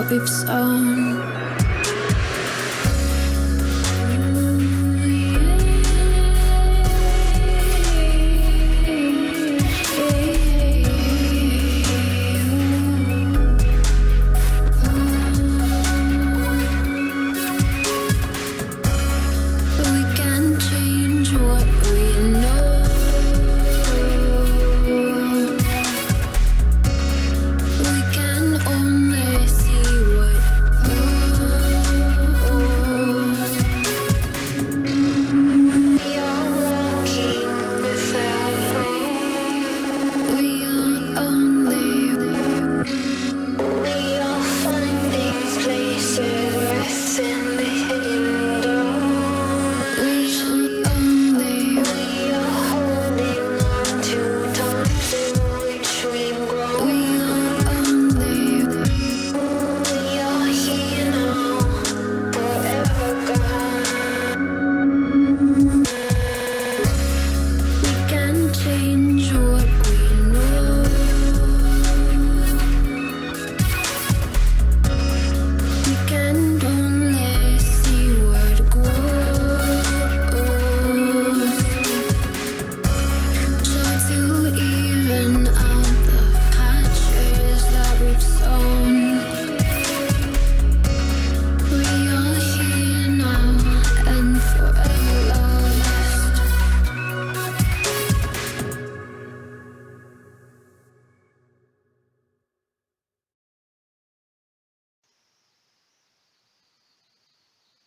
that we've sown.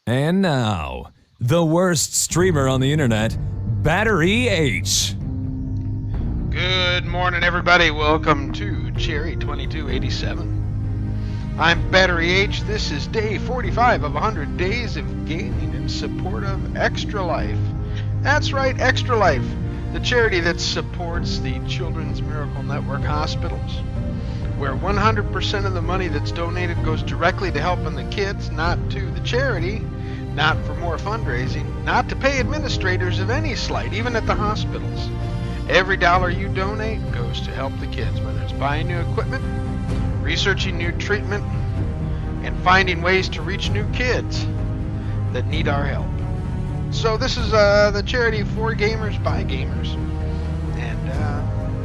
And now, the worst streamer on the internet, Battery H. Good morning, everybody. Welcome to Cherry 2287. I'm Battery H. This is day 45 of 100 days of gaming in support of EXTRALIFE. That's right, EXTRALIFE, the charity that supports the Children's Miracle Network hospitals, where 100% of the money that's donated goes directly to helping the kids, not to the charity, not for more fundraising, not to pay administrators of any slight, even at the hospitals. Every dollar you donate goes to help the kids, whether it's buying new equipment, researching new treatment, and finding ways to reach new kids that need our help. So this is the charity for gamers by gamers, and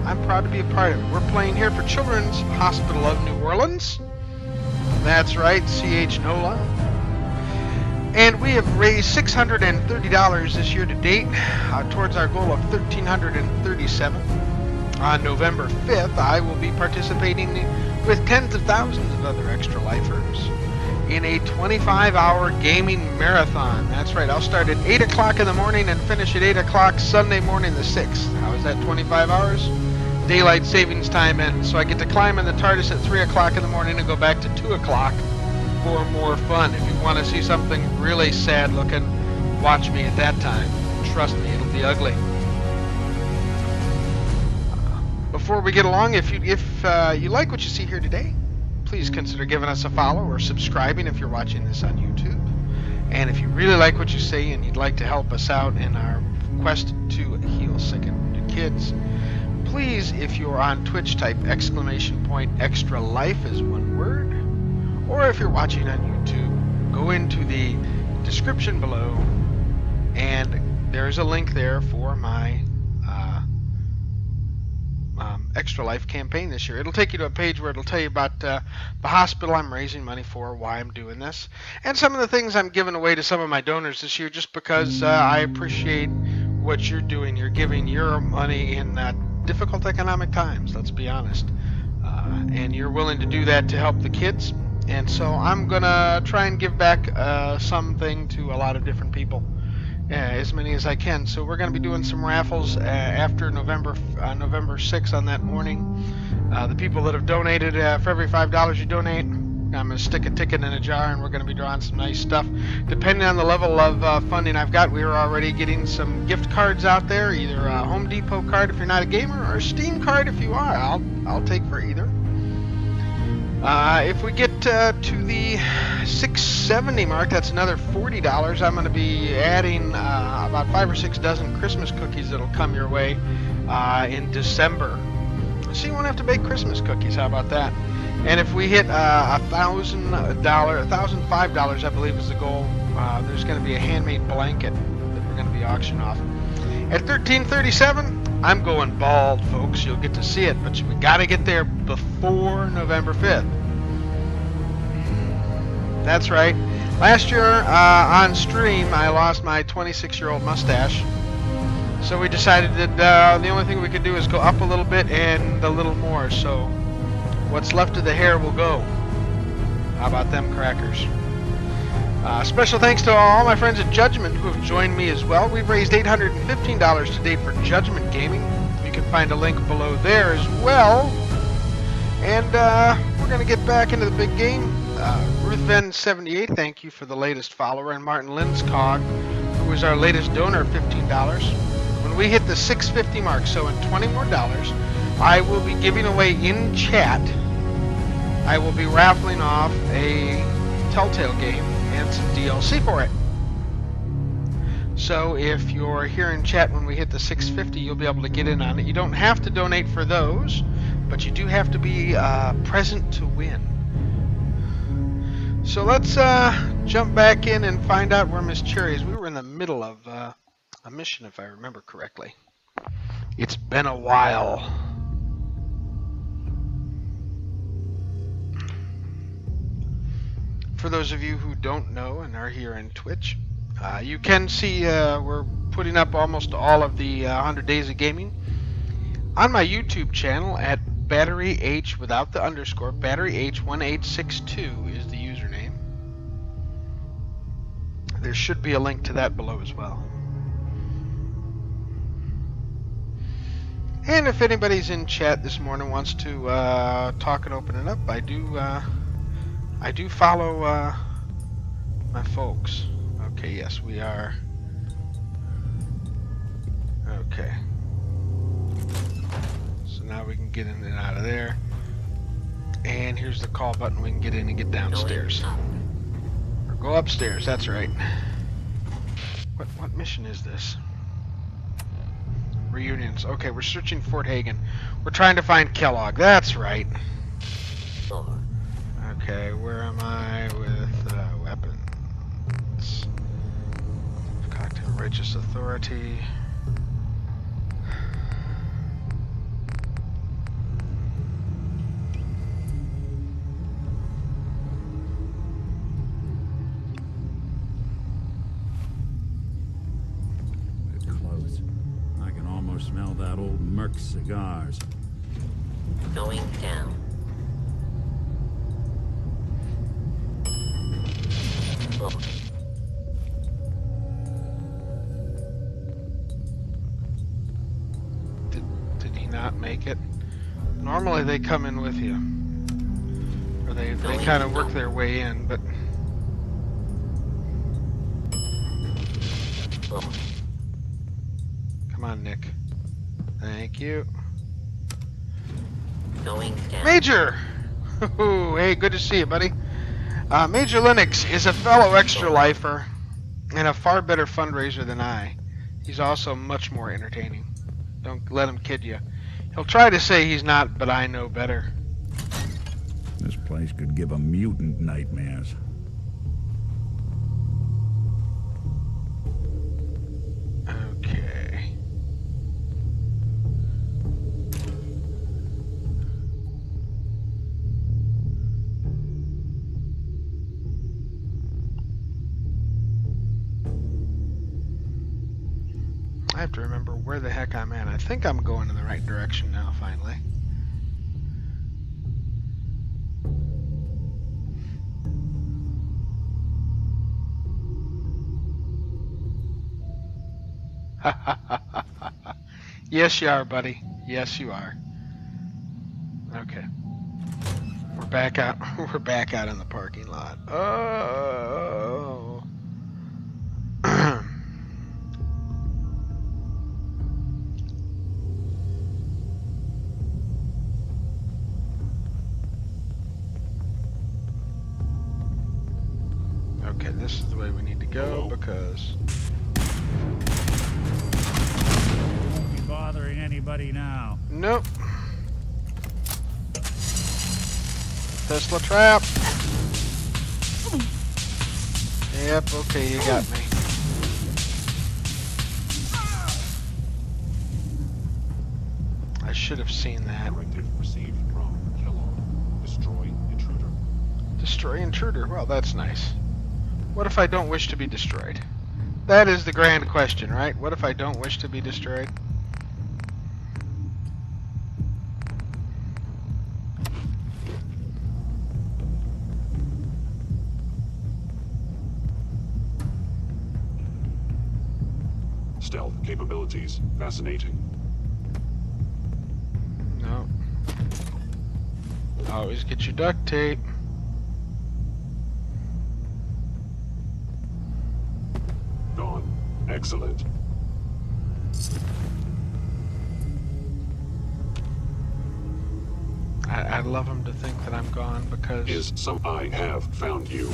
I'm proud to be a part of it. We're playing here for Children's Hospital of New Orleans. That's right, CH NOLA. And we have raised $630 this year to date towards our goal of $1,337. On November 5th, I will be participating with tens of thousands of other extra-lifers in a 25-hour gaming marathon. That's right, I'll start at 8 o'clock in the morning and finish at 8 o'clock Sunday morning the 6th. How is that 25 hours? Daylight savings time ends, so I get to climb in the TARDIS at 3 o'clock in the morning and go back to 2 o'clock for more fun. If you want to see something really sad looking, watch me at that time. Trust me, it'll be ugly. Before we get along, if you like what you see here today, please consider giving us a follow or subscribing if you're watching this on YouTube. And if you really like what you see and you'd like to help us out in our quest to heal sick and wounded kids, please, if you're on Twitch, type !extra-life as one word. Or if you're watching on YouTube, go into the description below, and there's a link there for my EXTRALIFE campaign this year. It'll take you to a page where it'll tell you about the hospital I'm raising money for, why I'm doing this, and some of the things I'm giving away to some of my donors this year, just because I appreciate what you're doing. You're giving your money in difficult economic times, let's be honest, and you're willing to do that to help the kids. And so I'm gonna try and give back something to a lot of different people, as many as I can. So we're gonna be doing some raffles after November 6th on that morning. The people that have donated, for every $5 you donate, I'm gonna stick a ticket in a jar, and we're gonna be drawing some nice stuff. Depending on the level of funding I've got, we are already getting some gift cards out there, either a Home Depot card if you're not a gamer, or a Steam card if you are. I'll take for either. If we get to the 670 mark, that's another $40. I'm going to be adding about 5 or 6 dozen Christmas cookies that'll come your way in December. So you won't have to bake Christmas cookies. How about that? And if we hit $1,005, I believe is the goal, there's going to be a handmade blanket that we're going to be auctioning off. At 1337, I'm going bald, folks. You'll get to see it, but we got to get there before November 5th. That's right. Last year on stream, I lost my 26-year-old mustache. So we decided that the only thing we could do is go up a little bit and a little more. So what's left of the hair will go. How about them crackers? Special thanks to all my friends at Judgment who have joined me as well. We've raised $815 to date for Judgment Gaming. You can find a link below there as well. And we're going to get back into the big game. RuthVen78, thank you for the latest follower. And Martin Linskog, who was our latest donor of $15. When we hit the 650 mark, so in $20 more, I will be giving away in chat. I will be raffling off a Telltale game and some DLC for it. So if you're here in chat when we hit the 650, you'll be able to get in on it. You don't have to donate for those, but you do have to be present to win. So let's jump back in and find out where Miss Cherry is. We were in the middle of a mission, if I remember correctly. It's been a while. For those of you who don't know and are here in Twitch, you can see we're putting up almost all of the 100 Days of Gaming on my YouTube channel at Battery H without the underscore. Battery H1862 is the username. There should be a link to that below as well. And if anybody's in chat this morning wants to talk and open it up, I do follow my folks. Okay, yes, we are. Okay. So now we can get in and out of there. And here's the call button. We can get in and get downstairs. Or go upstairs, that's right. What mission is this? Reunions. Okay, we're searching Fort Hagen. We're trying to find Kellogg. That's right. Okay, where am I with weapons? Cocktail Righteous Authority. It's close. I can almost smell that old Merc cigars. Going down. Did he not make it? Normally they come in with you. Or they kind of work their way in, but... Come on, Nick. Thank you. Going down. Major! Ooh, hey, good to see you, buddy. Major Linux is a fellow extra lifer and a far better fundraiser than I. He's also much more entertaining. Don't let him kid you. He'll try to say he's not, but I know better. This place could give a mutant nightmares. Okay. I have to remember where the heck I'm at. I think I'm going in the right direction now, finally. Yes, you are, buddy. Yes, you are. Okay. We're back out. We're back out in the parking lot. Oh. Okay, this is the way we need to go because... Won't be bothering anybody now. Nope. Tesla trap. Yep, okay, you got me. I should have seen that. Directive received from Kellogg. Destroy intruder. Destroy intruder. Well, that's nice. What if I don't wish to be destroyed? That is the grand question, right? What if I don't wish to be destroyed? Stealth capabilities. Fascinating. No. Always get your duct tape. Gone. Excellent. I'd love him to think that I'm gone because... I have found you.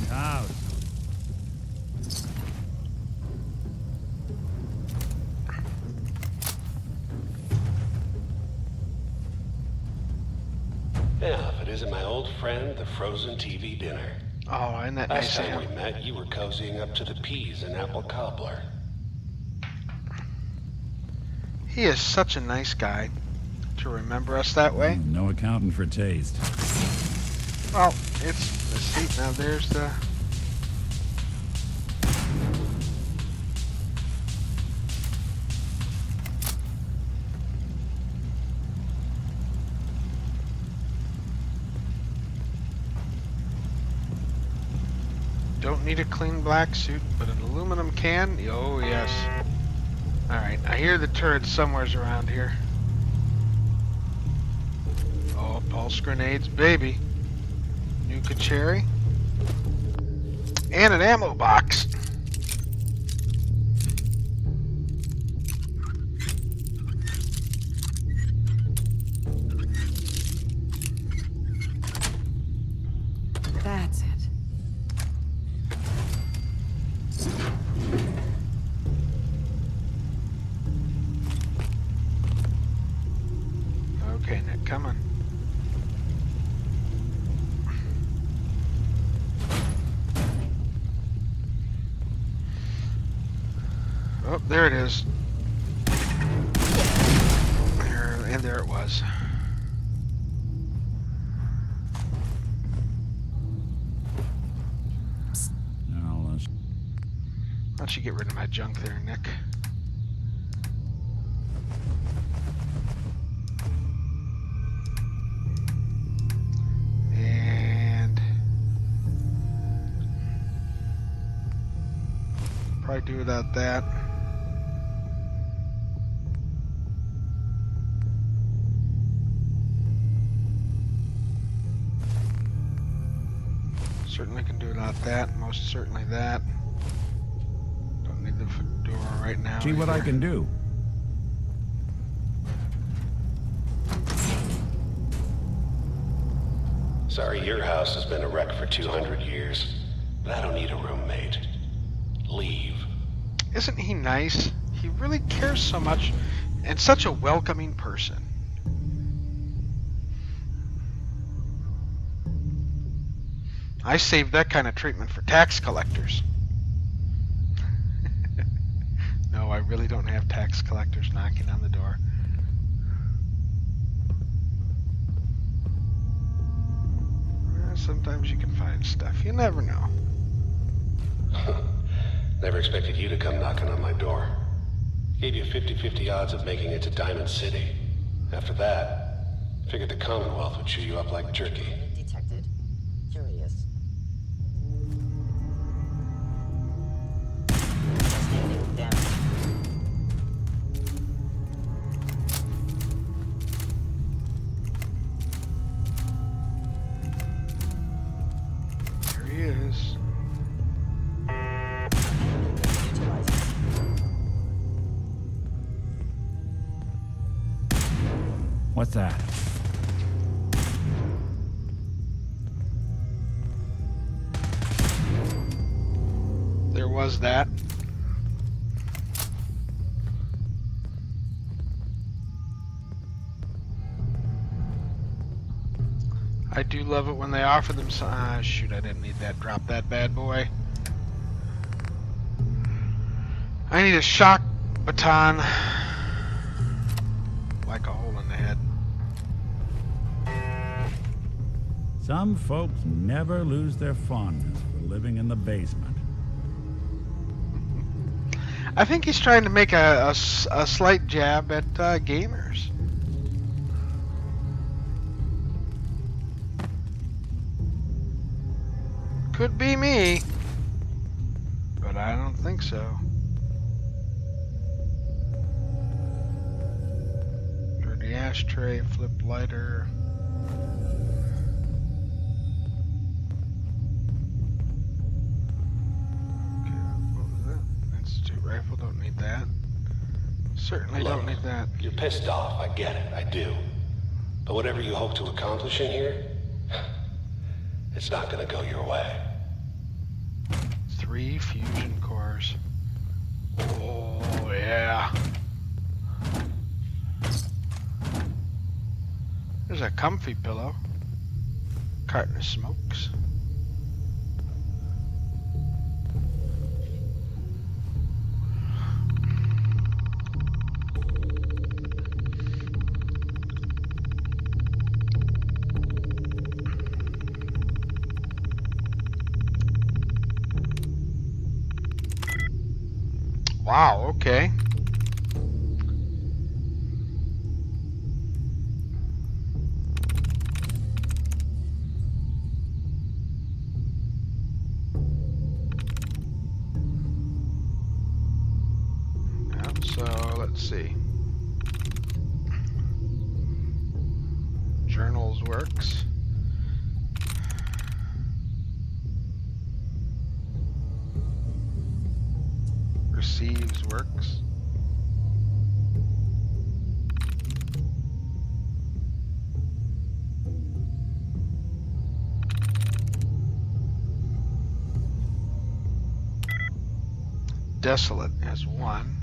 House. Yeah, if it isn't my old friend, the frozen TV dinner. Oh, isn't that nice Last of time we him? met, you were cozying up to the peas and apple cobbler. He is such a nice guy to remember us that way. No accounting for taste. Well, it's the seat now. There's the... Don't need a clean black suit, but an aluminum can? Oh, yes. Alright, I hear the turrets somewheres around here. Oh, pulse grenades, baby. Nuka cherry. And an ammo box. That's it. Okay, Nick, come on. Oh, there it is. There it was. Now, Why don't you get rid of my junk there, Nick? And probably do without that. Certainly can do without that. Most certainly that. Don't need the fedora right now. see what I either. can do. Sorry, your house has been a wreck for 200 years. But I don't need a roommate. Leave. Isn't he nice? He really cares so much and such a welcoming person. I saved that kind of treatment for tax collectors. No, I really don't have tax collectors knocking on the door. Sometimes you can find stuff. You never know. Never expected you to come knocking on my door. Gave you 50-50 odds of making it to Diamond City. After that, figured the Commonwealth would chew you up like jerky. Detected. Curious. Sustaining damage. There he is. Neutralizing. What's that? There was that. I do love it when they offer them some. Ah, shoot, I didn't need that. Drop that bad boy. I need a shock baton. Like a hole in the head. Some folks never lose their fondness for living in the basement. I think he's trying to make a slight jab at gamers. Could be me, but I don't think so. Dirty ashtray, flip lighter. Okay, what was that? Institute rifle, don't need that. Certainly don't need that. You're pissed off, I get it, I do. But whatever you hope to accomplish in here, it's not gonna go your way. 3 fusion cores. Oh, yeah. There's a comfy pillow. Carton of smokes. Wow, okay. Yep, so let's see. Journals works. Receives works. Desolate has 1.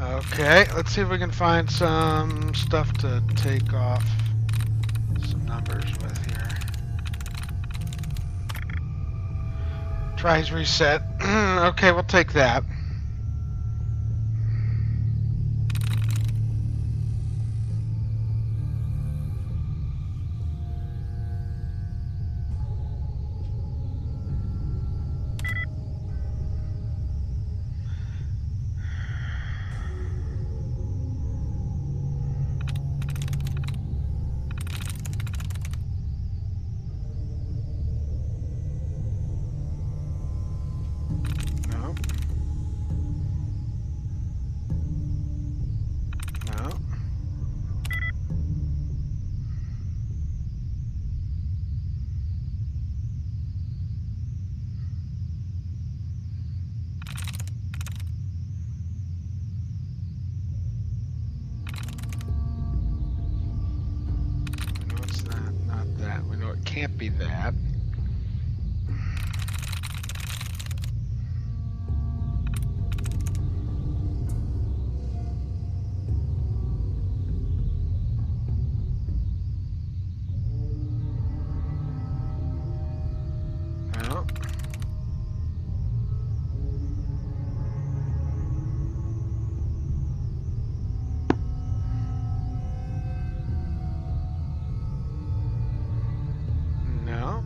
Okay, let's see if we can find some stuff to take off some numbers with here. Tries reset. Okay, we'll take that. No. No. We know it's not that. We know it can't be that. No. No.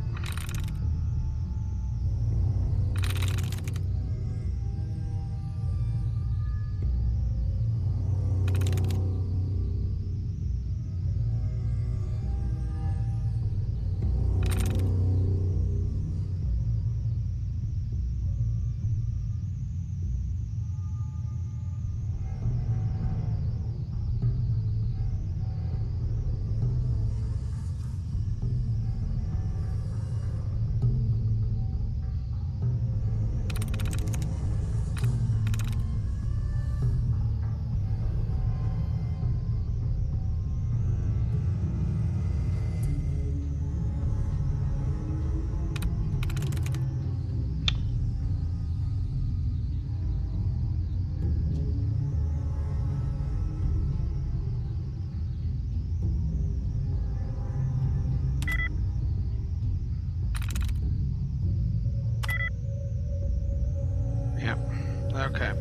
Okay.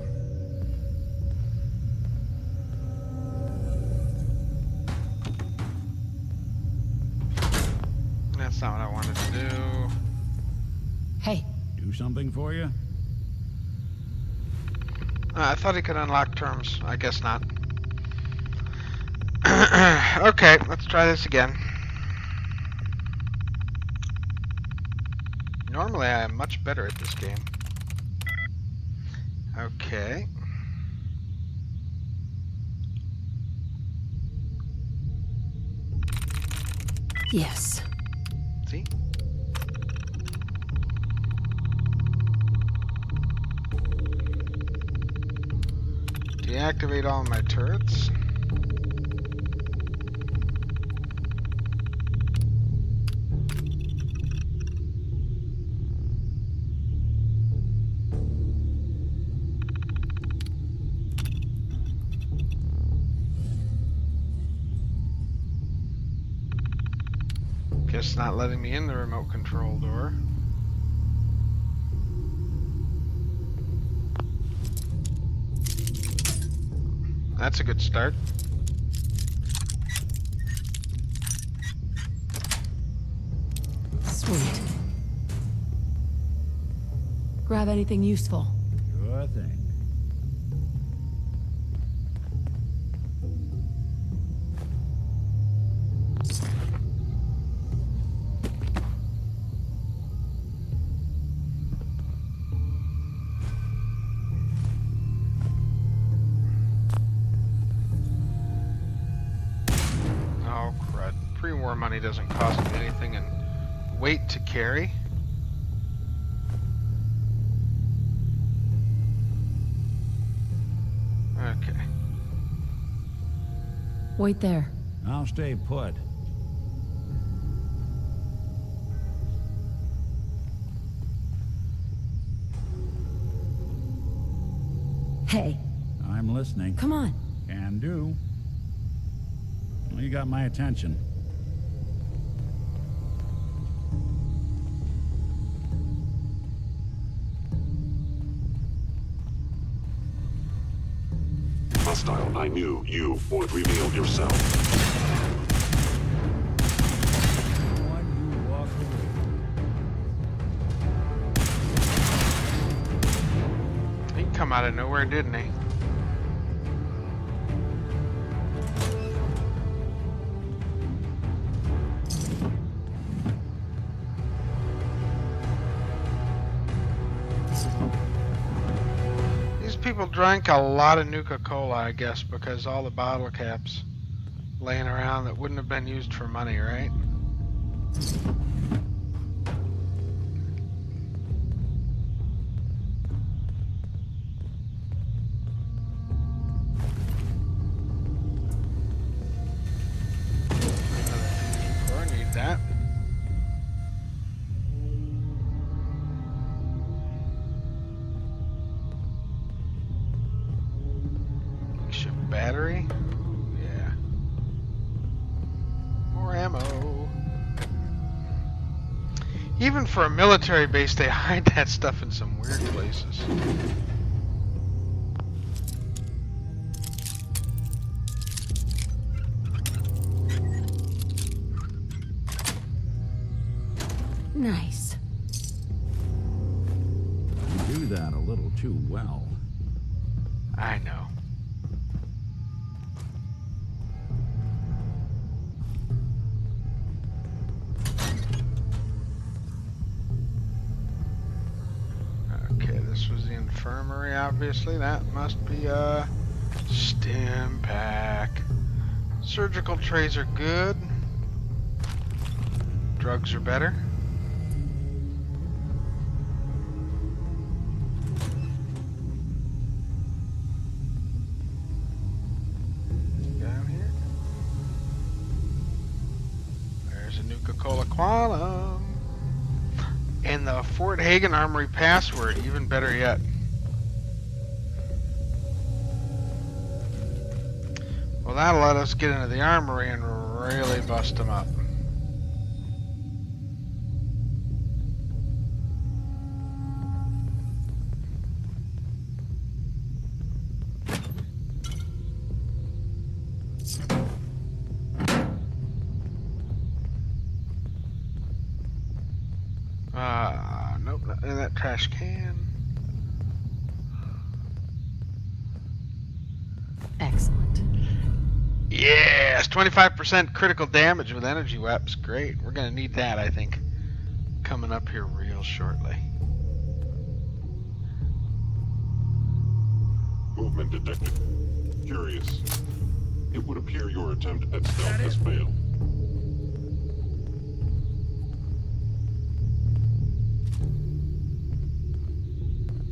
That's not what I wanted to do. Hey, Do something for you? I thought he could unlock terms. I guess not. Okay, let's try this again. Normally I am much better at this game. Okay. yes. See? Deactivate all my turrets. Guess not letting me in the remote control door. That's a good start. Sweet. Grab anything useful. Sure thing. Oh, crud. Pre-war money doesn't cost me anything, and weight to carry. Okay. Wait there. I'll stay put. Hey, I'm listening. come on. Can do. Well, you got my attention. Hostile, I knew you would reveal yourself. Why do you walk away? He come out of nowhere, didn't he? These people drank a lot of Nuka-Cola, I guess, because all the bottle caps laying around that wouldn't have been used for money, right? I need that. Makeshift battery. Yeah. More ammo. Even for a military base, they hide that stuff in some weird places. Nice. You do that a little too well. I know. Okay, this was the infirmary, obviously. That must be a stim pack. Surgical trays are good. Drugs are better. Down here. There's a Nuka-Cola Quantum. And the Fort Hagen Armory password, even better yet. Well, that'll let us get into the armory and really bust them up. Nope, not in that trash can. Excellent. Yes, 25% critical damage with energy weapons. Great. We're gonna need that, I think, coming up here real shortly. Movement detected. Curious. It would appear your attempt at stealth has failed.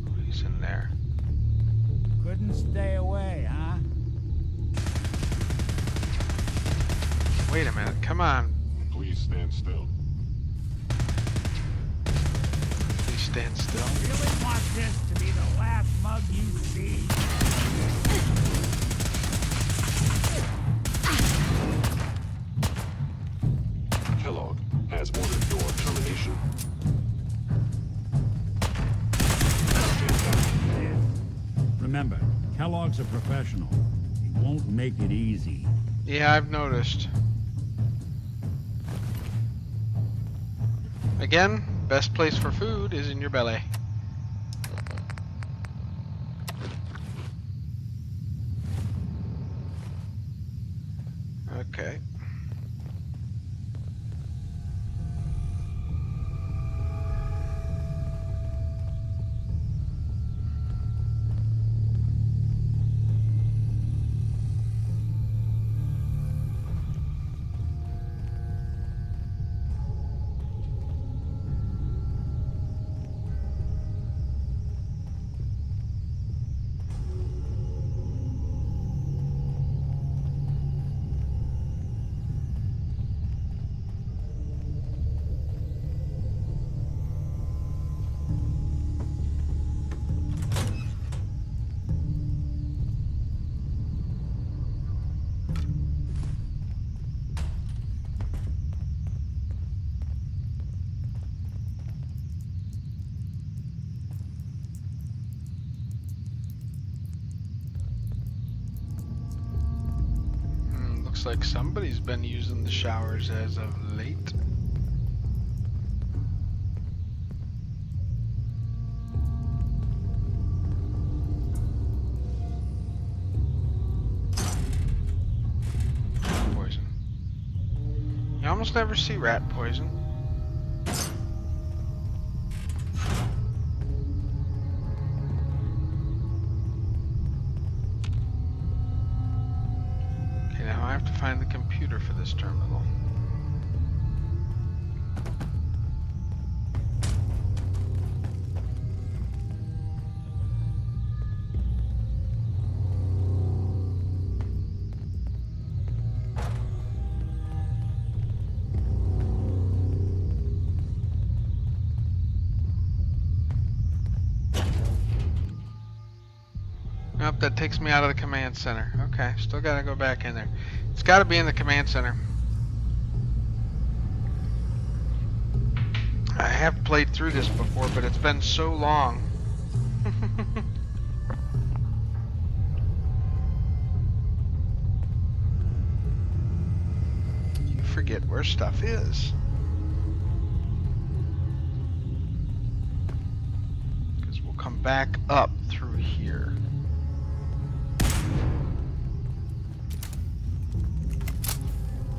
Oh, he's in there. Couldn't stay away, huh? Wait a minute. Come on. Please stand still. Please stand still. Really want this to be the last mug you see? Kellogg has ordered your termination. Remember, Kellogg's a professional. He won't make it easy. Yeah, I've noticed. Again, best place for food is in your belly. Okay. Looks like somebody's been using the showers as of late. Poison. You almost never see rat poison. Okay, now I have to find the computer for this terminal. Nope, that takes me out of the command center. Okay, still gotta go back in there. It's gotta be in the command center. I have played through this before, but it's been so long. You forget where stuff is. Because we'll come back up through here.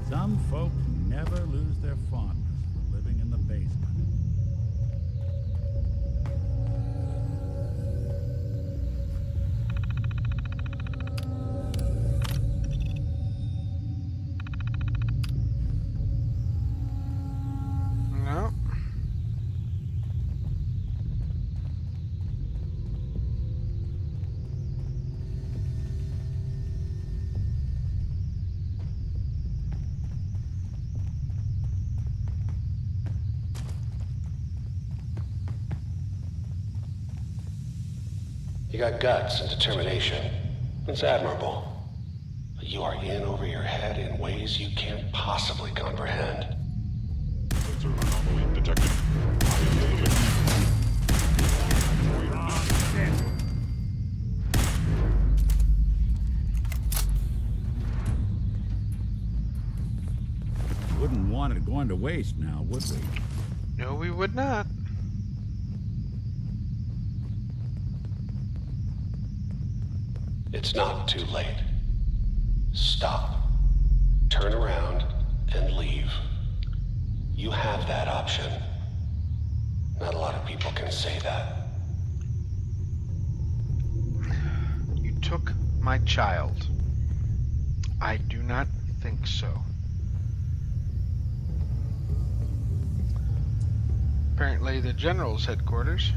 Some folk never lose their fondness for living in the basement. No. You got guts and determination. It's admirable. But you are in over your head in ways you can't possibly comprehend. Sensor anomaly detected. I am moving. Wouldn't want it going to waste now, would we? No, we would not. It's not too late. Stop. Turn around and leave. You have that option. Not a lot of people can say that. You took my child. I do not think so. Apparently the General's headquarters.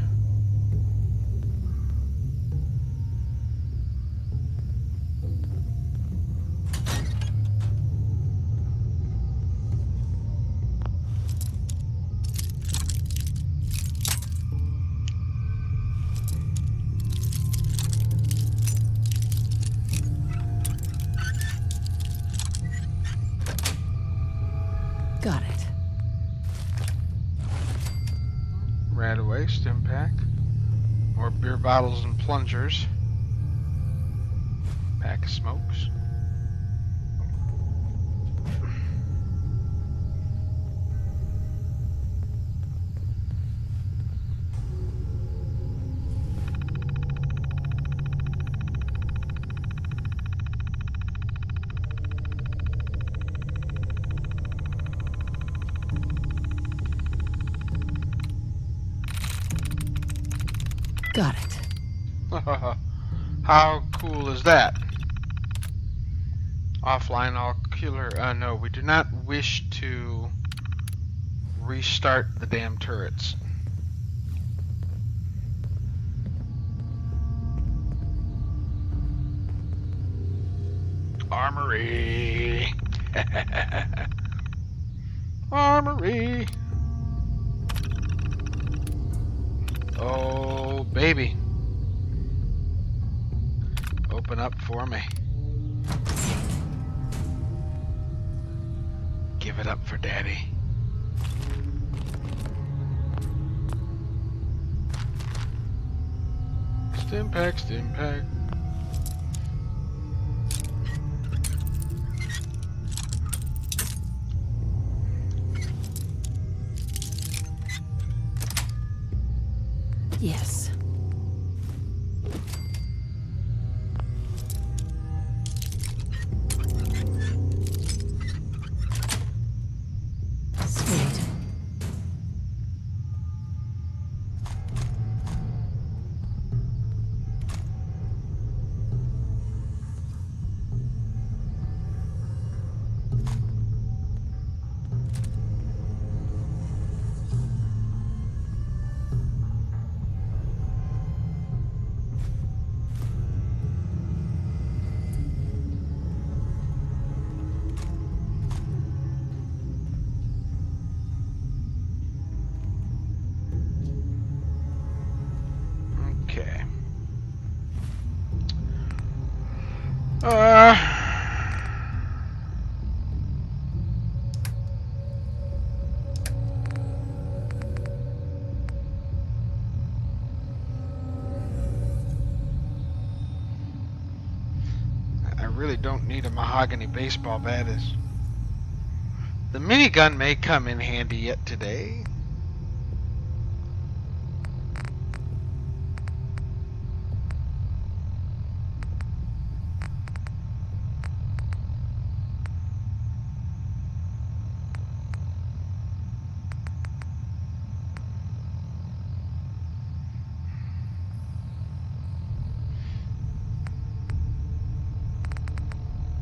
Got it. Rat away, stim pack. More beer bottles and plungers. Pack of smokes. Got it. How cool is that? Offline all killer. No, we do not wish to restart the damn turrets. Armory. Armory. Oh, baby. Open up for me. Give it up for Daddy. Stim pack, stim pack. Yes. Sweet. Okay. I really don't need a mahogany baseball bat. The minigun may come in handy yet today.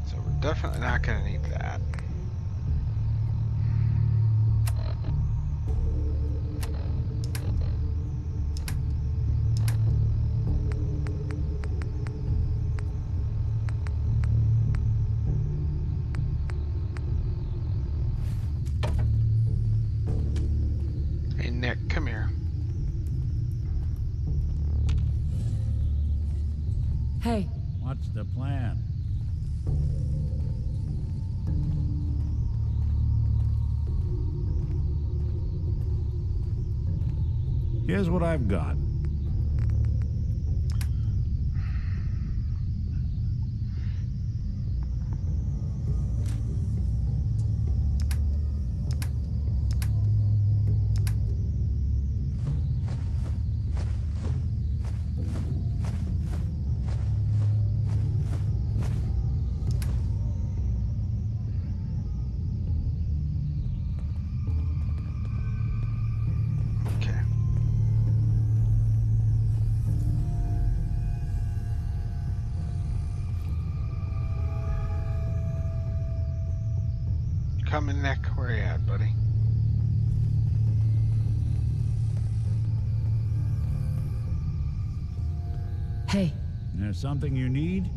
So we're definitely not going to need that. Hey Nick, come here. Hey, What's the plan? Here's what I've got. coming, Nick. Where you at, buddy? Hey, There's something you need?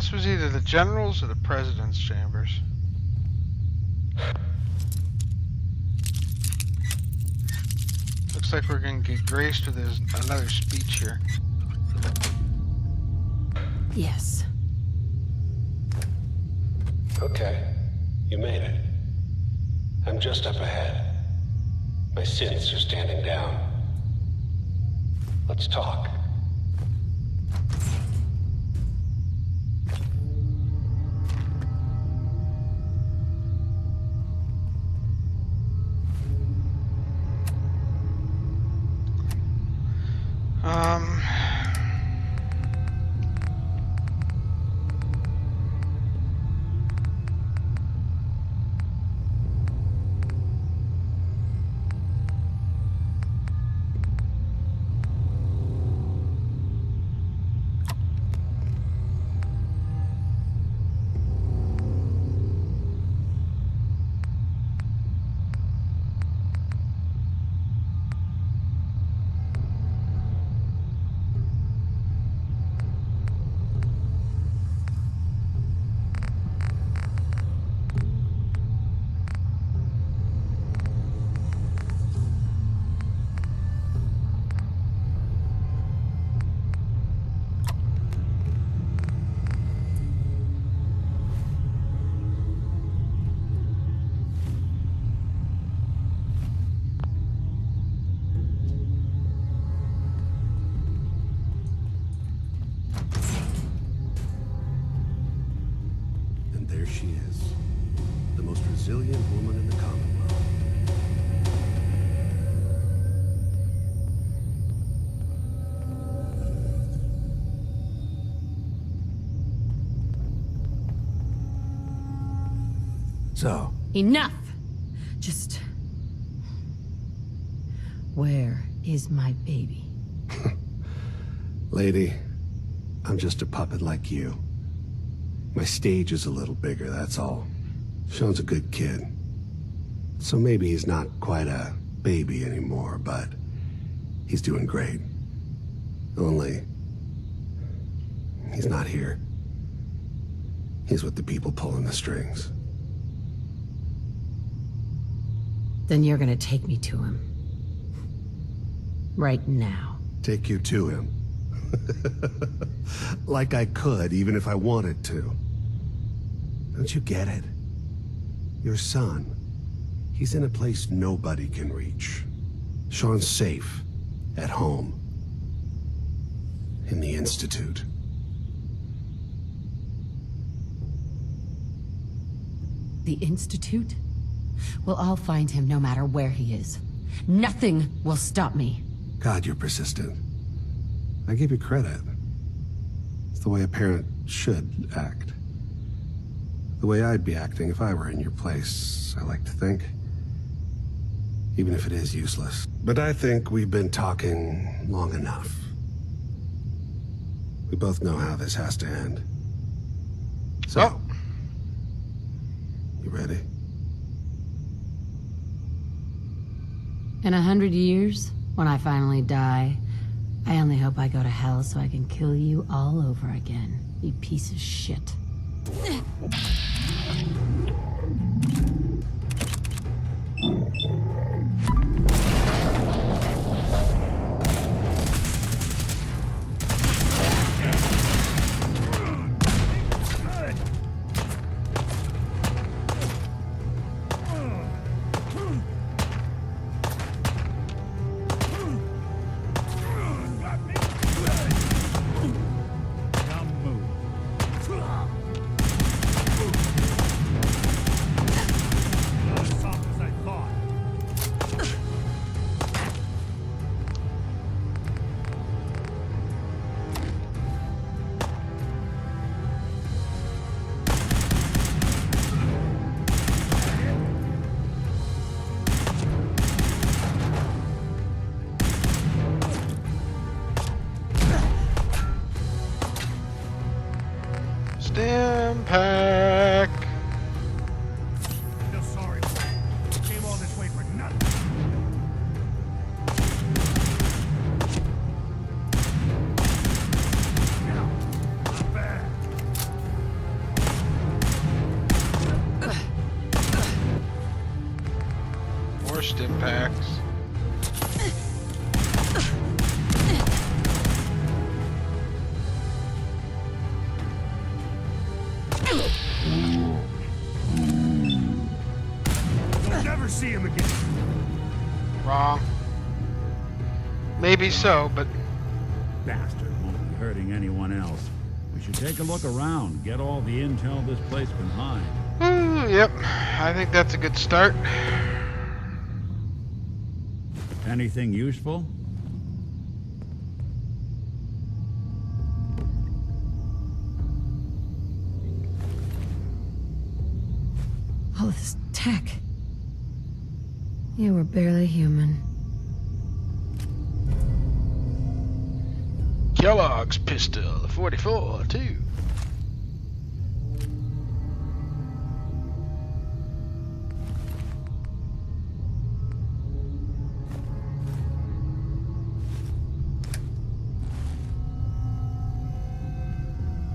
This was either the general's or the president's chambers. Looks like we're gonna get graced with another speech here. yes. Okay, you made it. I'm just up ahead. My synths are standing down. Let's talk. There she is, the most resilient woman in the Commonwealth. So, Enough! Just... Where is my baby? lady, I'm just a puppet like you. My stage is a little bigger, that's all. Sean's a good kid. So maybe he's not quite a baby anymore, but he's doing great. Only, he's not here. He's with the people pulling the strings. Then you're gonna take me to him. Right now. Take you to him. Like I could, even if I wanted to. Don't you get it? Your son, he's in a place nobody can reach. Sean's safe, at home. In the Institute. The Institute? Well, I'll find him no matter where he is. Nothing will stop me. God, you're persistent. I give you credit. It's the way a parent should act. The way I'd be acting if I were in your place, I like to think. Even if it is useless. But I think we've been talking long enough. We both know how this has to end. So, you ready? In 100 years, when I finally die, I only hope I go to hell so I can kill you all over again, you piece of shit. Maybe so, but Bastard won't be hurting anyone else. We should take a look around, get all the intel this place can hide. yep, I think that's a good start. Anything useful? All this tech. You were barely human. Kellogg's pistol, 44 too.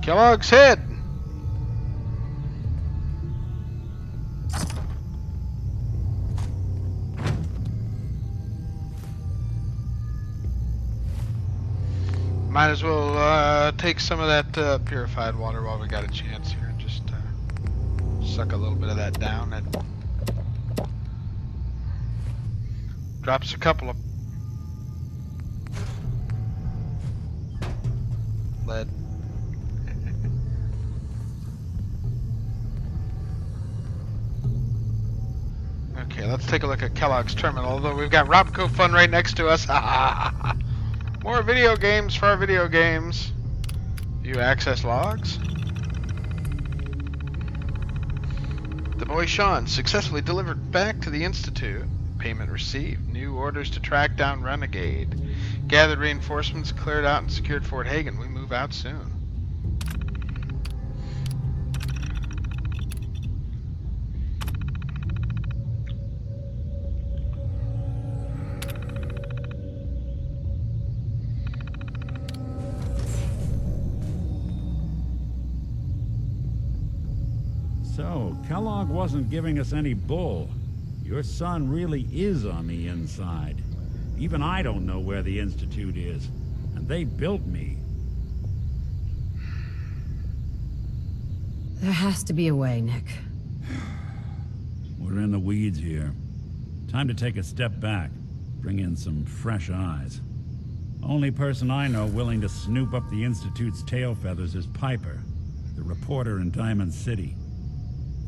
Kellogg's head. Might as well take some of that purified water while we got a chance here and just suck a little bit of that down. It drops a couple of lead. Okay, let's take a look at Kellogg's terminal, although we've got Robco Fun right next to us. More video games for our video games. View access logs. The boy Sean successfully delivered back to the Institute. Payment received. New orders to track down Renegade. Gathered reinforcements, cleared out and secured Fort Hagen. We move out soon. So, Kellogg wasn't giving us any bull. Your son really is on the inside. Even I don't know where the Institute is. And they built me. There has to be a way, Nick. We're in the weeds here. Time to take a step back. Bring in some fresh eyes. Only person I know willing to snoop up the Institute's tail feathers is Piper, the reporter in Diamond City.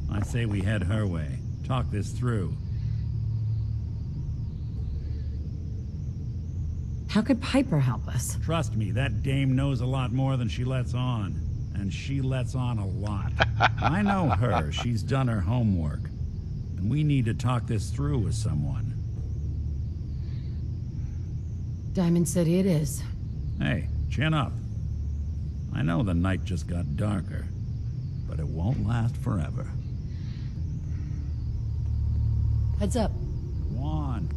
I say we head her way. Talk this through. How could Piper help us? Trust me, that dame knows a lot more than she lets on. And she lets on a lot. I know her. She's done her homework. And we need to talk this through with someone. Diamond City it is. Hey, chin up. I know the night just got darker, but it won't last forever. Heads up. Go on.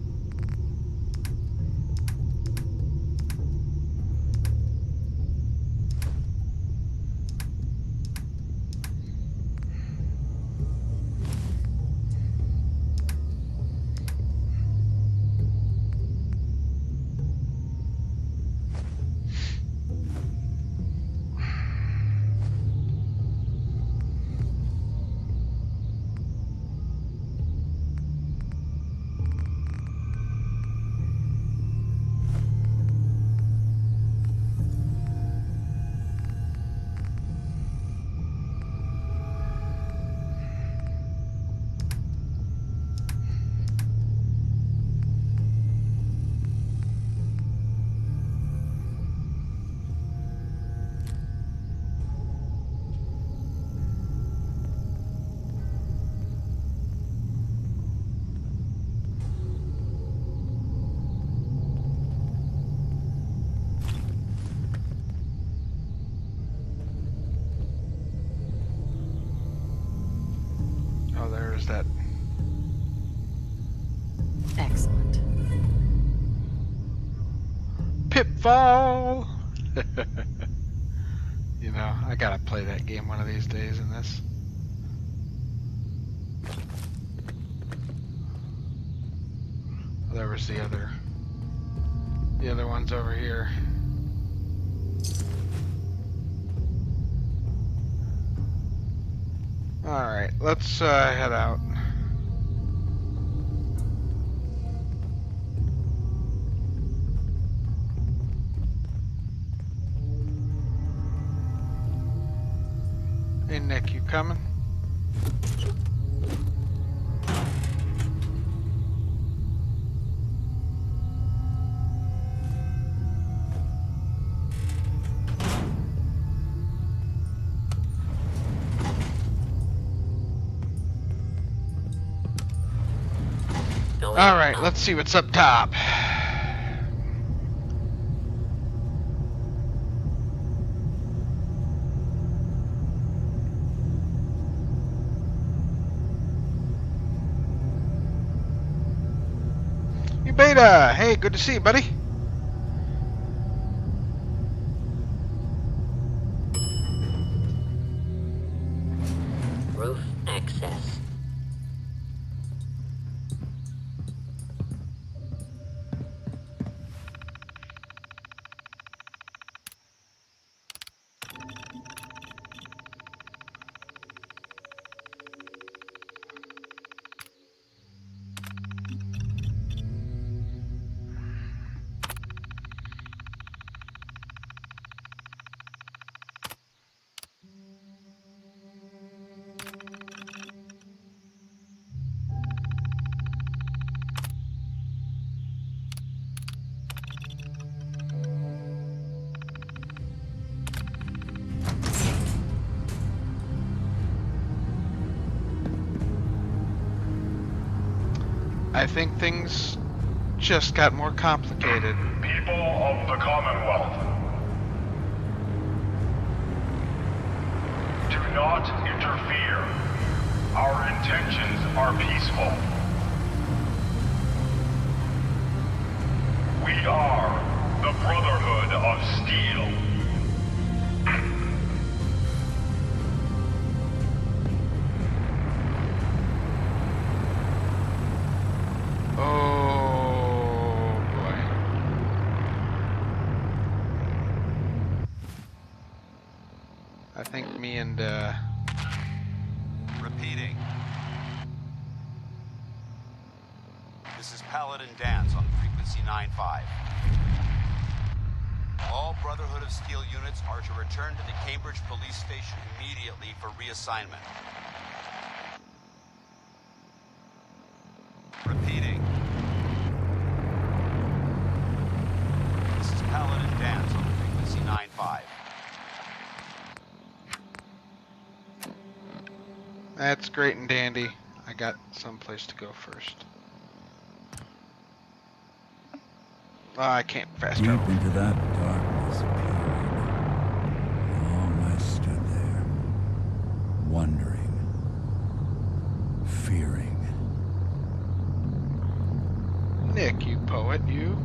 There's that. Excellent. Pitfall! You know, I gotta play that game one of these days in this. There was the other ones over here. Alright, let's head out. Hey, Nick, you coming? Alright, let's see what's up top. You Beta! Hey, good to see you, buddy. Roof access. I think things just got more complicated. People of the Commonwealth, do not interfere. Our intentions are peaceful. We are the Brotherhood of Steel. Oh boy. I think me and Repeating. This is Paladin Dance on frequency 9-5. All Brotherhood of Steel units are to return to the Cambridge Police Station immediately for reassignment. Repeating. This is Paladin Dance on frequency 9-5. that's great and dandy. I got someplace to go first. Oh, I can't fast Deep travel. into that darkness peered. Long I stood there, wondering, fearing. Nick, you poet, you.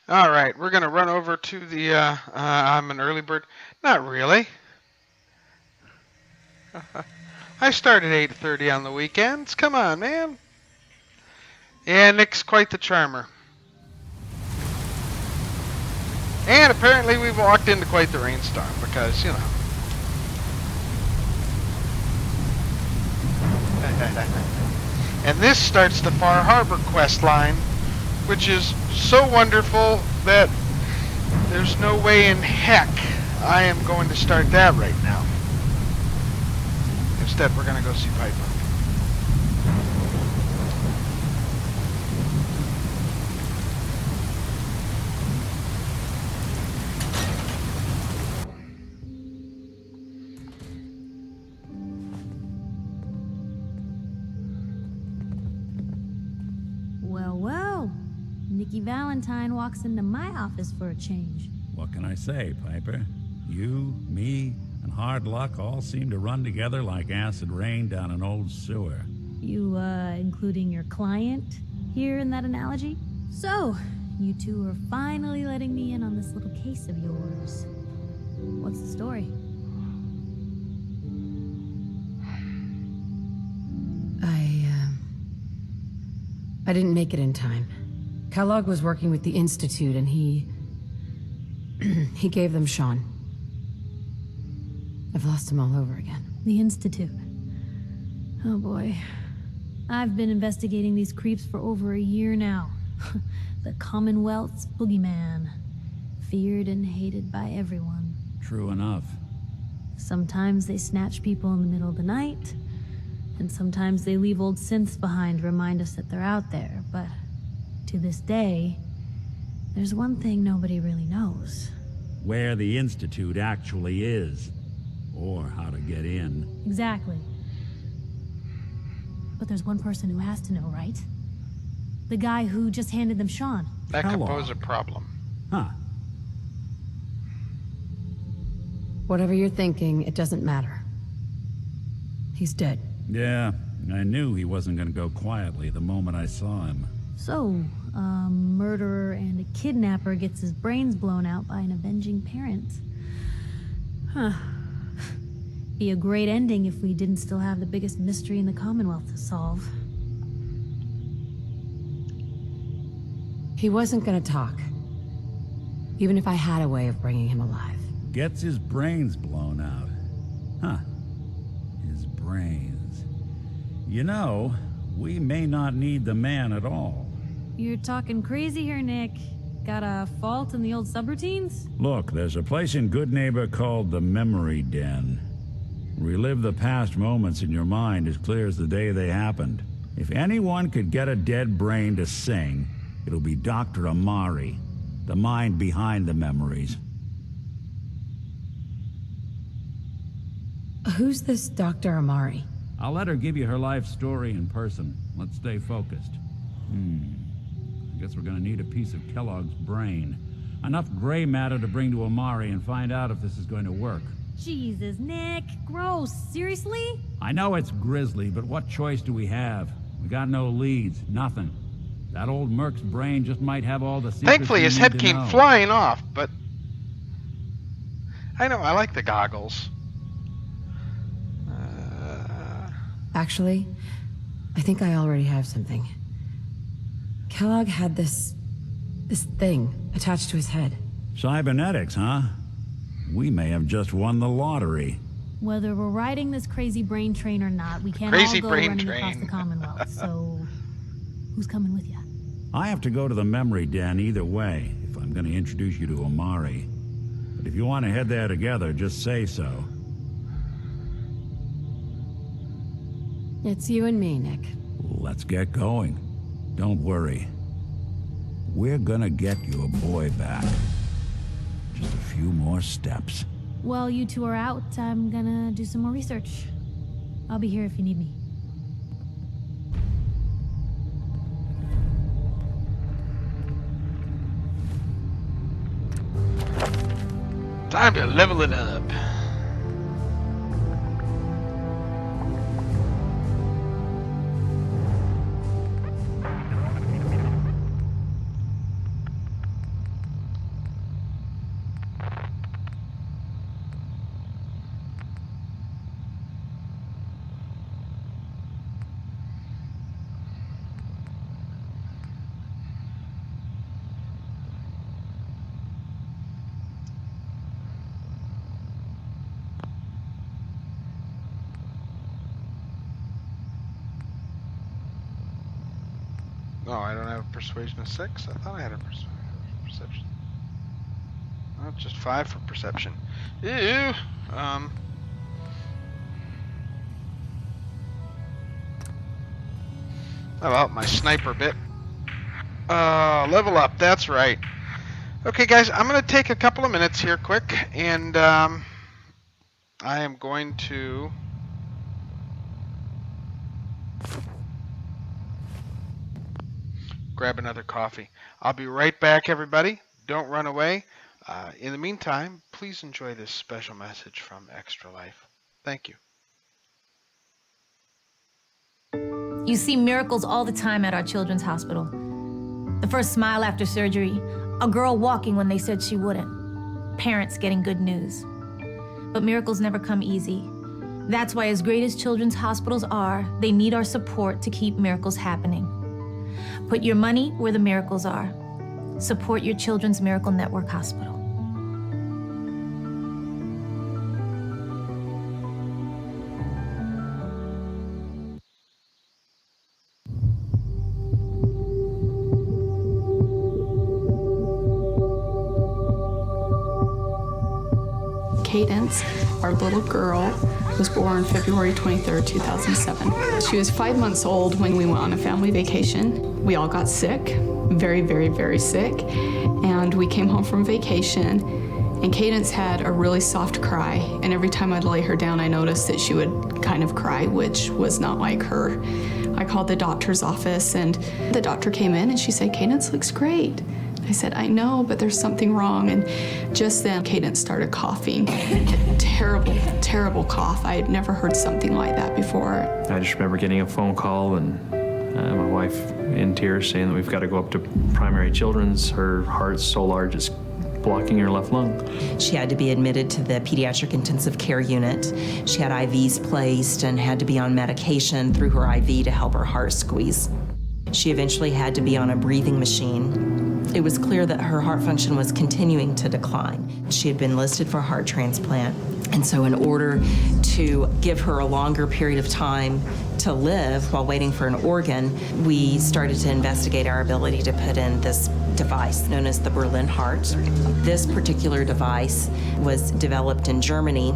All right, we're gonna run over to the. I'm an early bird. Not really. I start at 8:30 on the weekends. Come on, man. Yeah, Nick's quite the charmer. And apparently we've walked into quite the rainstorm because, you know. And this starts the Far Harbor quest line, which is so wonderful that there's no way in heck I am going to start that right now. Instead, we're going to go see Piper. Well, Nikki Valentine walks into my office for a change. What can I say, Piper? You, me, and hard luck all seem to run together like acid rain down an old sewer. You, including your client here in that analogy? So, you two are finally letting me in on this little case of yours. What's the story? I didn't make it in time. Kellogg was working with the Institute and he He gave them Sean. I've lost him all over again. The Institute. Oh boy. I've been investigating these creeps for over a year now. The Commonwealth's boogeyman. Feared and hated by everyone. True enough. Sometimes they snatch people in the middle of the night, and sometimes they leave old synths behind to remind us that they're out there, but to this day, there's one thing nobody really knows. Where the Institute actually is. Or how to get in. Exactly. But there's one person who has to know, right? The guy who just handed them Sean. That could Hello. pose a problem. Huh. Whatever you're thinking, it doesn't matter. He's dead. Yeah, I knew he wasn't gonna go quietly the moment I saw him. So, a murderer and a kidnapper gets his brains blown out by an avenging parent. Huh. Be a great ending if we didn't still have the biggest mystery in the Commonwealth to solve. He wasn't gonna talk. Even if I had a way of bringing him alive. Gets his brains blown out. Huh. His brains. You know, we may not need the man at all. You're talking crazy here, Nick. Got a fault in the old subroutines? Look, there's a place in Good Neighbor called the Memory Den. Relive the past moments in your mind as clear as the day they happened. If anyone could get a dead brain to sing, it'll be Dr. Amari, the mind behind the memories. Who's this Dr. Amari? I'll let her give you her life story in person. Let's stay focused. I guess we're gonna need a piece of Kellogg's brain. Enough gray matter to bring to Amari and find out if this is going to work. Jesus, Nick. Gross. Seriously? I know it's grisly, but what choice do we have? We got no leads, nothing. That old Merc's brain just might have all the secrets. Thankfully, we his need head to came know. flying off, but... I know, I like the goggles. Actually, I think I already have something. Kellogg had this thing attached to his head. Cybernetics, huh? We may have just won the lottery. Whether we're riding this crazy brain train or not, we can't Crazy all go brain running across train. the Commonwealth, so... Who's coming with you? I have to go to the memory den either way, if I'm going to introduce you to Amari. But if you want to head there together, just say so. It's you and me, Nick. Let's get going. Don't worry. We're gonna get your boy back. Just a few more steps. While you two are out, I'm gonna do some more research. I'll be here if you need me. Time to level it up. Oh, I don't have a persuasion of 6? I thought I had a perception. Oh, just 5 for perception. Ew. How about my sniper bit? Level up, that's right. Okay, guys, I'm going to take a couple of minutes here quick, and I am going to... grab another coffee. I'll be right back, everybody. Don't run away. In the meantime, please enjoy this special message from Extra Life. Thank you. You see miracles all the time at our children's hospital. The first smile after surgery, a girl walking when they said she wouldn't, parents getting good news. But miracles never come easy. That's why, as great as children's hospitals are, they need our support to keep miracles happening. Put your money where the miracles are. Support your Children's Miracle Network Hospital. Cadence. Our little girl was born February 23rd, 2007. She was 5 months old when we went on a family vacation. We all got sick, very, very, very sick. And we came home from vacation, and Cadence had a really soft cry. And every time I'd lay her down, I noticed that she would kind of cry, which was not like her. I called the doctor's office, and the doctor came in and she said, "Cadence looks great." I said, "I know, but there's something wrong." And just then, Cadence started coughing. A terrible, terrible cough. I had never heard something like that before. I just remember getting a phone call and my wife in tears saying that we've got to go up to primary children's. Her heart's so large it's blocking her left lung. She had to be admitted to the pediatric intensive care unit. She had IVs placed and had to be on medication through her IV to help her heart squeeze. She eventually had to be on a breathing machine. It was clear that her heart function was continuing to decline. She had been listed for a heart transplant, and so in order to give her a longer period of time to live while waiting for an organ, we started to investigate our ability to put in this device known as the Berlin heart. This particular device was developed in Germany.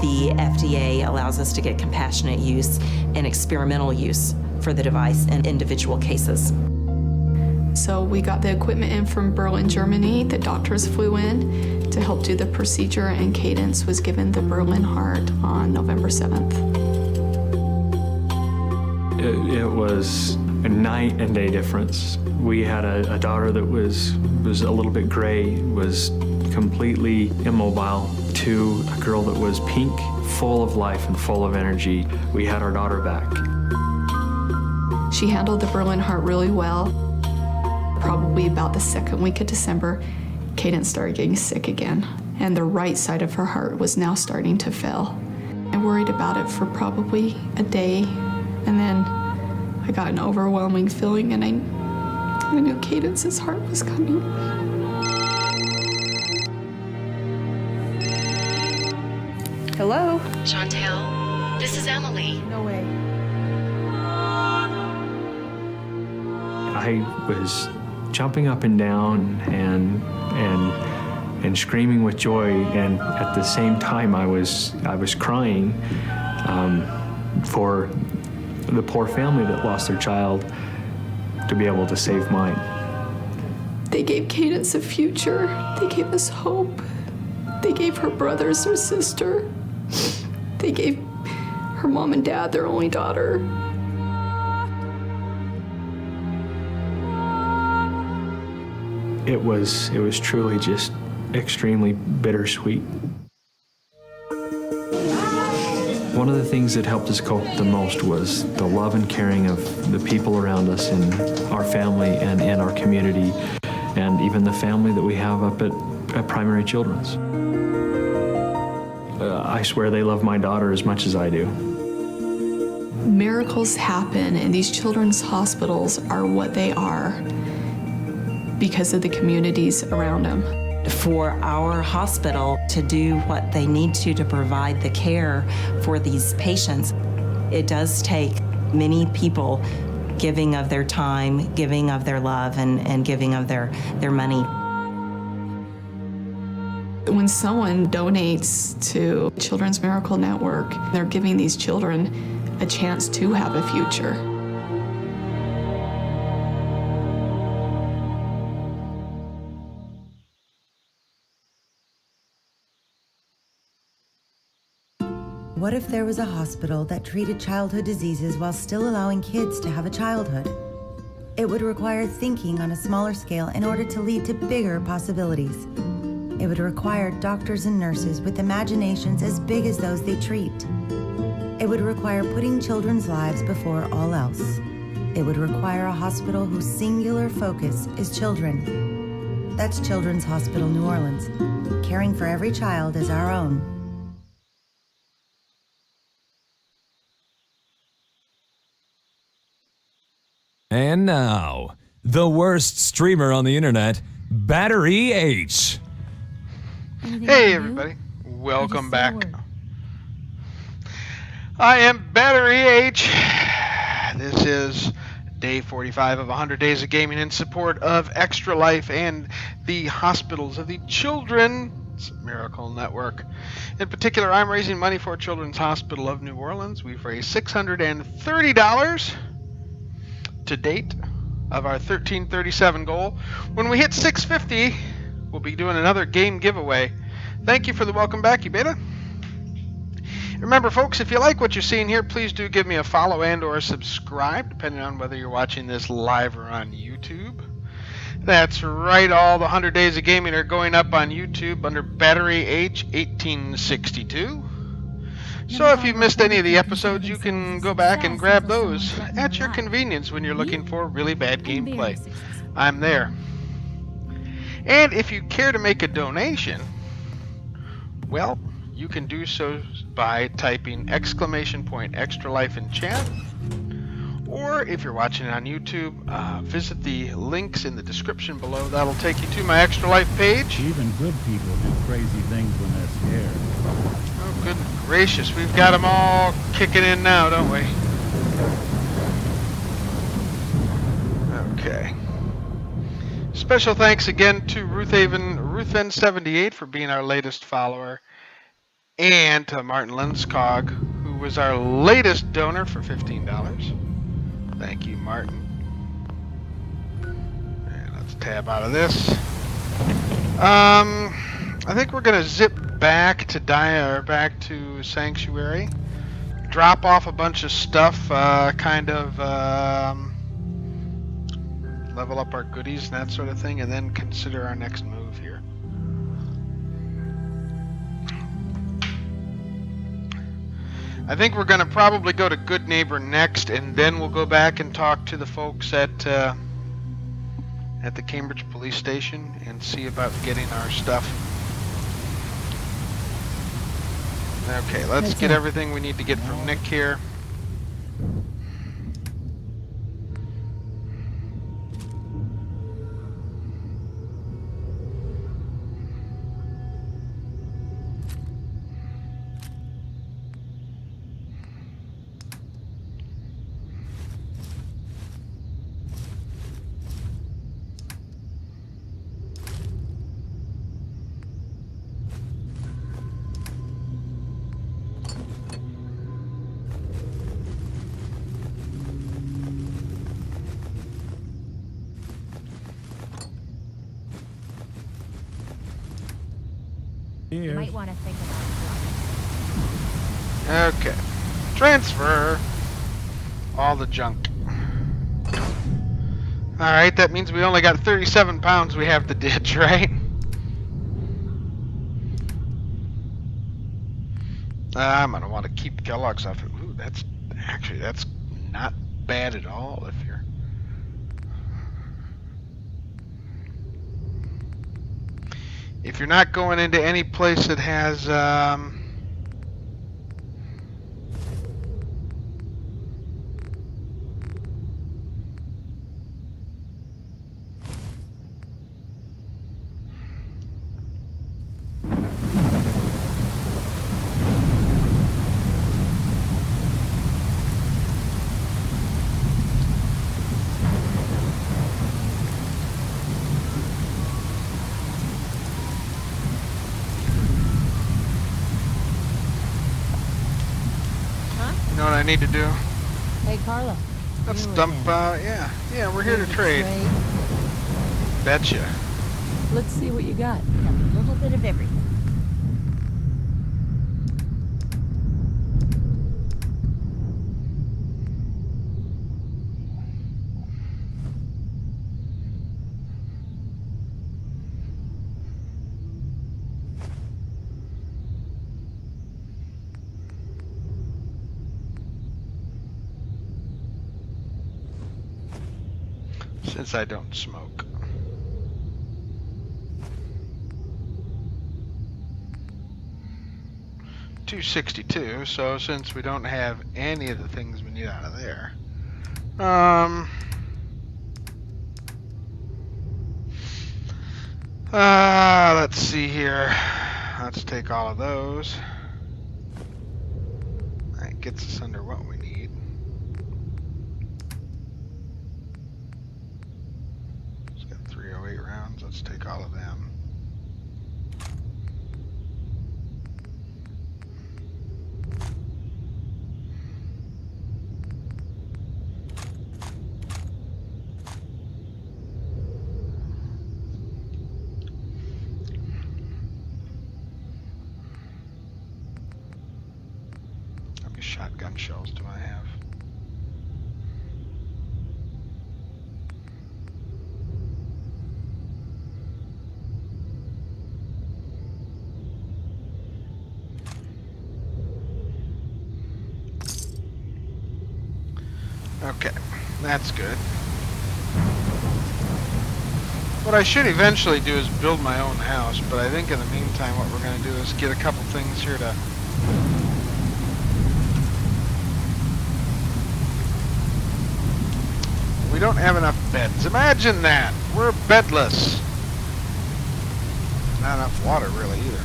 The FDA allows us to get compassionate use and experimental use for the device in individual cases. So we got the equipment in from Berlin, Germany. The doctors flew in to help do the procedure, and Cadence was given the Berlin heart on November 7th. It was a night and day difference. We had a daughter that was a little bit gray, was completely immobile, to a girl that was pink, full of life and full of energy. We had our daughter back. She handled the Berlin heart really well. Probably about the second week of December, Cadence started getting sick again, and the right side of her heart was now starting to fail. I worried about it for probably a day, and then I got an overwhelming feeling, and I knew Cadence's heart was coming. Hello? Chantel, this is Emily. No way. I was jumping up and down and screaming with joy, and at the same time I was crying for the poor family that lost their child to be able to save mine. They gave Cadence a future. They gave us hope. They gave her brothers her sister. They gave her mom and dad their only daughter. It was truly just extremely bittersweet. One of the things that helped us cope the most was the love and caring of the people around us in our family and in our community, and even the family that we have up at Primary Children's. I swear they love my daughter as much as I do. Miracles happen, and these children's hospitals are what they are because of the communities around them. For our hospital to do what they need to provide the care for these patients, it does take many people giving of their time, giving of their love, and giving of their money. When someone donates to Children's Miracle Network, they're giving these children a chance to have a future. What if there was a hospital that treated childhood diseases while still allowing kids to have a childhood? It would require thinking on a smaller scale in order to lead to bigger possibilities. It would require doctors and nurses with imaginations as big as those they treat. It would require putting children's lives before all else. It would require a hospital whose singular focus is children. That's Children's Hospital New Orleans, caring for every child as our own. And now, the worst streamer on the internet, Battery H. Hey everybody, welcome back. I am Battery H. This is day 45 of 100 days of gaming in support of Extra Life and the hospitals of the children Miracle Network. In particular, I'm raising money for Children's Hospital of New Orleans. We've raised $630 to date of our $1337 goal. When we hit 650, we'll be doing another game giveaway. Thank you for the welcome back, Ubeda. Remember, folks, if you like what you're seeing here, please do give me a follow and or subscribe, depending on whether you're watching this live or on YouTube. That's right, all the 100 Days of Gaming are going up on YouTube under Battery H 1862. So if you've missed any of the episodes, you can go back and grab those at your convenience when you're looking for really bad gameplay. I'm there. And if you care to make a donation, well, you can do so by typing !extra_life in chat. Or if you're watching it on YouTube, visit the links in the description below. That'll take you to my Extra Life page. Even good people do crazy things when they're scared. Oh, good gracious. We've got them all kicking in now, don't we? Okay. Special thanks again to Ruthven78 for being our latest follower. And to Martin Lenskog, who was our latest donor for $15. Thank you, Martin. And let's tab out of this. I think we're gonna zip back to Sanctuary, drop off a bunch of stuff, level up our goodies and that sort of thing, and then consider our next move here. I think we're going to probably go to Good Neighbor next, and then we'll go back and talk to the folks at the Cambridge Police Station and see about getting our stuff. Okay, let's get everything we need to get from Nick here. You might want to think about Okay. Transfer all the junk. Alright, that means we only got 37 pounds we have to ditch, right? I'm going to want to keep Kellogg's off it. Ooh, that's not bad at all if you're... If you're not going into any place that has, you know what I need to do? Hey, Carla. Let's dump, yeah, we're here to trade. Betcha. Let's see what you got. Got a little bit of everything. Since I don't smoke. $262, so since we don't have any of the things we need out of there. Let's see here. Let's take all of those. That gets us under what we need. It's got 308 rounds. Let's take all of them. shotgun shells do I have? Okay, that's good. What I should eventually do is build my own house, but I think in the meantime what we're going to do is get a couple things here to... We don't have enough beds. Imagine that! We're bedless. Not enough water, really, either.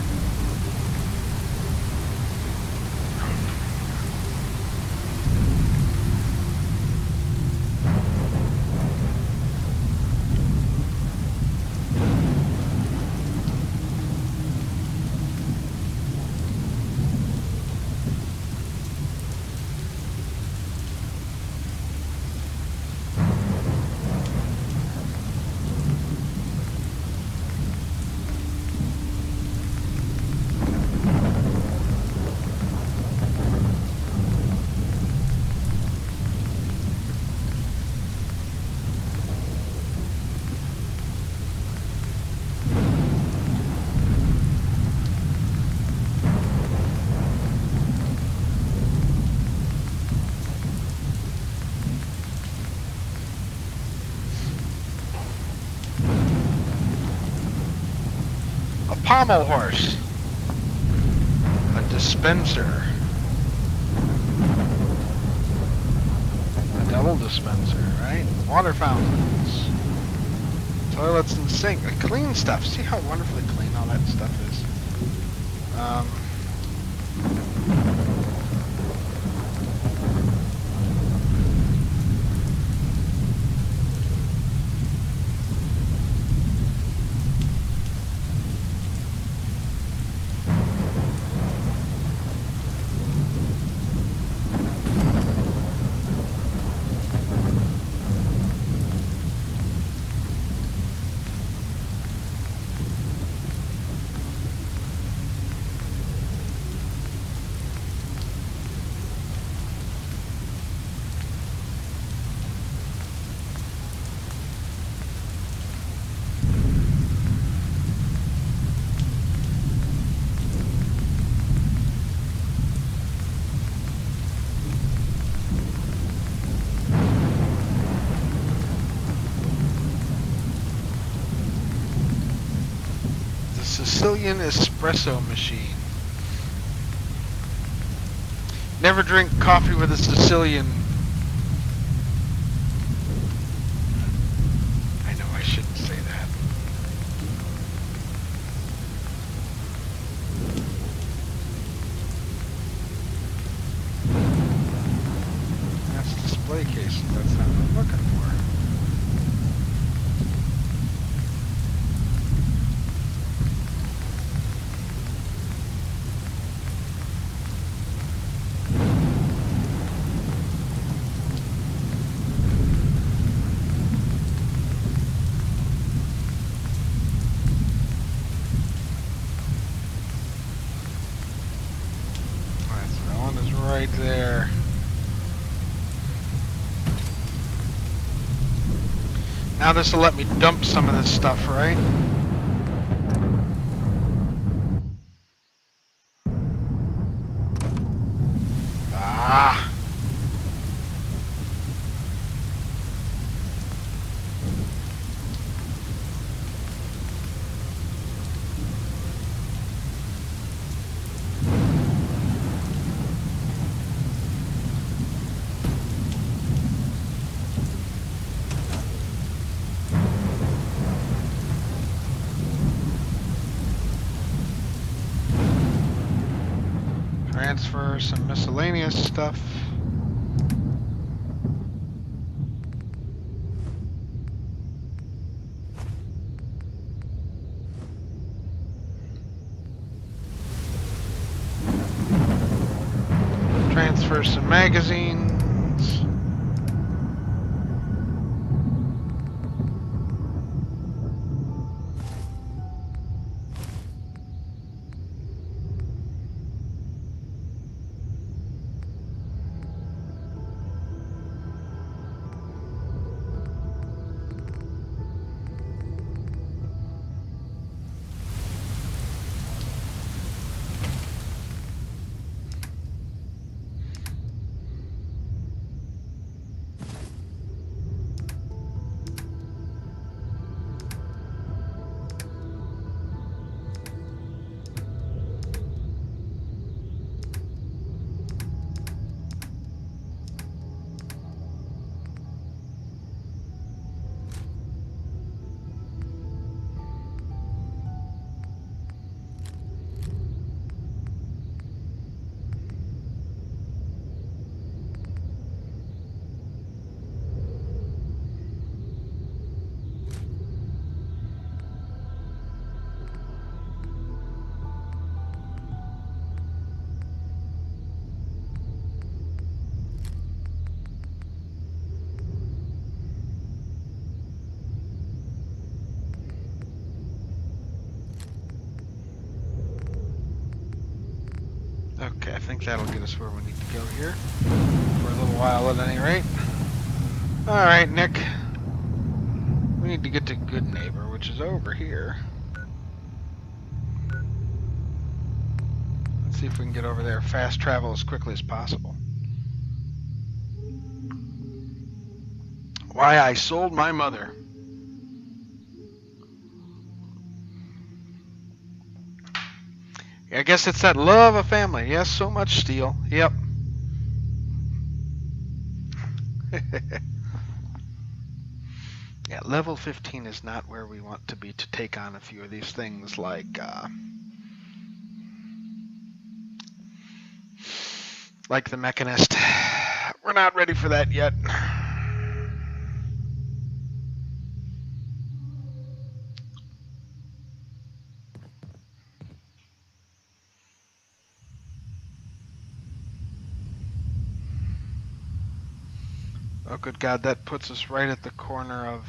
Pommel horse. A dispenser. A double dispenser, right? Water fountains. Toilets and sink. Clean stuff. See how wonderfully clean all that stuff is. Sicilian espresso machine. Never drink coffee with a Sicilian. I know I shouldn't say that. That's display case. That's not what I'm looking for. Right there. Now this will let me dump some of this stuff, right? Ah. Transfer some miscellaneous stuff. Transfer some magazines. Okay, I think that'll get us where we need to go here. For a little while at any rate. Alright, Nick. We need to get to Good Neighbor, which is over here. Let's see if we can get over there. Fast travel as quickly as possible. Why I sold my mother. I guess it's that love of family. Yes, so much steel. Yep. Yeah, level 15 is not where we want to be to take on a few of these things like the Mechanist. We're not ready for that yet. Oh, good God, that puts us right at the corner of...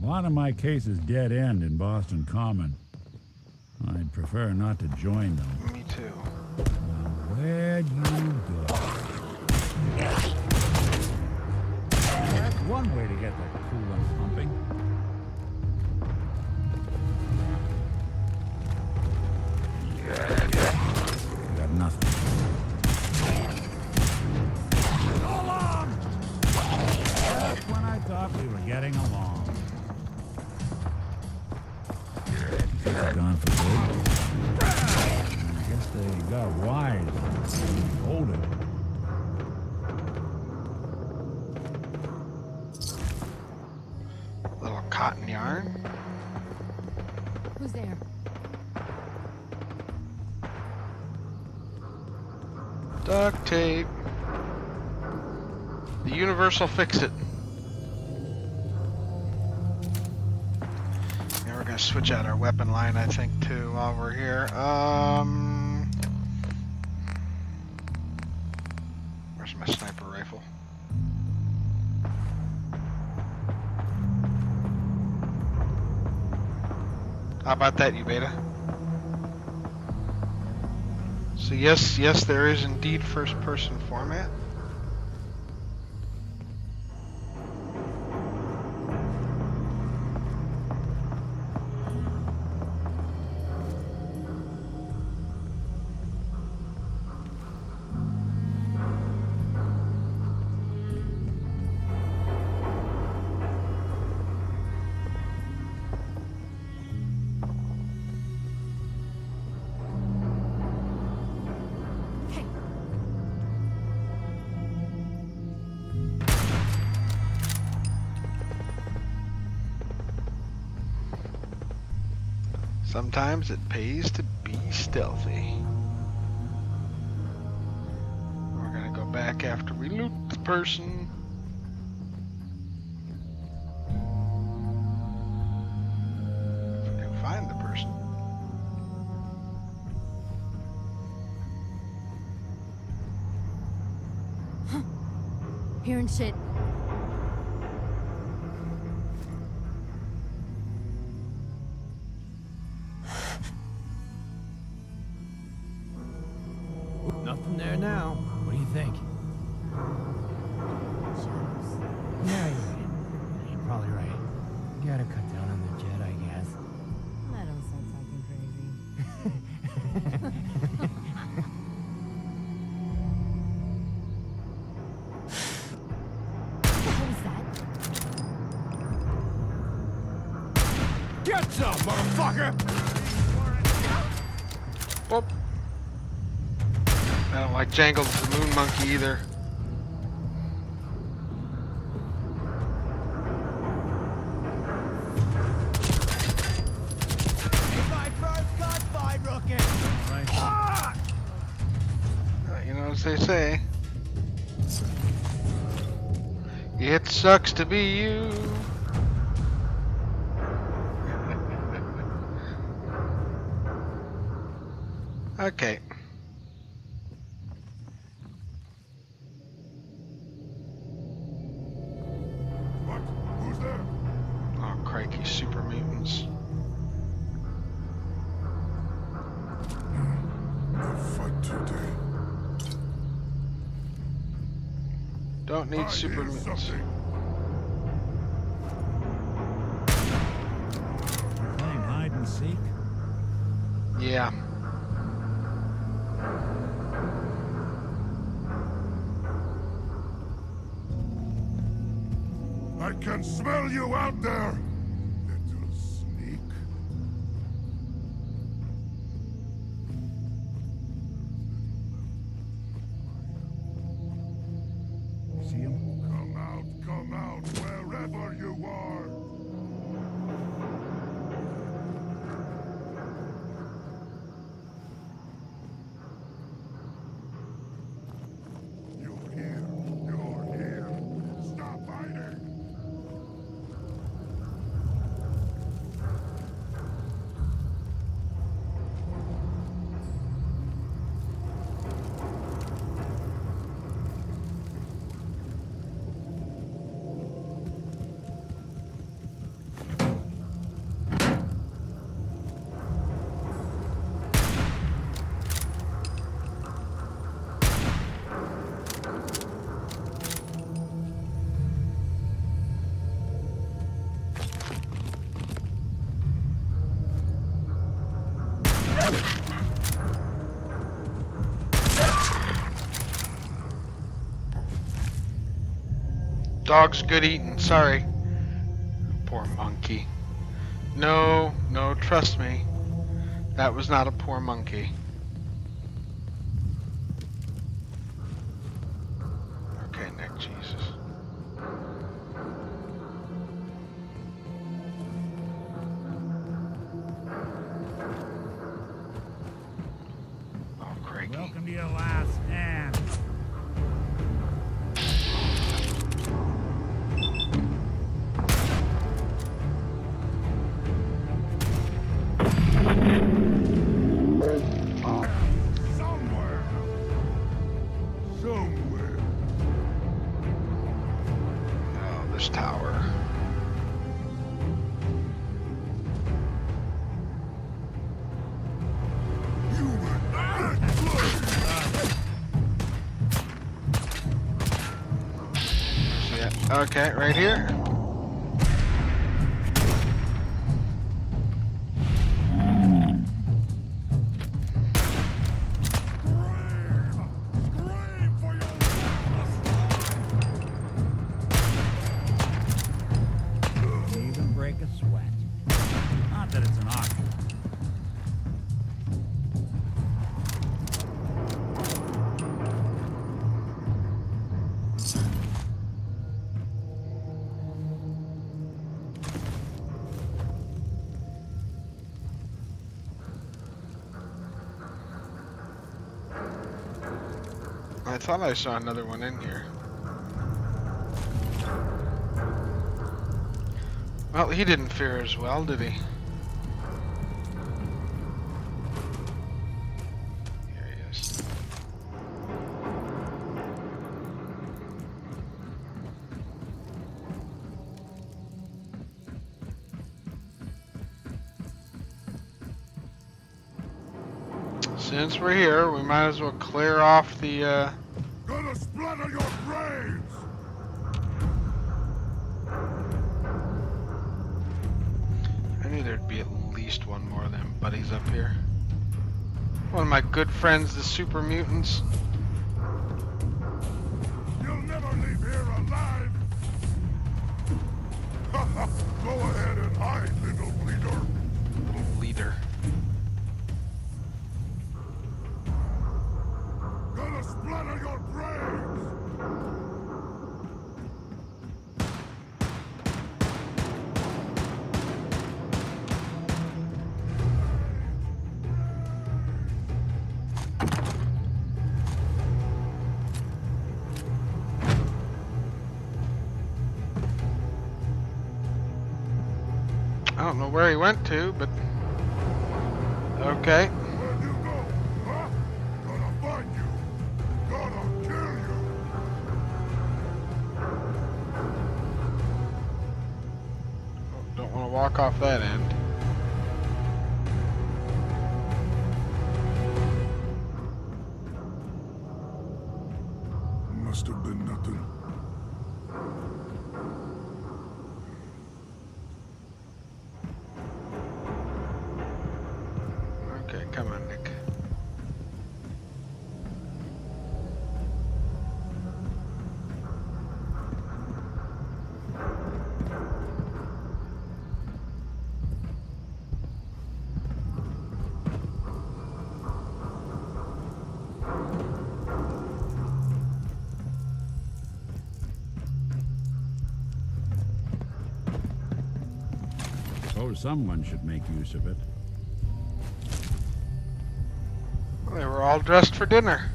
A lot of my cases dead end in Boston Common. I'd prefer not to join them. Me too. Now, where'd you go? That's one way to get the coolant pumping. Got nothing. Hold on! That's when I thought we were getting along. Gone for good. I guess they got wise. Older. Little cotton yarn. Who's there? Duct tape. The universal fix-it. We're gonna switch out our weapon line, I think, too, while we're here. Where's my sniper rifle? How about that, you beta? So yes, there is indeed first-person format. Sometimes it pays to be stealthy. We're gonna go back after we loot the person. If we can find the person. Hearing shit. Nothing there now. What do you think? Yeah, you're right. You're probably right. Gotta cut down on the jet, I guess. I don't start talking crazy. What was that? Get some, motherfucker! Whoop. I don't like Jangles the Moon Monkey either. You know as they say. It sucks to be you. Okay. crikey, super mutants. Fight today. Don't need super mutants. Playing hide and seek? Yeah. I can smell you out there, little sneak. See him? Come out, wherever you are. You're here. Stop hiding. Dog's good eating, sorry. Poor monkey. No, trust me. That was not a poor monkey. Okay, Nick, Jesus. Oh, crikey. Welcome to your last stand. Somewhere. Oh, this tower. Yeah. Okay, right here. Even break a sweat. Not that it's an option. I thought I saw another one in here. Well, he didn't fare as well, did he? Here he is. Since we're here, we might as well clear off the, Gonna splatter your brains! I knew there'd be at least one more of them buddies up here. One of my good friends, the super mutants. You'll never leave here alive! Go ahead and hide, little bleeder. Little bleeder. Gonna splatter your brains! I don't know where he went to, but okay. Where'd you go? Huh? Gonna find you. Gonna kill you. Don't want to walk off that end. Must have been nothing. Okay, come on, Nick. Suppose someone should make use of it. Well, they were all dressed for dinner.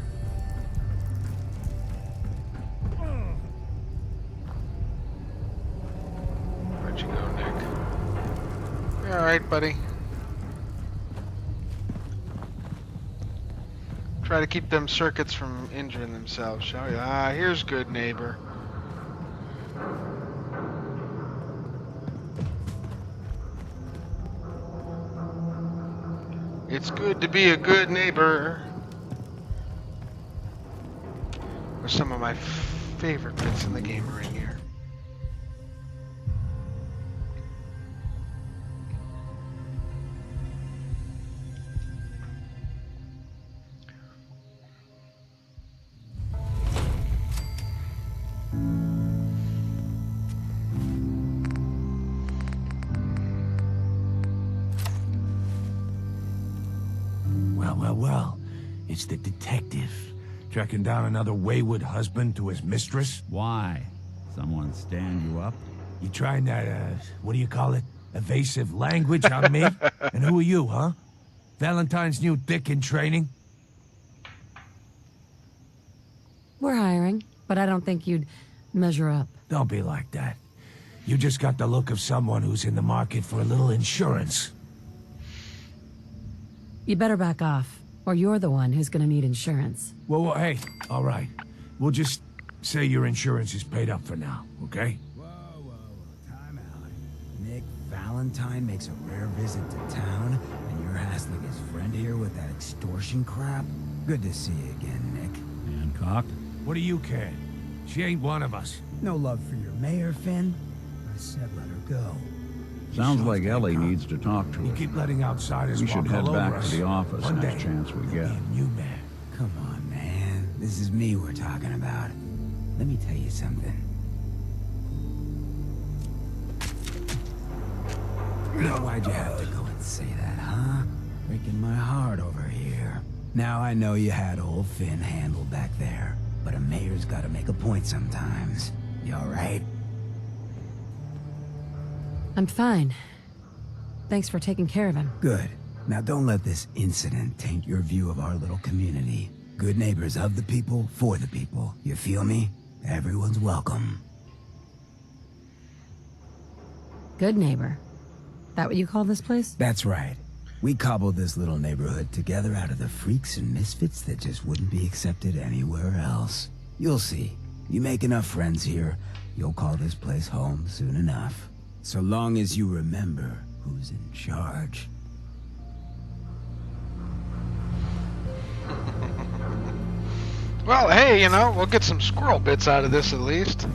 Where'd you go, Nick? You all right, buddy? Try to keep them circuits from injuring themselves, shall we? Ah, here's good neighbor. It's good to be a good neighbor. Are some of my favorite bits in the game right here. Well, it's the detective. Tracking down another wayward husband to his mistress? Why? Someone stand you up? You trying that, what do you call it? Evasive language on me? And who are you, huh? Valentine's new dick in training? We're hiring, but I don't think you'd measure up. Don't be like that. You just got the look of someone who's in the market for a little insurance. You better back off, or you're the one who's gonna need insurance. Well, hey, all right. We'll just say your insurance is paid up for now, okay? Whoa, time out. Nick Valentine makes a rare visit to town, and you're hassling his friend here with that extortion crap? Good to see you again, Nick. Hancock? What do you care? She ain't one of us. No love for your mayor, Finn? I said let her go. Sounds like Ellie needs to talk to You her. keep letting outsiders We should walk head all back over to us. the office One next day, chance we there'll get. be a new man. Come on, man. This is me we're talking about. Let me tell you something. Now, why'd you have to go and say that, huh? Breaking my heart over here. Now I know you had old Finn handled back there, but a mayor's gotta make a point sometimes. You alright? I'm fine. Thanks for taking care of him. Good. Now don't let this incident taint your view of our little community. Good neighbors of the people, for the people. You feel me? Everyone's welcome. Good neighbor. That what you call this place? That's right. We cobbled this little neighborhood together out of the freaks and misfits that just wouldn't be accepted anywhere else. You'll see. You make enough friends here, you'll call this place home soon enough. So long as you remember who's in charge. Well, hey, you know, we'll get some squirrel bits out of this at least.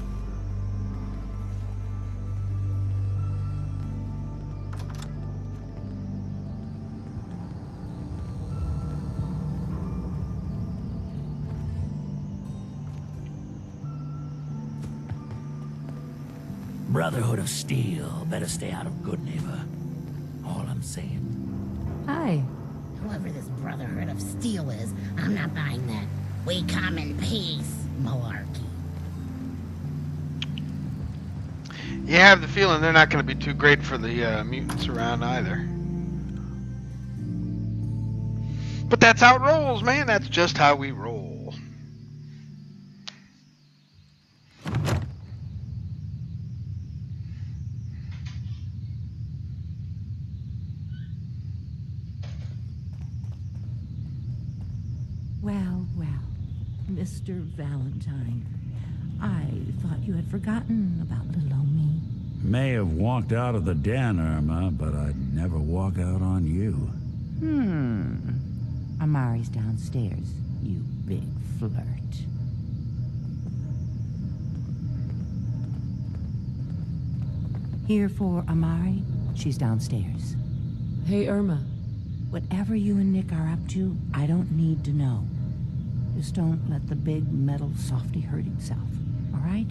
Brotherhood of Steel. Better stay out of Good Neighbor. All I'm saying. Hi. Whoever this Brotherhood of Steel is, I'm not buying that. We come in peace, malarkey. You have the feeling they're not going to be too great for the mutants around either. But that's how it rolls, man. That's just how we roll. Well, Mr. Valentine. I thought you had forgotten about little old me. May have walked out of the den, Irma, but I'd never walk out on you. Amari's downstairs, you big flirt. Here for Amari? She's downstairs. Hey, Irma. Whatever you and Nick are up to, I don't need to know. Just don't let the big metal softy hurt himself, all right?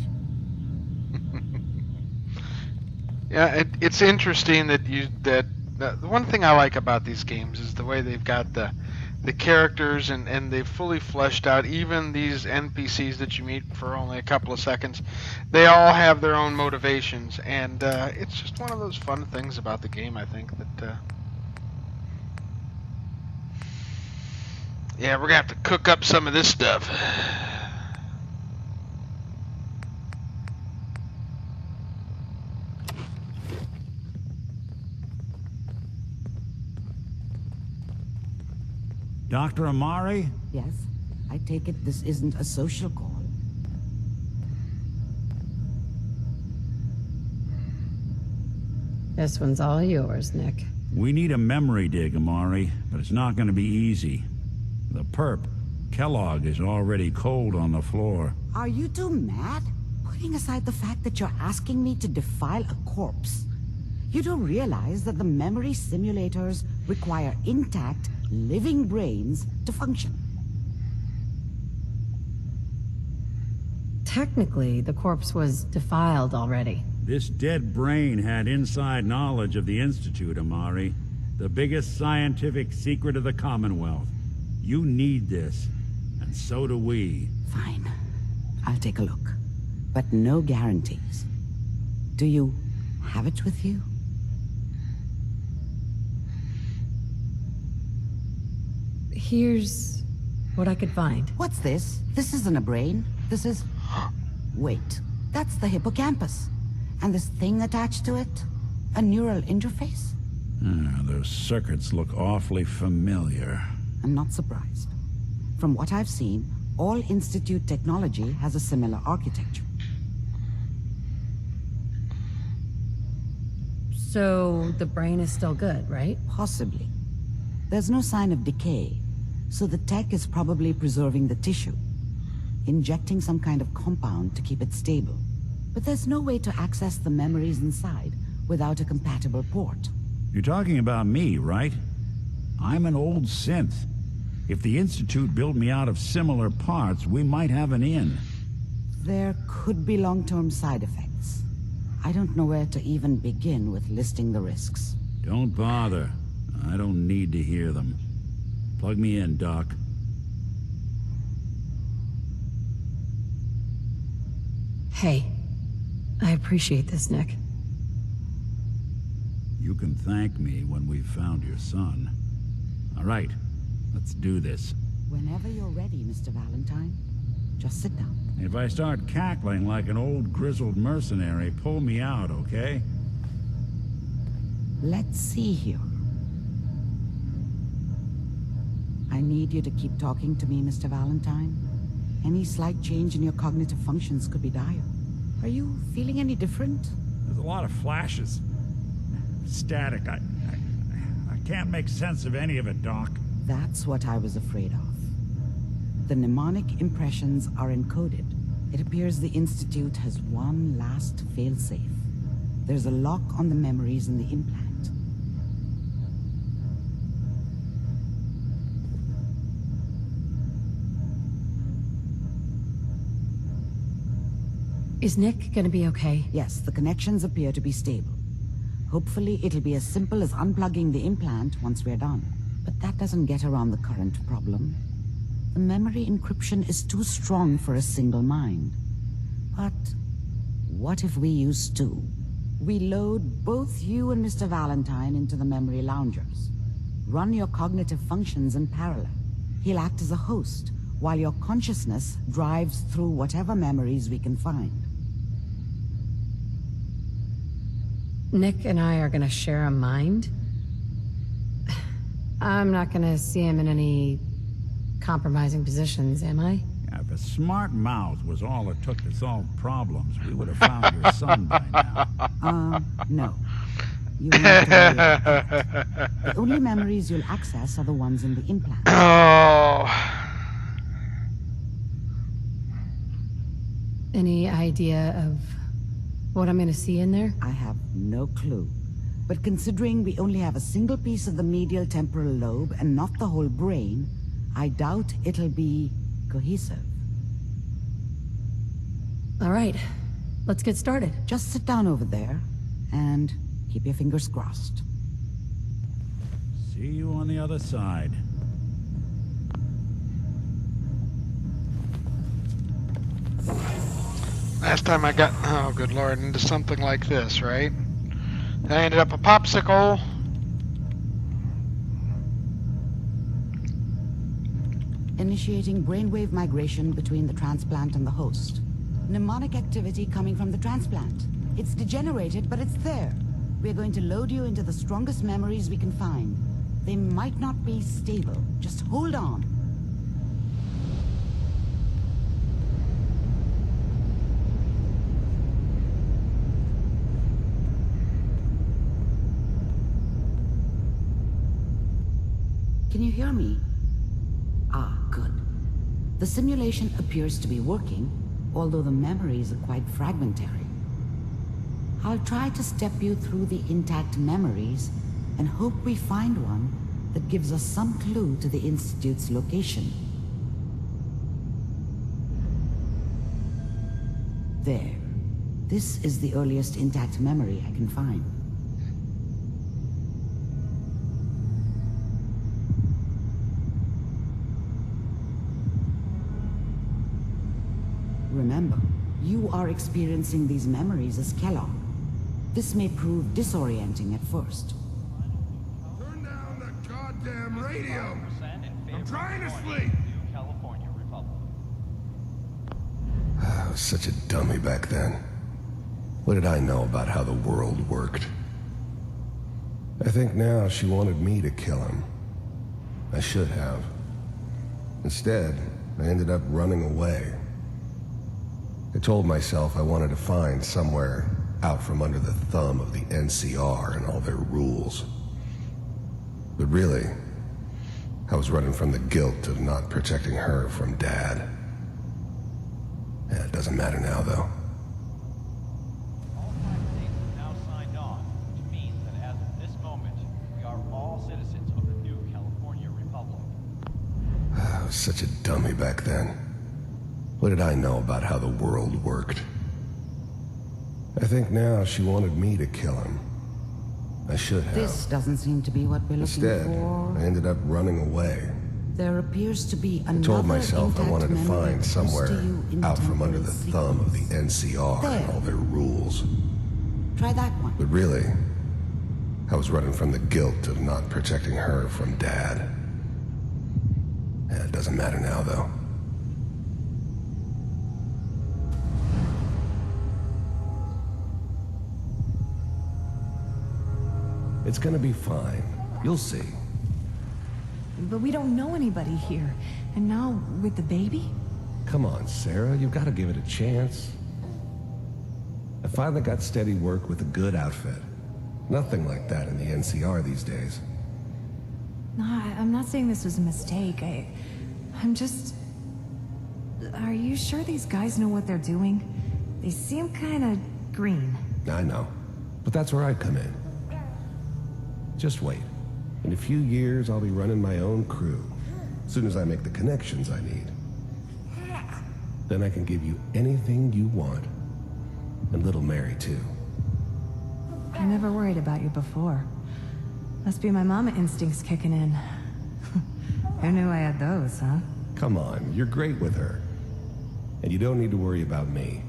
Yeah, it's interesting that the one thing I like about these games is the way they've got the characters and they've fully fleshed out even these NPCs that you meet for only a couple of seconds. They all have their own motivations, and it's just one of those fun things about the game, I think, that yeah, we're gonna have to cook up some of this stuff. Dr. Amari? Yes? I take it this isn't a social call. This one's all yours, Nick. We need a memory dig, Amari, but it's not going to be easy. The perp, Kellogg, is already cold on the floor. Are you two mad? Putting aside the fact that you're asking me to defile a corpse, you don't realize that the memory simulators require intact, living brains to function. Technically, the corpse was defiled already. This dead brain had inside knowledge of the Institute, Amari. The biggest scientific secret of the Commonwealth. You need this, and so do we. Fine. I'll take a look. But no guarantees. Do you have it with you? Here's what I could find. What's this? This isn't a brain. This is... Wait. That's the hippocampus. And this thing attached to it? A neural interface? Those circuits look awfully familiar. I'm not surprised. From what I've seen, all Institute technology has a similar architecture. So, the brain is still good, right? Possibly. There's no sign of decay, so the tech is probably preserving the tissue, injecting some kind of compound to keep it stable. But there's no way to access the memories inside without a compatible port. You're talking about me, right? I'm an old synth. If the Institute built me out of similar parts, we might have an in. There could be long-term side effects. I don't know where to even begin with listing the risks. Don't bother. I don't need to hear them. Plug me in, Doc. Hey, I appreciate this, Nick. You can thank me when we've found your son. All right, let's do this. Whenever you're ready, Mr. Valentine. Just sit down. If I start cackling like an old grizzled mercenary, pull me out, okay? Let's see here. I need you to keep talking to me, Mr. Valentine. Any slight change in your cognitive functions could be dire. Are you feeling any different? There's a lot of flashes. Static. I can't make sense of any of it, Doc. That's what I was afraid of. The mnemonic impressions are encoded. It appears the Institute has one last failsafe. There's a lock on the memories in the implant. Is Nick gonna be okay? Yes, the connections appear to be stable. Hopefully, it'll be as simple as unplugging the implant once we're done. But that doesn't get around the current problem. The memory encryption is too strong for a single mind. But what if we use two? We load both you and Mr. Valentine into the memory loungers. Run your cognitive functions in parallel. He'll act as a host, while your consciousness drives through whatever memories we can find. Nick and I are gonna share a mind? I'm not gonna see him in any compromising positions, am I? If a smart mouth was all it took to solve problems, we would have found your son by now. No. You won't have to worry about that. The only memories you'll access are the ones in the implant. Oh. Any idea of what I'm gonna see in there? I have no clue. But considering we only have a single piece of the medial temporal lobe and not the whole brain, I doubt it'll be cohesive. All right, let's get started. Just sit down over there and keep your fingers crossed. See you on the other side. Last time I got, oh good lord, into something like this, right? I ended up a popsicle. Initiating brainwave migration between the transplant and the host. Mnemonic activity coming from the transplant. It's degenerated, but it's there. We're going to load you into the strongest memories we can find. They might not be stable. Just hold on. Can you hear me? Ah, good. The simulation appears to be working, although the memories are quite fragmentary. I'll try to step you through the intact memories and hope we find one that gives us some clue to the Institute's location. There. This is the earliest intact memory I can find. Remember, you are experiencing these memories as Kellogg. This may prove disorienting at first. Turn down the goddamn radio! I'm trying to sleep! I was such a dummy back then. What did I know about how the world worked? I think now she wanted me to kill him. I should have. Instead, I ended up running away. I told myself I wanted to find somewhere out from under the thumb of the NCR and all their rules. But really, I was running from the guilt of not protecting her from Dad. Yeah, it doesn't matter now, though. All 5 states have now signed on, which means that as of this moment, we are all citizens of the new California Republic. I was such a dummy back then. What did I know about how the world worked? I think now she wanted me to kill him. I should have. This doesn't seem to be what we're looking for. Instead, I ended up running away. There appears to be another I told myself I wanted to intact find memory somewhere close to you in out from under temporal the thumb of the sequence. NCR and all their rules. Try that one. But really, I was running from the guilt of not protecting her from Dad. Yeah, it doesn't matter now, though. It's gonna be fine. You'll see. But we don't know anybody here. And now, with the baby? Come on, Sarah. You've got to give it a chance. I finally got steady work with a good outfit. Nothing like that in the NCR these days. No, I'm not saying this was a mistake. I'm just... Are you sure these guys know what they're doing? They seem kind of green. I know. But that's where I come in. Just wait. In a few years, I'll be running my own crew. As soon as I make the connections I need. Then I can give you anything you want. And little Mary, too. I never worried about you before. Must be my mama instincts kicking in. Who knew I had those, huh? Come on, you're great with her. And you don't need to worry about me.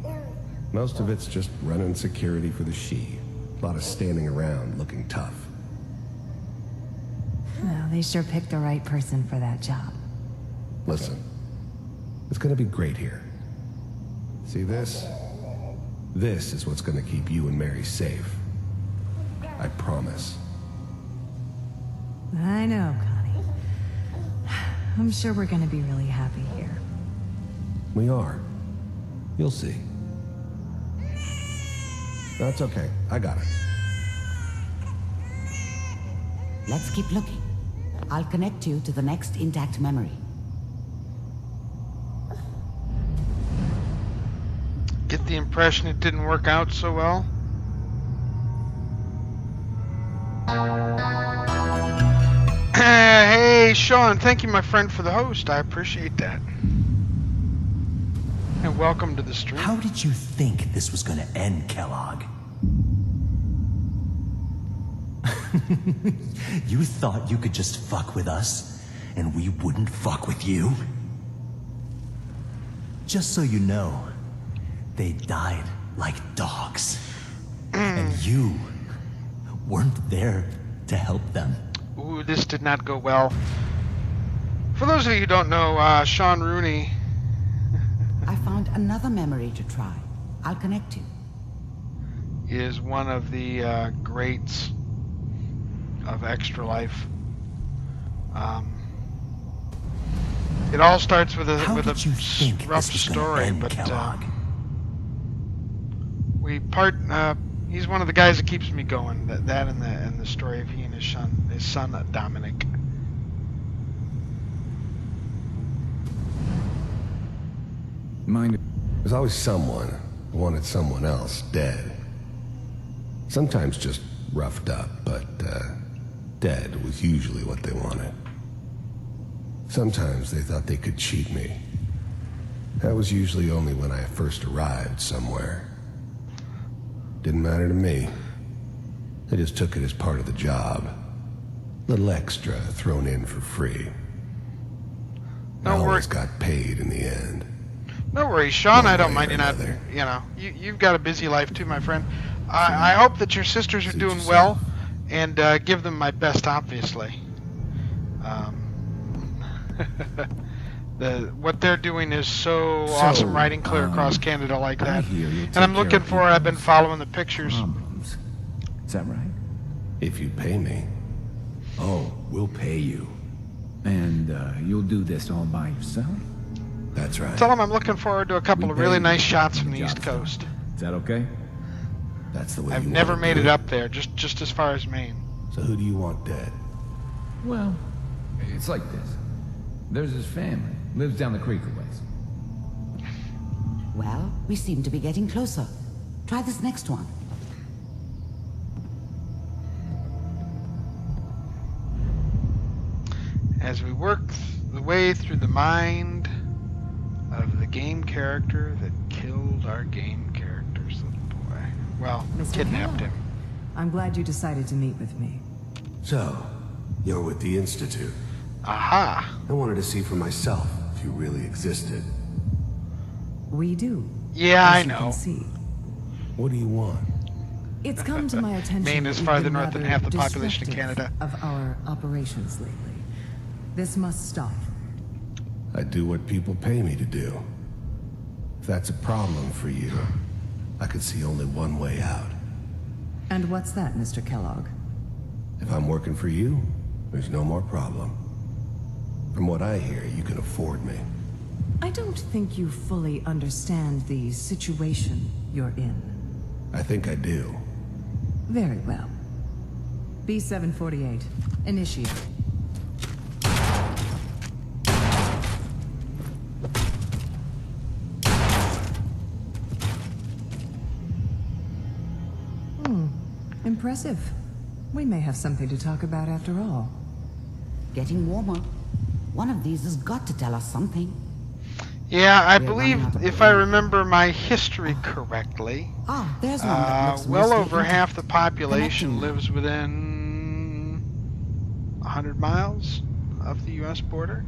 Most of it's just running security for the she. A lot of standing around looking tough. Well, they sure picked the right person for that job. Listen, it's gonna be great here. See this? This is what's gonna keep you and Mary safe. I promise. I know, Connie. I'm sure we're gonna be really happy here. We are. You'll see. That's okay. I got it. Let's keep looking. I'll connect you to the next intact memory. Get the impression it didn't work out so well. Hey, Sean, thank you, my friend, for the host. I appreciate that. And welcome to the stream. How did you think this was going to end, Kellogg? You thought you could just fuck with us, and we wouldn't fuck with you? Just so you know, they died like dogs. And you weren't there to help them. Ooh, this did not go well. For those of you who don't know, Sean Rooney... I found another memory to try. I'll connect you. ...is one of the greats of Extra Life. It all starts with a rough story, but he's one of the guys that keeps me going. That and the story of he and his son Dominic. There's always someone who wanted someone else dead. Sometimes just roughed up, but dead was usually what they wanted. Sometimes they thought they could cheat me. That was usually only when I first arrived somewhere. Didn't matter to me. They just took it as part of the job. Little extra thrown in for free. I always got paid in the end. No worries, Sean. I don't mind you not. You know, you've got a busy life too, my friend. I hope that your sisters are doing well, and give them my best, obviously. What they're doing is so awesome, riding clear across Canada like that. And I'm looking for. I've been following the pictures. Is that right? If you pay me. Oh, we'll pay you. And you'll do this all by yourself? That's right. Tell them I'm looking forward to a couple of really nice shots from the East Coast. Is that okay? That's the way I've never made it up there, just as far as Maine. So who do you want dead? Well, it's like this. There's his family. Lives down the creek a ways. Well, we seem to be getting closer. Try this next one. As we work the way through the mind of the game character that killed our game character's little boy. Well, kidnapped him. I'm glad you decided to meet with me. So, you're with the Institute. Aha! I wanted to see for myself if you really existed. We do. Yeah, I know. You can see. What do you want? It's come to my attention Maine is that farther you've been north than rather half the population of disruptive Canada. Of our operations lately. This must stop. I do what people pay me to do. If that's a problem for you, I could see only one way out. And what's that, Mr. Kellogg? If I'm working for you, there's no more problem. From what I hear, you can afford me. I don't think you fully understand the situation you're in. I think I do. Very well. B-748, initiate. Impressive. We may have something to talk about after all. Getting warmer. One of these has got to tell us something. Yeah, I believe, if I remember my history correctly, there's one that looks well mostly over half the population connecting. lives within 100 miles of the U.S. border.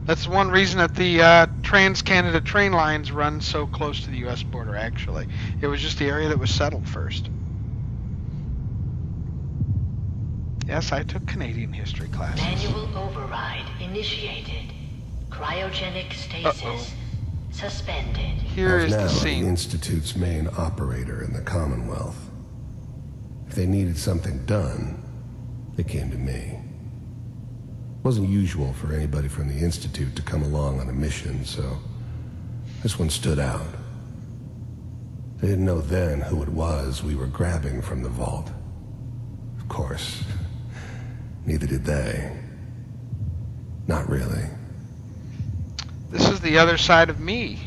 That's one reason that the Trans-Canada train lines run so close to the U.S. border, actually. It was just the area that was settled first. Yes, I took Canadian history classes. Manual override initiated. Cryogenic stasis suspended. Here I was is now the scene. the Institute's main operator in the Commonwealth. If they needed something done, they came to me. It wasn't usual for anybody from the Institute to come along on a mission, so This one stood out. They didn't know then who it was we were grabbing from the vault. Of course, neither did they. Not really. This is the other side of me.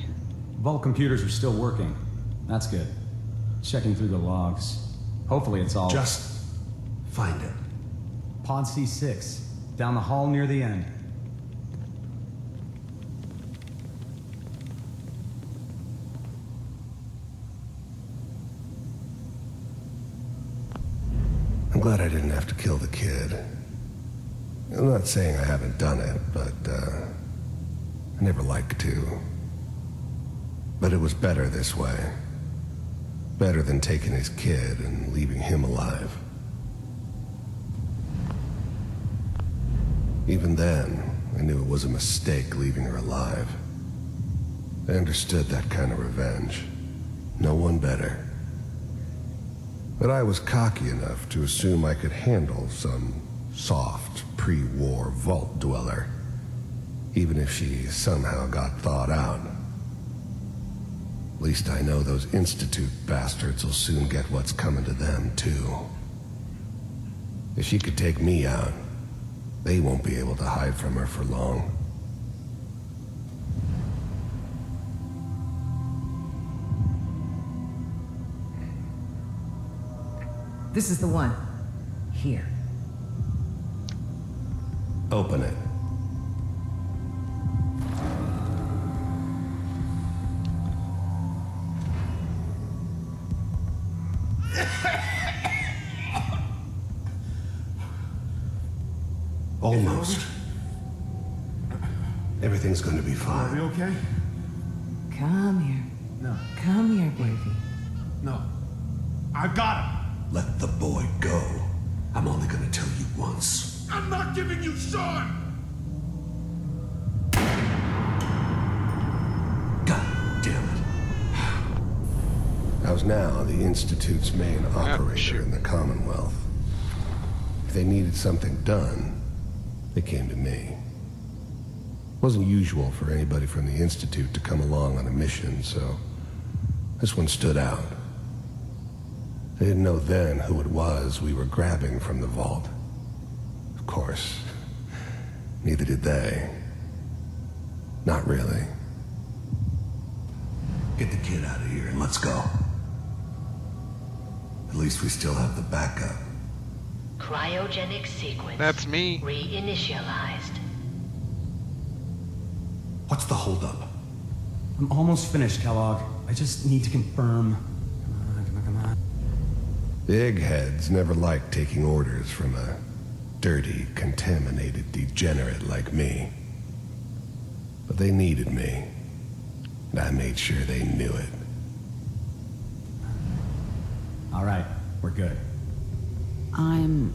Vault computers are still working. That's good. Checking through the logs. Hopefully it's all... Just find it. Pod C6. Down the hall near the end. I'm glad I didn't have to kill the kid. I'm not saying I haven't done it, but, I never liked to. But it was better this way. Better than taking his kid and leaving him alive. Even then, I knew it was a mistake leaving her alive. I understood that kind of revenge. No one better. But I was cocky enough to assume I could handle some soft, pre-war vault dweller, even if she somehow got thawed out. At least I know those Institute bastards will soon get what's coming to them, too. If she could take me out, they won't be able to hide from her for long. This is the one. Here. Open it. Almost. Everything's going to be fine. Are we okay? Come here. No. Come here, baby. No. I got him. Let the boy go. I'm only going to tell you once. I'm not giving you Sean! God damn it. I was now the Institute's main operator in the Commonwealth. If they needed something done, they came to me. It wasn't usual for anybody from the Institute to come along on a mission, so this one stood out. They didn't know then who it was we were grabbing from the vault. Of course, neither did they. Not really. Get the kid out of here and let's go. At least we still have the backup. Cryogenic sequence. That's me. Reinitialized. What's the holdup? I'm almost finished, Kellogg. I just need to confirm. Come on. The eggheads never liked taking orders from a dirty, contaminated degenerate like me. But they needed me, and I made sure they knew it. All right, we're good. I'm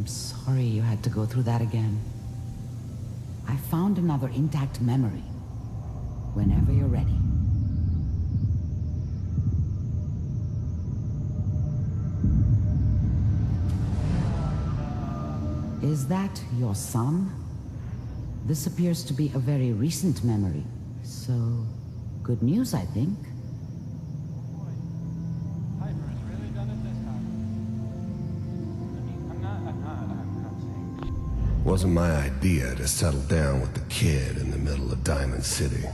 sorry you had to go through that again. I found another intact memory. Whenever you're ready. Is that your son? This appears to be a very recent memory. So, good news, I think. Wasn't my idea to settle down with the kid in the middle of Diamond City.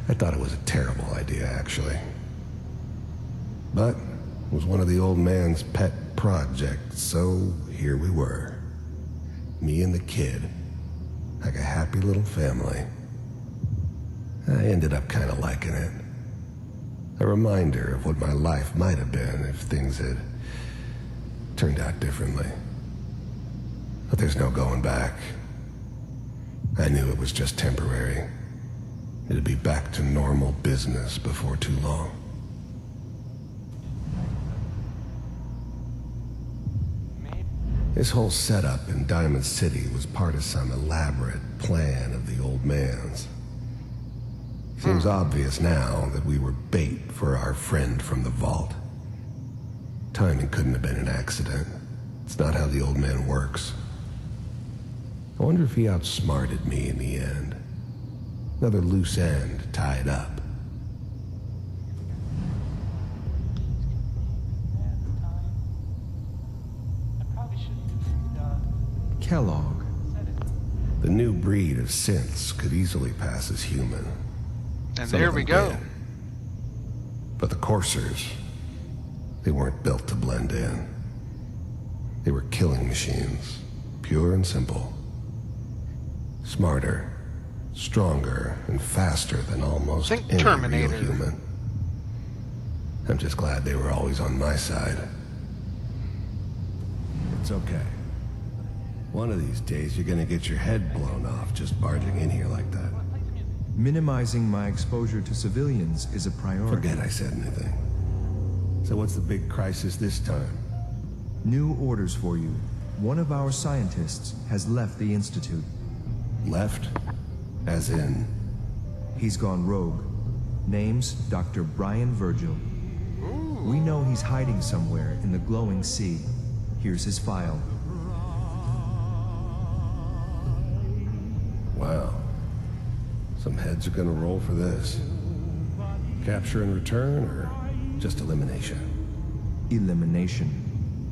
I thought it was a terrible idea, actually. But it was one of the old man's pet projects, so here we were. Me and the kid, like a happy little family. I ended up kind of liking it. A reminder of what my life might have been if things had turned out differently. But there's no going back. I knew it was just temporary. It'd be back to normal business before too long. This whole setup in Diamond City was part of some elaborate plan of the old man's. Seems obvious now that we were bait for our friend from the vault. Timing couldn't have been an accident. It's not how the old man works. I wonder if he outsmarted me in the end. Another loose end tied up. Kellogg. The new breed of synths could easily pass as human. And Some there of we them go. did. But the coursers, they weren't built to blend in. They were killing machines, pure and simple. Smarter, stronger, and faster than almost Think any Terminator. real human. I'm just glad they were always on my side. It's okay. One of these days, you're gonna get your head blown off just barging in here like that. Minimizing my exposure to civilians is a priority. Forget I said anything. So what's the big crisis this time? New orders for you. One of our scientists has left the Institute. Left? As in? He's gone rogue. Name's Dr. Brian Virgil. We know he's hiding somewhere in the glowing sea. Here's his file. Wow. Some heads are gonna roll for this. Capture and return, or just elimination? Elimination.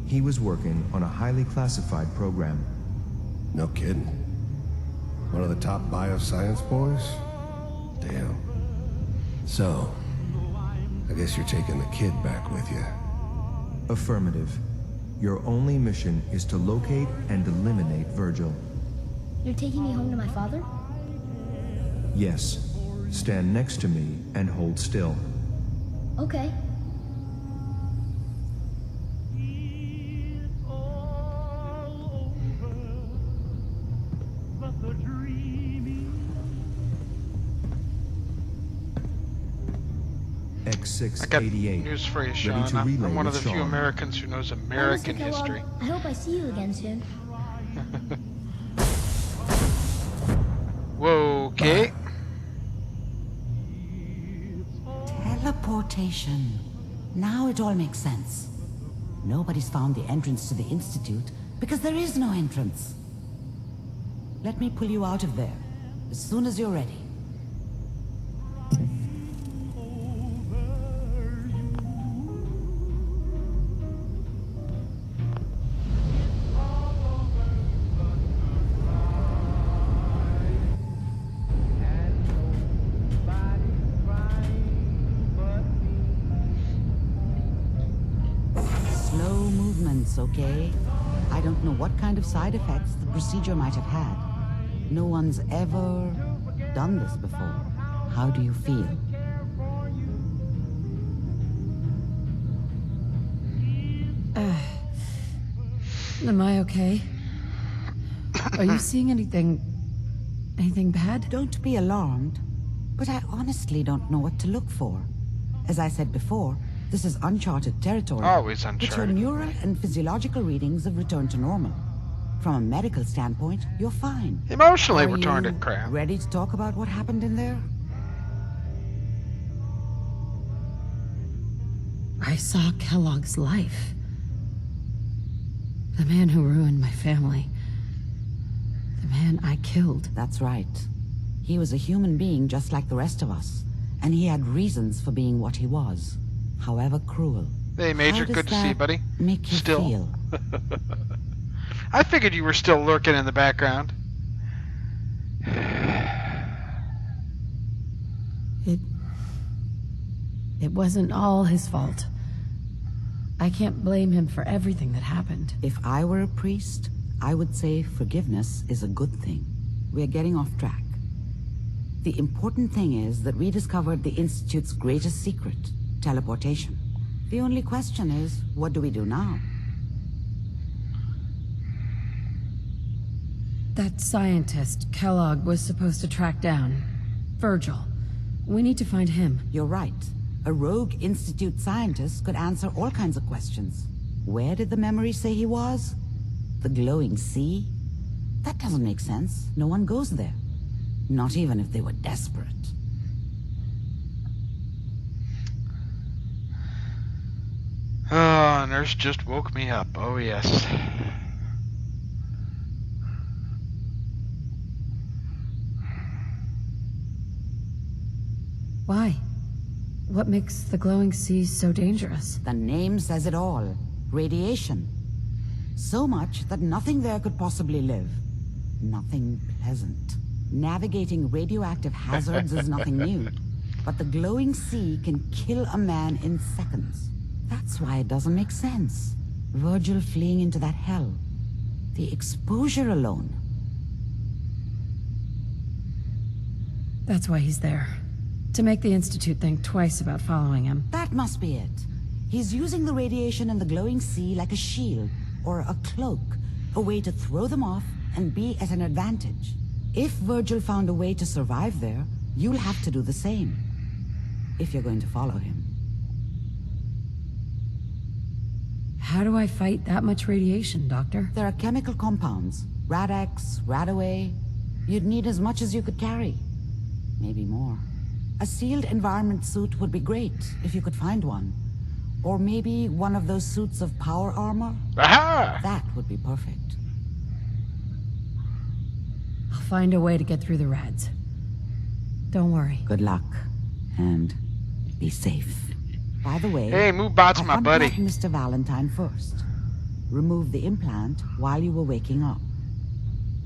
He was working on a highly classified program. No kidding. One of the top bioscience boys? Damn. So, I guess you're taking the kid back with you. Affirmative. Your only mission is to locate and eliminate Virgil. You're taking me home to my father? Yes. Stand next to me and hold still. Okay. I got news for you, Sean. I'm one of the few Americans who knows American history. I hope I see you again soon. Whoa, okay. Teleportation. Now it all makes sense. Nobody's found the entrance to the Institute because there is no entrance. Let me pull you out of there as soon as you're ready. Okay? I don't know what kind of side effects the procedure might have had. No one's ever done this before. How do you feel? Am I okay? Are you seeing anything bad? Don't be alarmed, but I honestly don't know what to look for. As I said before, this is uncharted territory. Always uncharted. But your neural and physiological readings have returned to normal. From a medical standpoint, you're fine. Emotionally, we're turned to crap. Ready to talk about what happened in there? I saw Kellogg's life. The man who ruined my family. The man I killed. That's right. He was a human being just like the rest of us. And he had reasons for being what he was. However cruel. Hey, Major, good to see you, buddy. Make you feel? I figured you were still lurking in the background. It wasn't all his fault. I can't blame him for everything that happened. If I were a priest, I would say forgiveness is a good thing. We're getting off track. The important thing is that we discovered the Institute's greatest secret. Teleportation. The only question is, what do we do now? That scientist Kellogg was supposed to track down. Virgil. We need to find him. You're right. A rogue Institute scientist could answer all kinds of questions. Where did the memory say he was? The glowing sea? That doesn't make sense. No one goes there. Not even if they were desperate. Oh, nurse just woke me up. Oh, yes. Why? What makes the glowing sea so dangerous? The name says it all. Radiation. So much that nothing there could possibly live. Nothing pleasant. Navigating radioactive hazards is nothing new. But the glowing sea can kill a man in seconds. That's why it doesn't make sense. Virgil fleeing into that hell. The exposure alone. That's why he's there. To make the Institute think twice about following him. That must be it. He's using the radiation in the glowing sea like a shield, or a cloak, a way to throw them off and be at an advantage. If Virgil found a way to survive there, you'll have to do the same. If you're going to follow him. How do I fight that much radiation, Doctor? There are chemical compounds. Rad-X, Radaway. You'd need as much as you could carry. Maybe more. A sealed environment suit would be great, if you could find one. Or maybe one of those suits of power armor? Aha! That would be perfect. I'll find a way to get through the rads. Don't worry. Good luck. And be safe. By the way, hey, Moobot's my buddy. Mr. Valentine first. Remove the implant while you were waking up.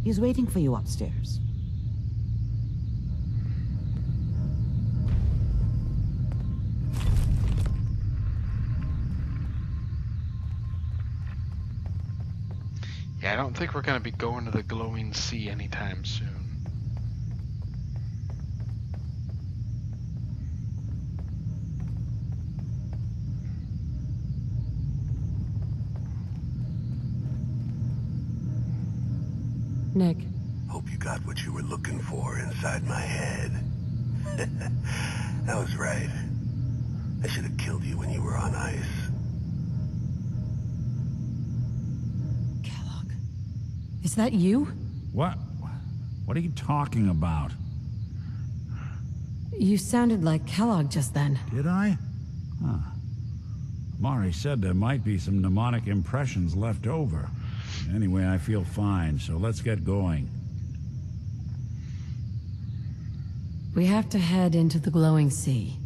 He's waiting for you upstairs. Yeah, I don't think we're gonna be going to the glowing sea anytime soon. Nick. Hope you got what you were looking for inside my head. I was right. I should have killed you when you were on ice. Is that you? What? What are you talking about? You sounded like Kellogg just then. Did I? Huh. Mari said there might be some mnemonic impressions left over. Anyway, I feel fine, so let's get going. We have to head into the glowing sea.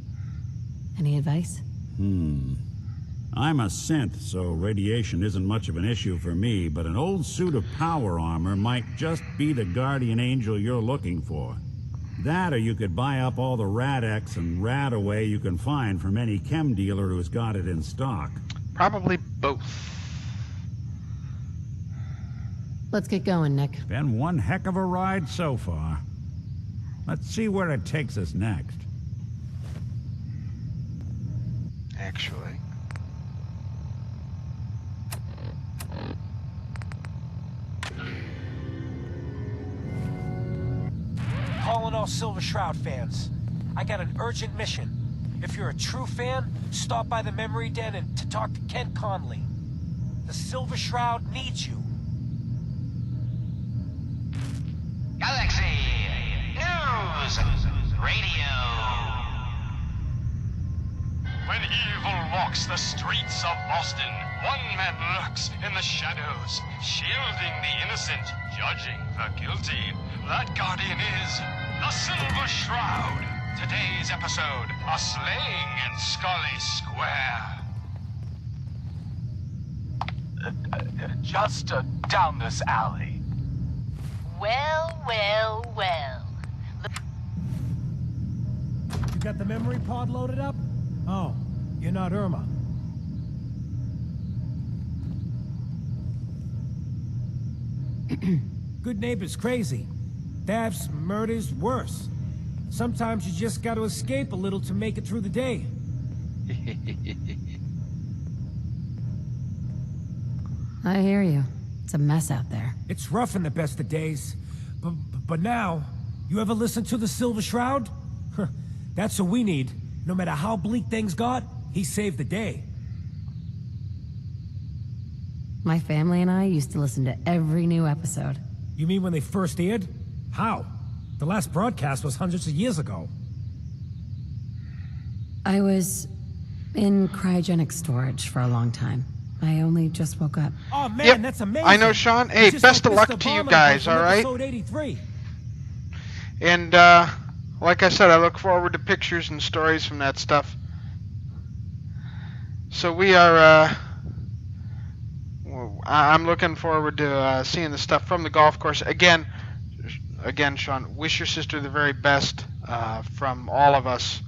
Any advice? I'm a synth, so radiation isn't much of an issue for me, but an old suit of power armor might just be the guardian angel you're looking for. That, or you could buy up all the Rad-X and Radaway you can find from any chem dealer who's got it in stock. Probably both. Let's get going, Nick. Been one heck of a ride so far. Let's see where it takes us next. Actually. Calling all Silver Shroud fans. I got an urgent mission. If you're a true fan, stop by the Memory Den and to talk to Kent Conley. The Silver Shroud needs you. Galaxy News Radio. When evil walks the streets of Boston, one man lurks in the shadows, shielding the innocent, judging the guilty. That guardian is the Silver Shroud. Today's episode, a slaying in Scully Square. Just down this alley. Well, well, well. You got the memory pod loaded up? Oh, you're not Irma. Good neighbors crazy. Thefts, murders, worse. Sometimes you just gotta escape a little to make it through the day. I hear you. It's a mess out there. It's rough in the best of days. But now, you ever listen to the Silver Shroud? That's what we need. No matter how bleak things got, he saved the day. My family and I used to listen to every new episode. You mean when they first aired? How? The last broadcast was hundreds of years ago. I was in cryogenic storage for a long time. I only just woke up. Oh man, Yep, that's amazing. I know, Sean. Hey, best of luck to you guys, alright? Episode 83. And, Like I said, I look forward to pictures and stories from that stuff. So we are, I'm looking forward to seeing the stuff from the golf course. Again, Sean, wish your sister the very best from all of us.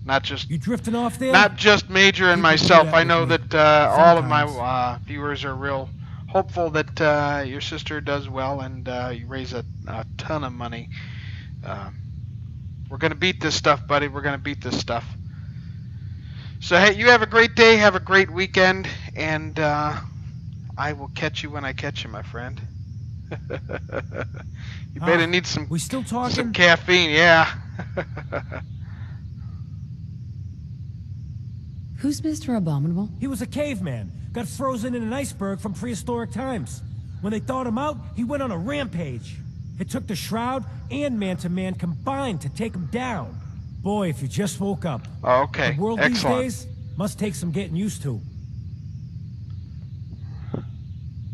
Not just You drifting off there? not just Major and You can do myself. that I with know me. that all of my Sometimes. viewers are real hopeful that your sister does well and you raise a ton of money. We're gonna beat this stuff, buddy. We're gonna beat this stuff. So hey, you have a great day, have a great weekend, and I will catch you when I catch you, my friend. You better need some We still talking? some caffeine, yeah. Who's Mr. Abominable? He was a caveman. Got frozen in an iceberg from prehistoric times. When they thawed him out, he went on a rampage. It took the Shroud and Man-to-Man combined to take him down. Boy, if you just woke up. Oh, okay. The world Excellent. these days must take some getting used to.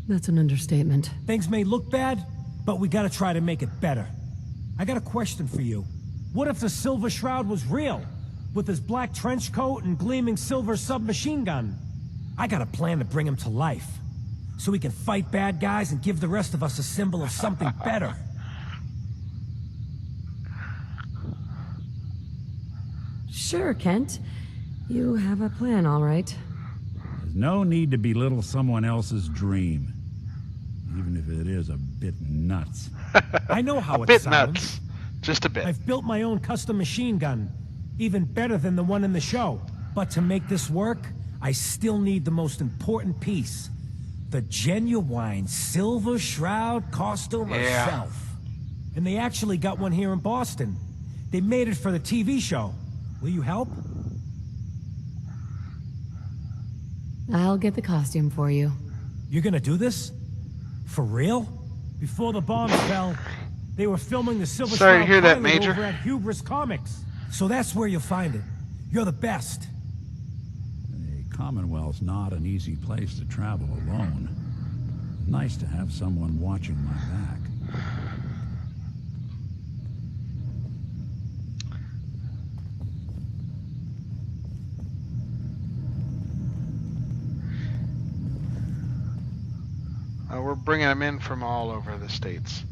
That's an understatement. Things may look bad, but we gotta try to make it better. I got a question for you. What if the Silver Shroud was real? With his black trench coat and gleaming silver submachine gun? I got a plan to bring him to life. So he can fight bad guys and give the rest of us a symbol of something better. Sure, Kent. You have a plan, all right. There's no need to belittle someone else's dream, even if it is a bit nuts. I know how A it bit sounds. nuts. Just a bit. I've built my own custom machine gun, even better than the one in the show. But to make this work, I still need the most important piece. The genuine Silver Shroud costume herself. And they actually got one here in Boston. They made it for the TV show. Will you help? I'll get the costume for you. You're gonna do this? For real? Before the bombs fell, they were filming the Silver Sorry to Shroud hear that, pilot Major. over at Hubris Comics. So that's where you'll find it. You're the best. The Commonwealth's not an easy place to travel alone. Nice to have someone watching my back. We're bringing them in from all over the states.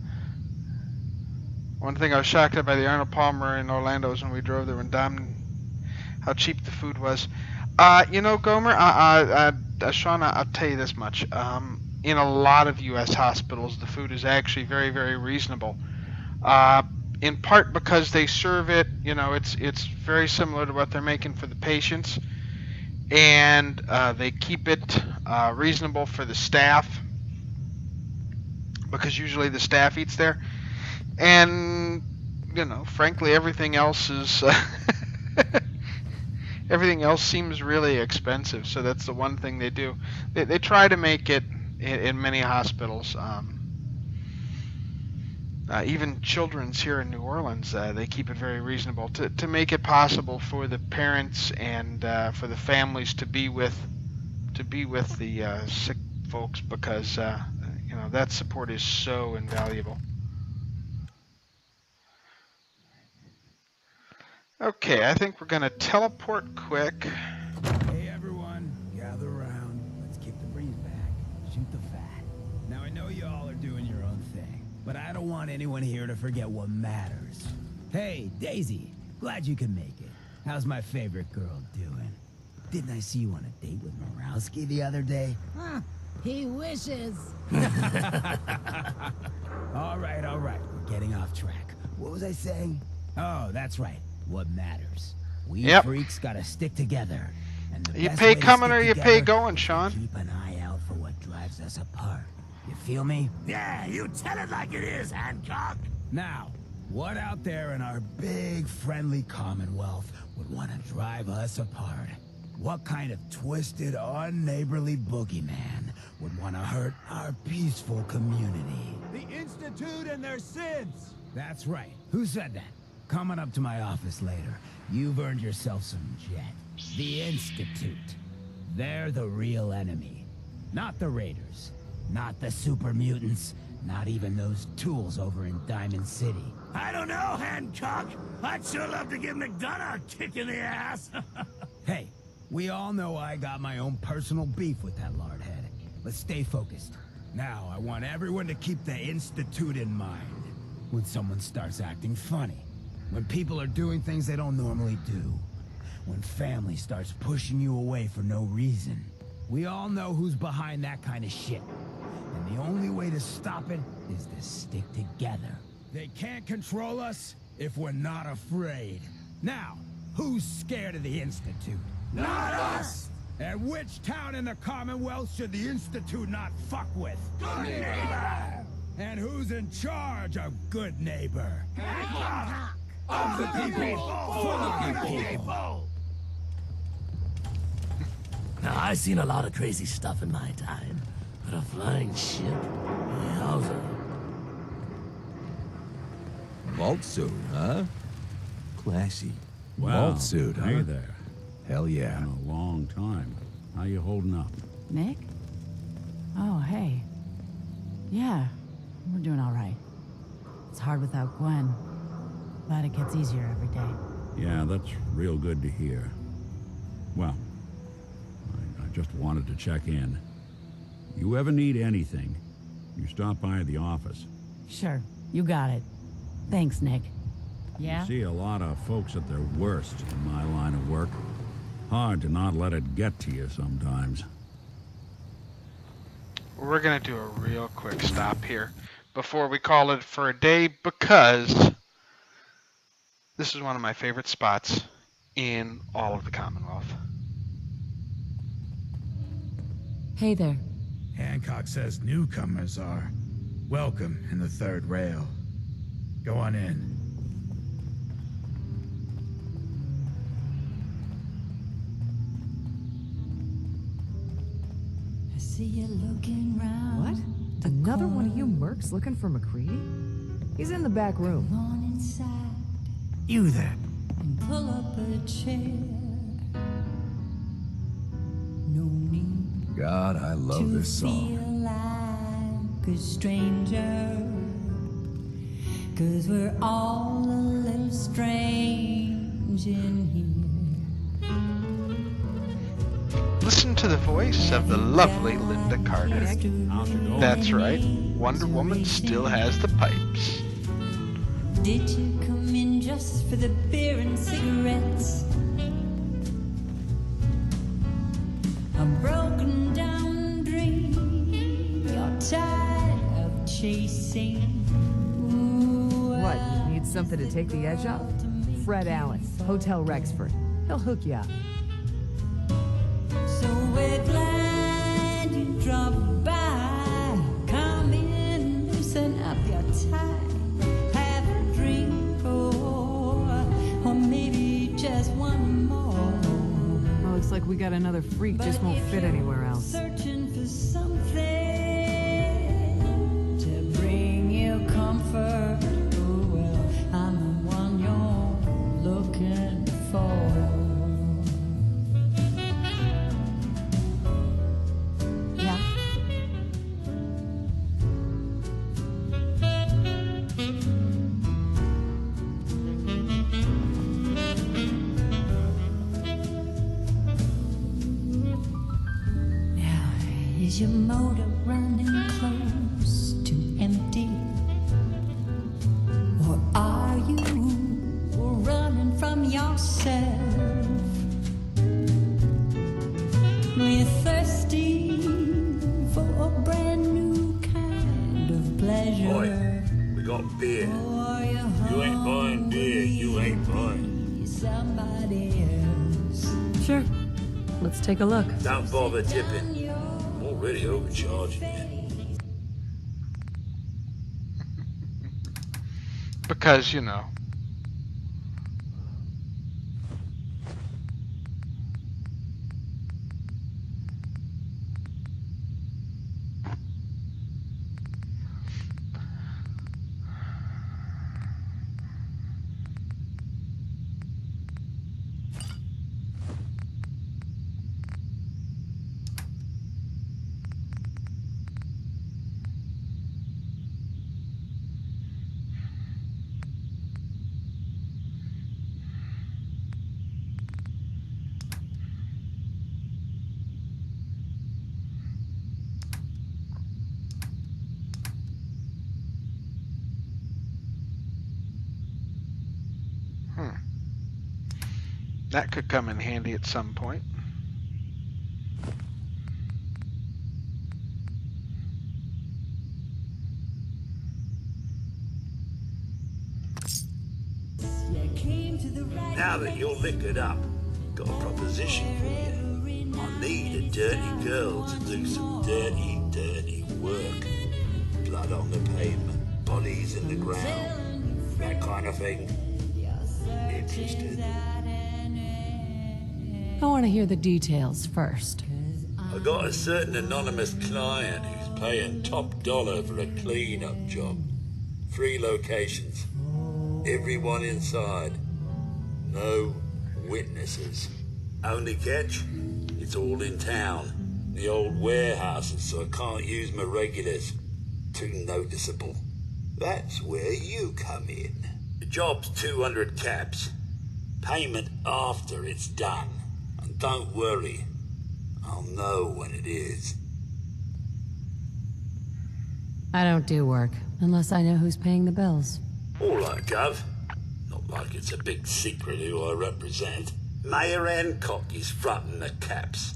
One thing I was shocked at by the Arnold Palmer in Orlando is when we drove there and damn how cheap the food was. You know, Gomer, Sean, I'll tell you this much. In a lot of U.S. hospitals, the food is actually very, very reasonable. In part because they serve it, you know, it's very similar to what they're making for the patients, and they keep it reasonable for the staff, because usually the staff eats there. And, you know, frankly, everything else is everything else seems really expensive. So that's the one thing they do. They try to make it in many hospitals. Even children's here in New Orleans, they keep it very reasonable to make it possible for the parents and for the families to be with the sick folks, because you know, that support is so invaluable. Okay, I think we're gonna teleport quick. Hey everyone, gather around. Let's kick the breeze back. Shoot the fat. Now I know you all are doing your own thing, but I don't want anyone here to forget what matters. Hey, Daisy, glad you could make it. How's my favorite girl doing? Didn't I see you on a date with Morowski the other day? Huh, he wishes. All right, we're getting off track. What was I saying? Oh, that's right. What matters. We freaks gotta stick together. And the You best pay way to coming stick or you together pay going, is to Sean. Keep an eye out for what drives us apart. You feel me? Yeah, you tell it like it is, Hancock. Now, what out there in our big friendly Commonwealth would want to drive us apart? What kind of twisted, unneighborly boogeyman would want to hurt our peaceful community? The Institute and their sins. That's right. Who said that? Coming up to my office later. You've earned yourself some jet. The Institute. They're the real enemy. Not the Raiders. Not the super mutants. Not even those tools over in Diamond City. I don't know, Hancock. I'd sure love to give McDonough a kick in the ass. Hey, we all know I got my own personal beef with that lardhead. Let's stay focused. Now, I want everyone to keep the Institute in mind. When someone starts acting funny. When people are doing things they don't normally do. When family starts pushing you away for no reason. We all know who's behind that kind of shit. And the only way to stop it is to stick together. They can't control us if we're not afraid. Now, who's scared of the Institute? Not us! And which town in the Commonwealth should the Institute not fuck with? Good neighbor! And who's in charge of good neighbor? Hancock! Of the people! For the people! Now, I've seen a lot of crazy stuff in my time, but a flying ship? Yowza. Vault suit, huh? Classy. Wow. Vault suit, huh? Hey there. Hell yeah. Been a long time. How you holding up? Nick? Oh, hey. Yeah, we're doing all right. It's hard without Gwen, but it gets easier every day. Yeah, that's real good to hear. Well, I just wanted to check in. You ever need anything, you stop by the office. Sure, you got it. Thanks, Nick. Yeah? You see a lot of folks at their worst in my line of work. Hard to not let it get to you sometimes. We're gonna do a real quick stop here before we call it for a day, because this is one of my favorite spots in all of the Commonwealth. Hey there. Hancock says newcomers are welcome in the third rail. Go on in. I see you looking round. What? Another one of you mercs looking for McCready? He's in the back room. On inside. You there. And pull up a chair. No need God, I love this song. feel like a stranger. 'Cause we're all a little strange in here. Listen to the voice of the lovely Linda Carter. That's right, Wonder Woman still has the pipes. Did you come in just for the beer and cigarettes? A broken down dream you're tired of chasing. What, you need something to take the edge off? Fred Allen, Hotel Rexford. He'll hook you up. So we're glad you dropped by. Come in, loosen up your tie. Have a drink, or maybe just one more. Well, looks like we got another freak, just won't fit anywhere else. Searching for something to bring you comfort. Oh well, I'm the one you're looking for. Yeah. Now, is your motor running close to empty? Or are you running from yourself? We're thirsty for a brand new kind of pleasure. Boy, we got beer. You ain't buying beer, you ain't buying. Somebody else. Sure. Let's take a look. Don't bother tipping. I'm already overcharging you. Because, you know. That could come in handy at some point. Now that you're liquored up, got a proposition for you. I need a dirty girl to do some dirty, dirty work. Blood on the pavement, bodies in the ground, that kind of thing. Interested? I want to hear the details first. I got a certain anonymous client who's paying top dollar for a clean-up job. 3 locations. Everyone inside. No witnesses. Only catch? It's all in town. The old warehouses, so I can't use my regulars. Too noticeable. That's where you come in. The job's 200 caps. Payment after it's done. And don't worry, I'll know when it is. I don't do work unless I know who's paying the bills. All right, Gov. Not like it's a big secret who I represent. Mayor Hancock is fronting the caps.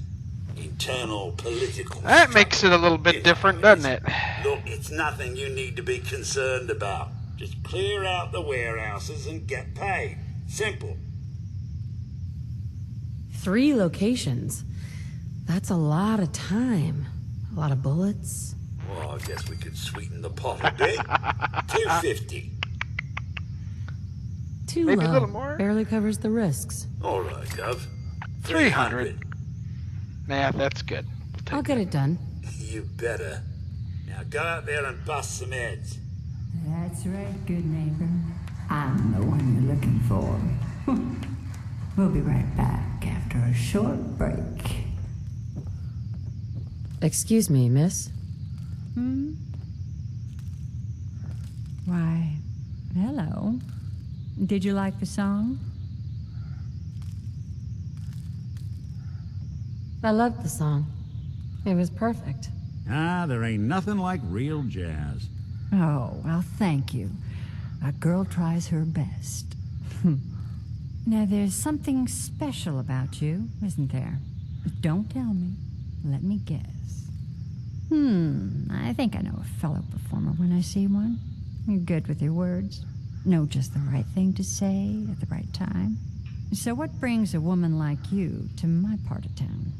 Internal political... That makes it a little bit different, doesn't it? Look, it's nothing you need to be concerned about. Just clear out the warehouses and get paid. Simple. 3 locations. That's a lot of time. A lot of bullets. Well, I guess we could sweeten the pot a bit. 250. Too Maybe low. a little more? Barely covers the risks. All right, Gov. 300. Nah, that's good. I'll get it done. You better. Now go out there and bust some heads. That's right, good neighbor. I'm the one you're looking for. We'll be right back after a short break. Excuse me, miss. Why, hello. Did you like the song? I loved the song. It was perfect. Ah, there ain't nothing like real jazz. Oh, well, thank you. A girl tries her best. Now, there's something special about you, isn't there? Don't tell me. Let me guess. I think I know a fellow performer when I see one. You're good with your words. Know just the right thing to say at the right time. So what brings a woman like you to my part of town?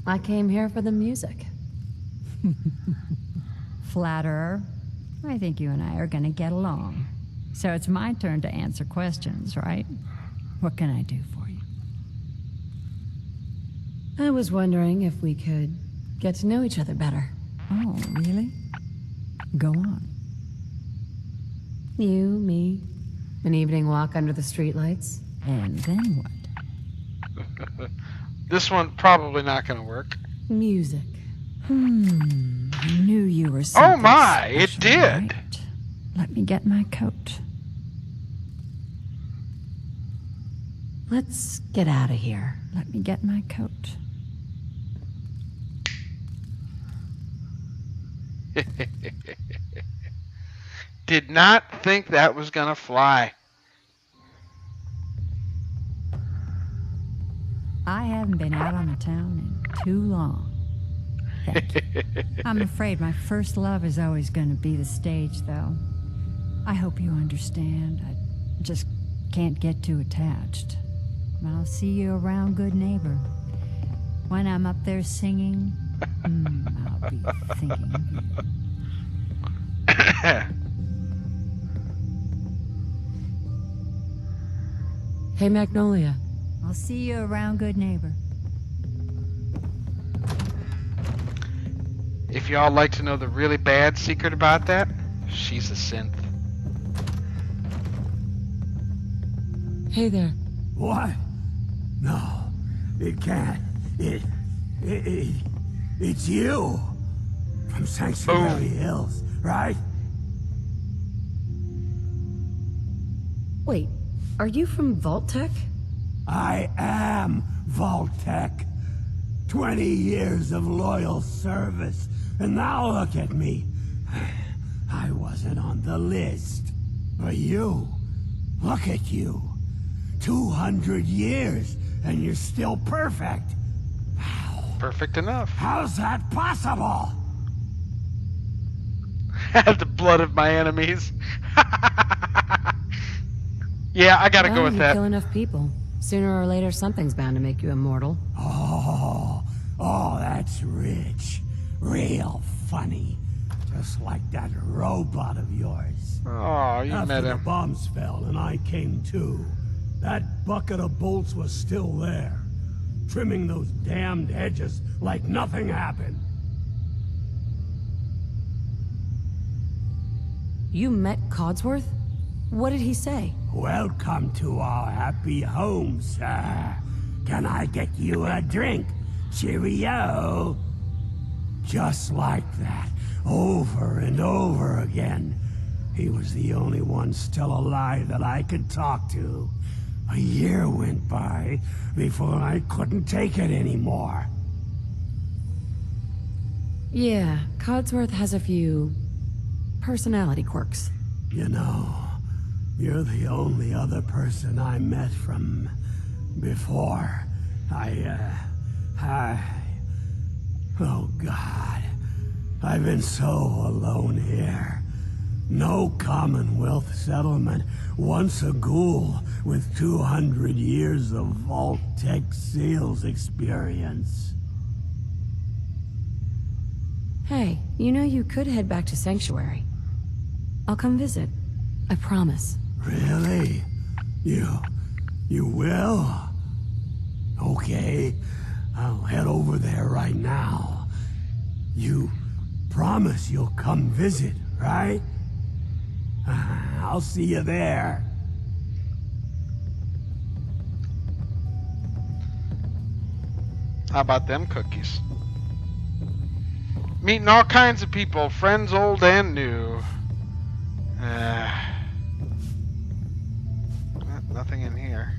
I came here for the music. Flatterer. I think you and I are gonna get along. So it's my turn to answer questions, right? What can I do for you? I was wondering if we could get to know each other better. Oh, really? Go on. You, me, an evening walk under the streetlights. And then what? This one probably not going to work. Music. I knew you were something Oh my, it special, did. right? Let me get my coat. Let's get out of here. Let me get my coat. Did not think that was going to fly. I haven't been out on the town in too long. Thank you. I'm afraid my first love is always going to be the stage, though. I hope you understand. I just can't get too attached. I'll see you around, good neighbor. When I'm up there singing, I'll be thinking of you. Hey, Magnolia. I'll see you around, good neighbor. If y'all like to know the really bad secret about that, she's a synth. Hey there. What? No, it can't. It's you. From Sanctuary Hills, right? Wait, are you from Vault-Tec? I am Vault-Tec. 20 years of loyal service, and now look at me. I wasn't on the list. But you, look at you. 200 years, and you're still perfect. Perfect enough. How's that possible? The blood of my enemies. Yeah, I gotta go with you that. kill enough people. Sooner or later, something's bound to make you immortal. Oh, that's rich. Real funny. Just like that robot of yours. Oh, you After met the him. bombs fell and I came to, that bucket of bolts was still there, trimming those damned edges like nothing happened. You met Codsworth? What did he say? Welcome to our happy home, sir. Can I get you a drink? Cheerio. Just like that, over and over again. He was the only one still alive that I could talk to. A year went by before I couldn't take it anymore. Yeah, Codsworth has a few personality quirks. You know, you're the only other person I met from before. Oh God, I've been so alone here. No Commonwealth settlement, once a ghoul with 200 years of Vault-Tec sales experience. Hey, you know you could head back to Sanctuary. I'll come visit. I promise. Really? You will? Okay, I'll head over there right now. You promise you'll come visit, right? I'll see you there. How about them cookies? Meeting all kinds of people, friends old and new. Nothing in here.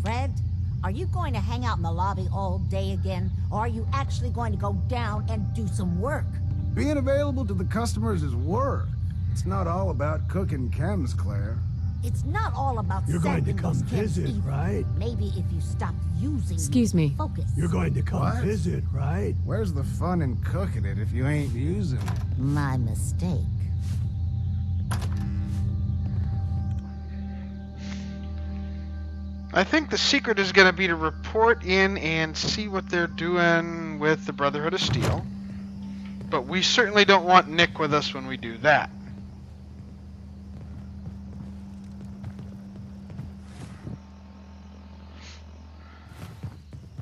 Fred, are you going to hang out in the lobby all day again, or are you actually going to go down and do some work? Being available to the customers is work. It's not all about cooking chems, Claire. It's not all about You're going to sending come those kids visit, either. right? Maybe if you stopped using Excuse me. focus. You're going to come What? visit, right? Where's the fun in cooking it if you ain't using it? My mistake. I think the secret is going to be to report in and see what they're doing with the Brotherhood of Steel. But we certainly don't want Nick with us when we do that.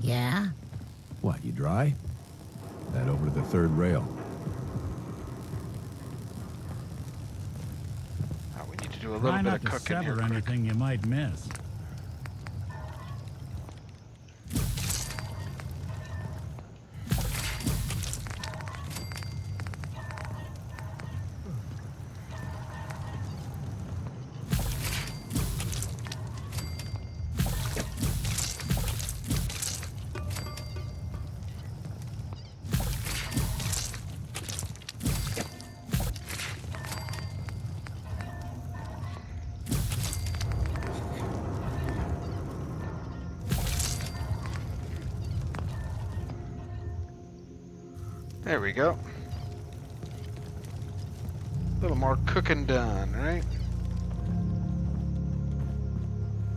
Yeah? What, you dry? Head over to the third rail. Oh, we need to do a Try little bit not of to cooking here. sever anything you might miss. There we go. A little more cooking done, right?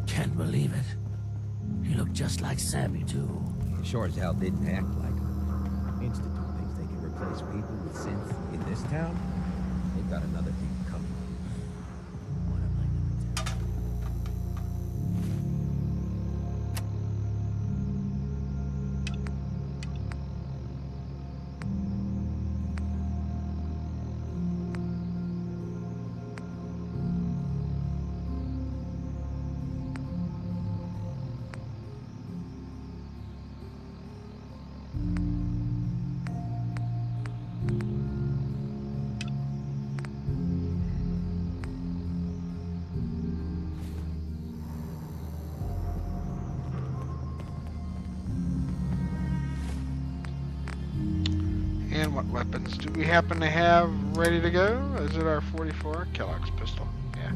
Can't believe it. He looked just like Sammy, too. Sure as hell didn't act like him. Institute thinks they can replace people with synths in this town? They've got another thing coming. What am I gonna tell? And what weapons do we happen to have ready to go? Is it our 44 Kellogg's pistol? Yeah,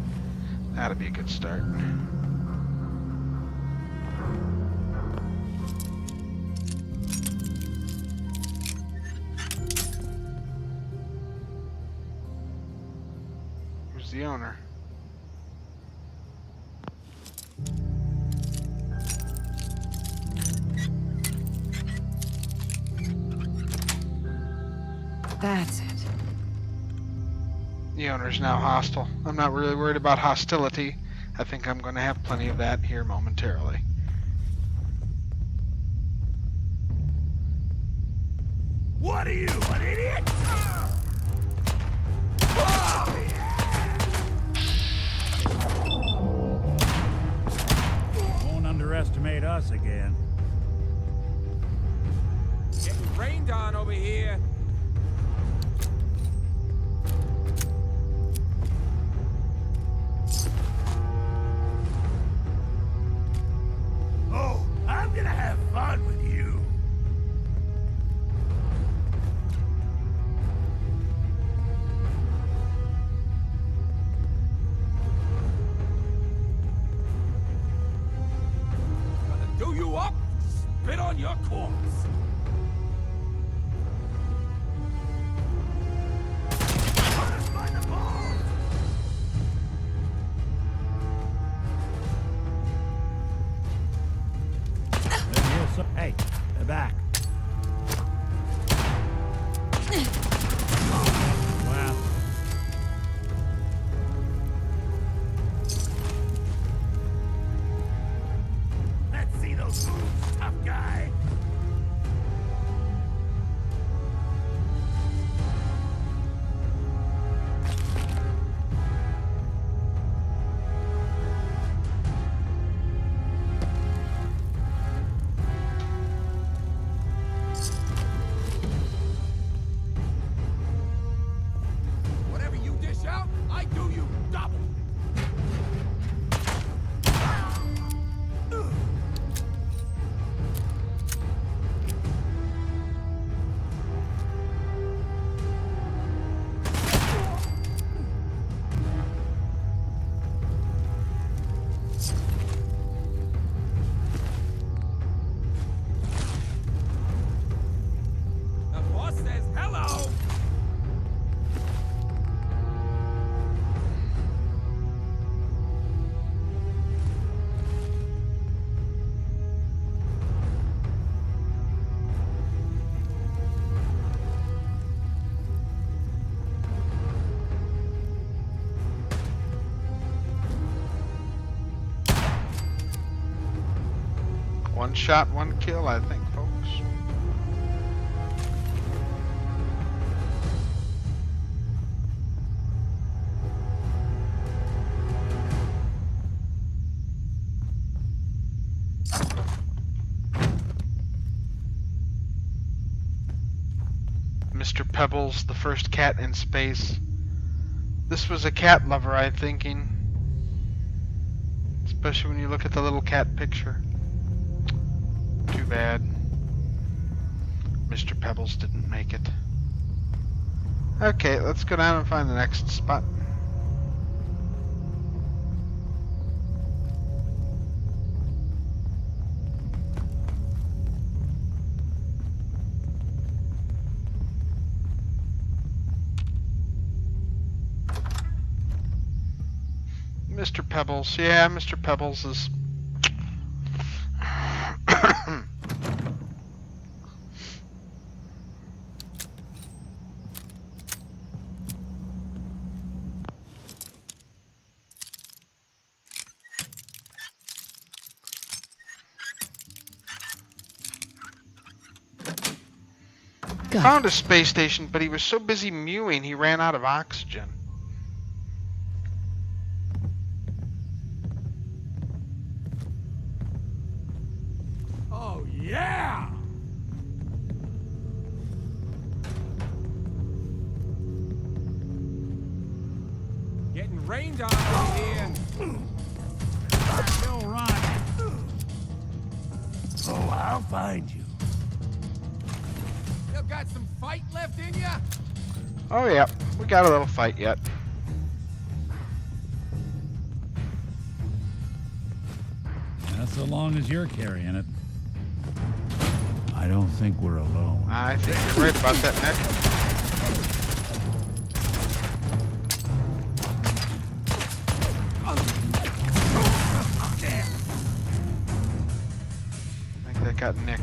that'd be a good start. Who's the owner? That's it. The owner's now hostile. I'm not really worried about hostility. I think I'm going to have plenty of that here momentarily. What are you, an idiot? Won't underestimate us again. Getting rained on over here. Oh, I'm gonna have fun with you. Gonna do you up, spit on your corpse. Hey, they're back. Wow. Let's see those moves, tough guy. Whatever you dish out, I do you double. The boss says hello. One shot, one kill, I think, folks. Mr. Pebbles, the first cat in space. This was a cat lover, I'm thinking. Especially when you look at the little cat picture. Too bad. Mr. Pebbles didn't make it. Okay, let's go down and find the next spot. Mr. Pebbles, yeah, Mr. Pebbles is... Found a space station, but he was so busy mewing he ran out of oxygen. Oh, yeah! Getting rained on over here. Still run. Oh, I'll find you. They'll got some fight left in ya? Oh yeah, we got a little fight yet. Yeah, so long as you're carrying it. I don't think we're alone. I think you're right about that, Nick. I think that got Nick.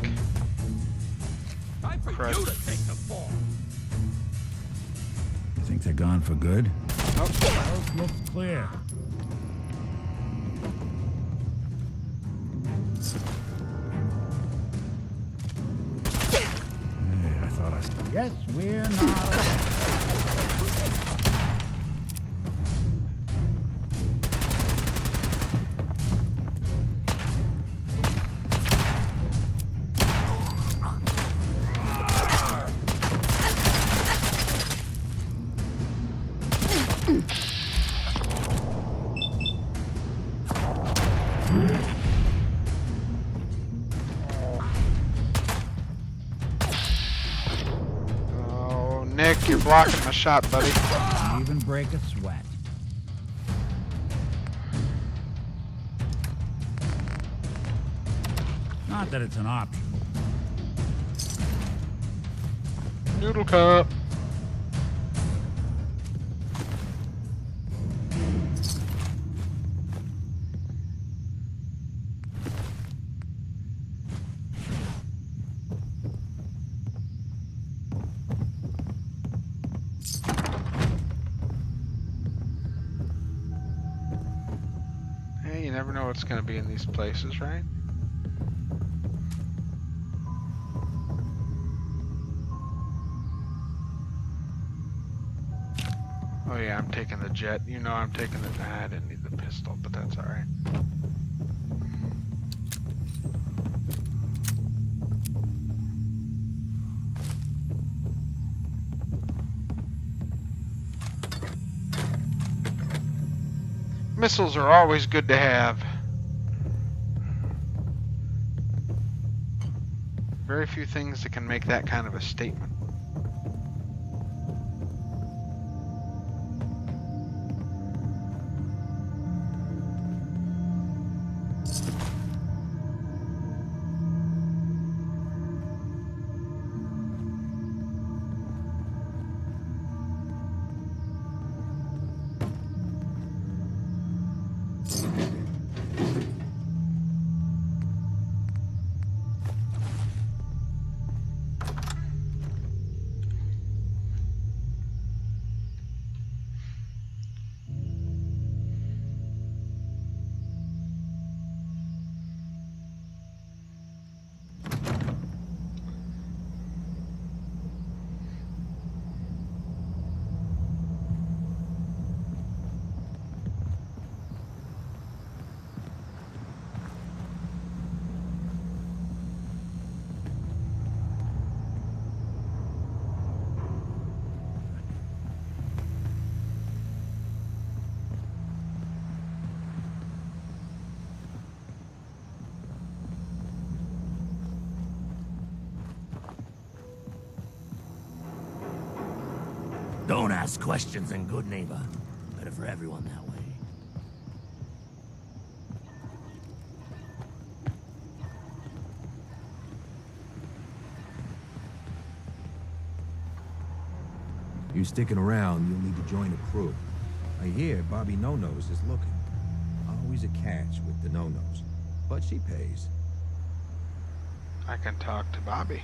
Time for you to take the fall. You think they're gone for good? Nope. Coast looks clear. Hey, I thought I... Yes, we're not... Oh, Nick, you're blocking my shot, buddy. Don't even break a sweat. Not that it's an option. Noodle cup. Hey, you never know what's going to be in these places, right? Oh yeah, I'm taking the jet. You know I'm taking the... Nah, I didn't need the pistol, but that's alright. Missiles are always good to have. Very few things that can make that kind of a statement. Don't ask questions and good neighbor. Better for everyone that way. You sticking around, you'll need to join the crew. I hear Bobby No-Nose is looking. Always a catch with the No-Nose, but she pays. I can talk to Bobby.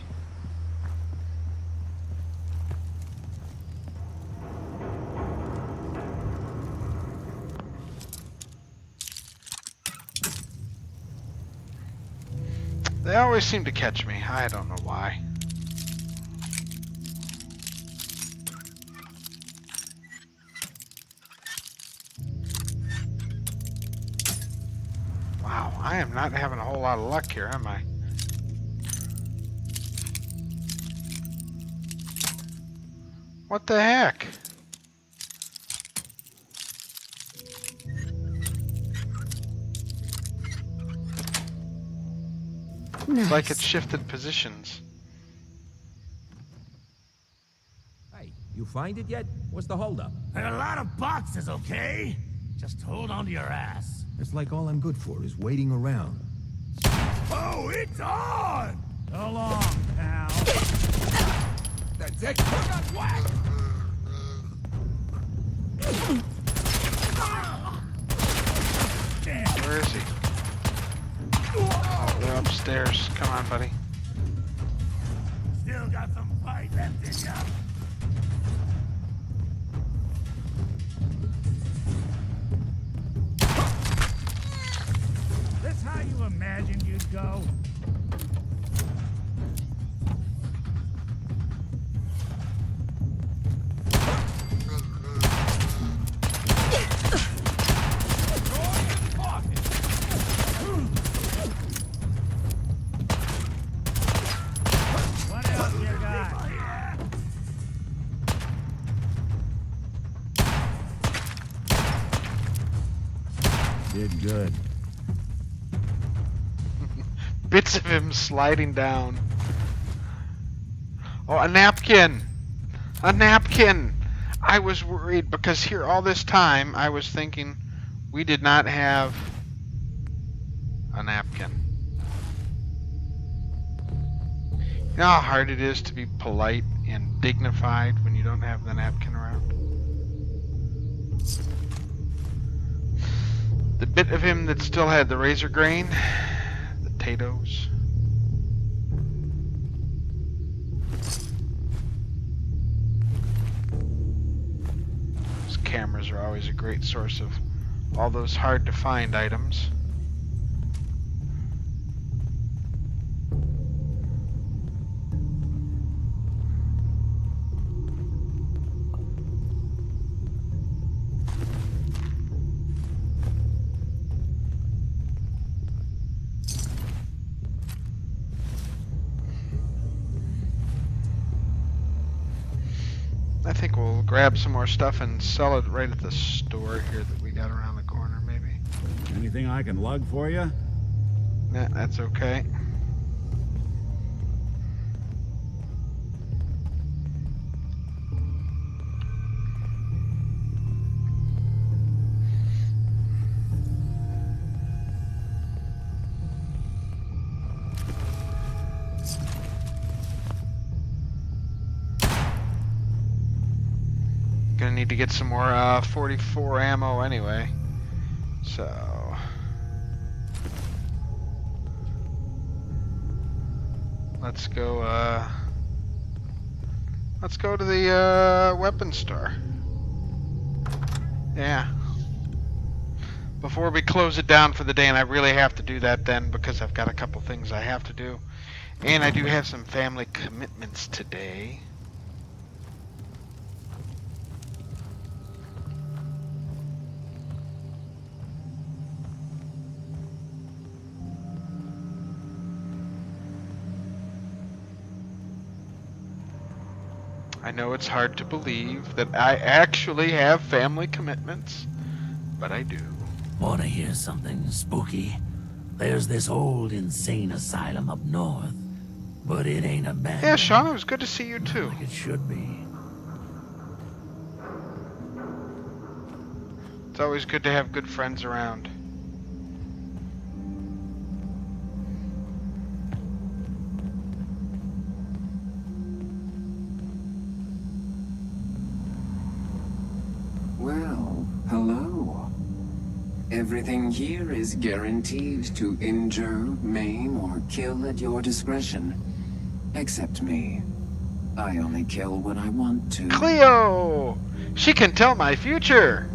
They always seem to catch me. I don't know why. Wow, I am not having a whole lot of luck here, am I? What the heck? Nice. It's like it shifted positions. You find it yet? What's the holdup? There are a lot of boxes, okay? Just hold on to your ass. It's like all I'm good for is waiting around. Oh, it's on! So long, pal. That's it. Put on whack. Where is he? Oh, they're upstairs. Come on, buddy. Still got some fight left in ya. This how you imagined you'd go? What else you got? Did good. Bits of him sliding down. Oh, a napkin! A napkin! I was worried because here all this time I was thinking we did not have a napkin. You know how hard it is to be polite and dignified when you don't have the napkin around? The bit of him that still had the razor grain, the potatoes. Those cameras are always a great source of all those hard to find items. I think we'll grab some more stuff and sell it right at the store here that we got around the corner, maybe. Anything I can lug for you? Nah, that's okay. Gonna need to get some more 44 ammo anyway. So let's go to the weapons store. Yeah. Before we close it down for the day, and I really have to do that then because I've got a couple things I have to do. And I do have some family commitments today. I know it's hard to believe that I actually have family commitments, but I do. Wanna hear something spooky? There's this old insane asylum up north, but it ain't abandoned. Yeah, Sean, it was good to see you too. Like it should be. It's always good to have good friends around. Well, hello. Everything here is guaranteed to injure, maim, or kill at your discretion. Except me. I only kill when I want to. Cleo! She can tell my future!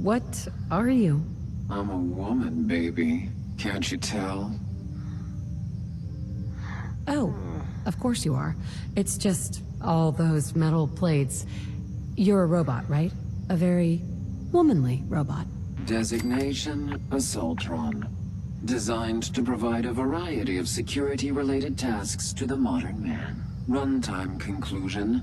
What are you? I'm a woman, baby. Can't you tell? Oh, of course you are. It's just all those metal plates. You're a robot, right? A very womanly robot. Designation, Assaultron. Designed to provide a variety of security-related tasks to the modern man. Runtime conclusion.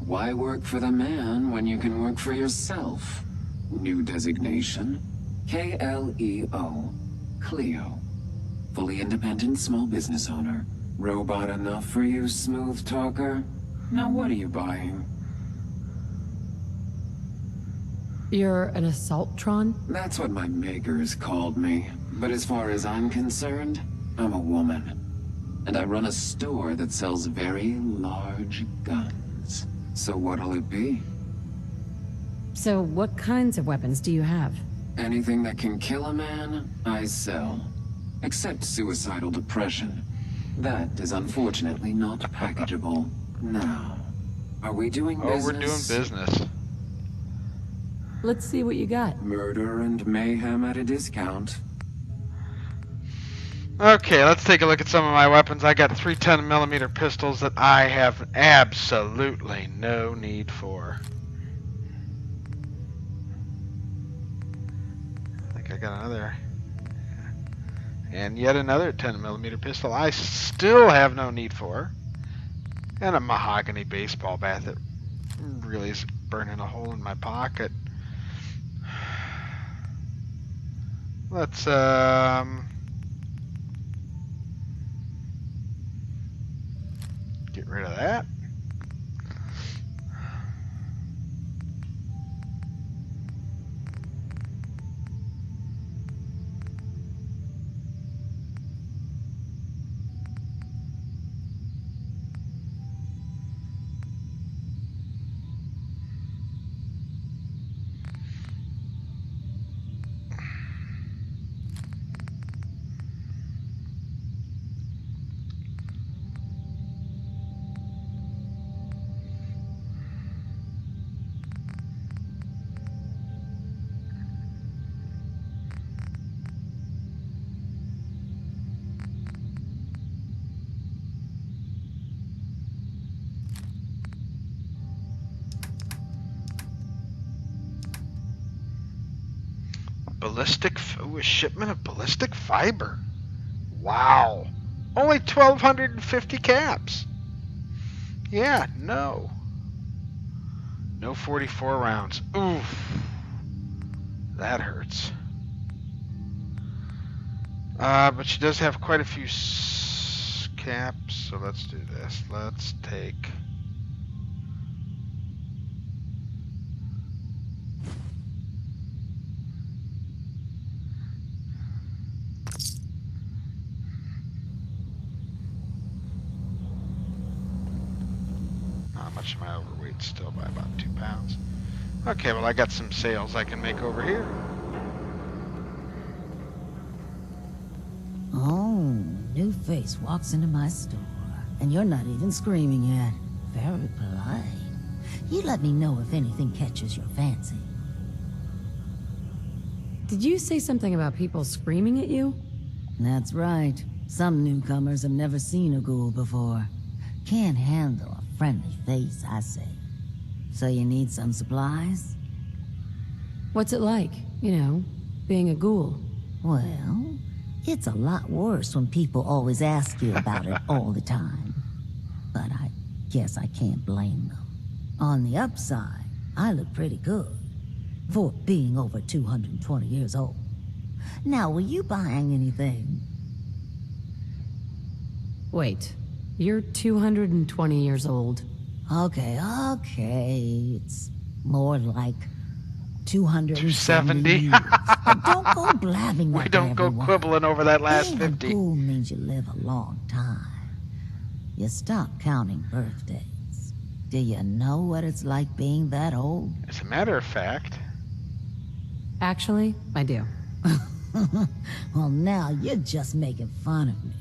Why work for the man when you can work for yourself? New designation, KLEO. Cleo. Fully independent small business owner. Robot enough for you, smooth talker? Now what are you buying? You're an Assaultron? That's what my makers called me. But as far as I'm concerned, I'm a woman. And I run a store that sells very large guns. So what'll it be? So what kinds of weapons do you have? Anything that can kill a man, I sell. Except suicidal depression. That is unfortunately not packageable. Now, are we doing business? Oh, we're doing business. Let's see what you got. Murder and mayhem at a discount. Okay, let's take a look at some of my weapons. I got 3 10mm pistols that I have absolutely no need for. I think I got another. And yet another 10mm pistol I still have no need for. And a mahogany baseball bat that really is burning a hole in my pocket. Let's get rid of that. A shipment of ballistic fiber. Wow. Only 1,250 caps. Yeah, no. No 44 rounds. Oof. That hurts. But she does have quite a few caps, so let's do this. Let's take... Not much of my overweight still by about 2 pounds. Okay, well I got some sales I can make over here. Oh, new face walks into my store, and you're not even screaming yet. Very polite. You let me know if anything catches your fancy. Did you say something about people screaming at you? That's right. Some newcomers have never seen a ghoul before. Can't handle a friendly face, I say. So you need some supplies? What's it like, you know, being a ghoul? Well, it's a lot worse when people always ask you about it all the time. But I guess I can't blame them. On the upside, I look pretty good for being over 220 years old. Now, were you buying anything? Wait, you're 220 years old. Okay. It's more like 270 years. But don't go blabbing that We don't go everyone. quibbling over that last Being 50. a ghoul means you live a long time. You stop counting birthdays. Do you know what it's like being that old? As a matter of fact... Actually, I do. Well, now you're just making fun of me.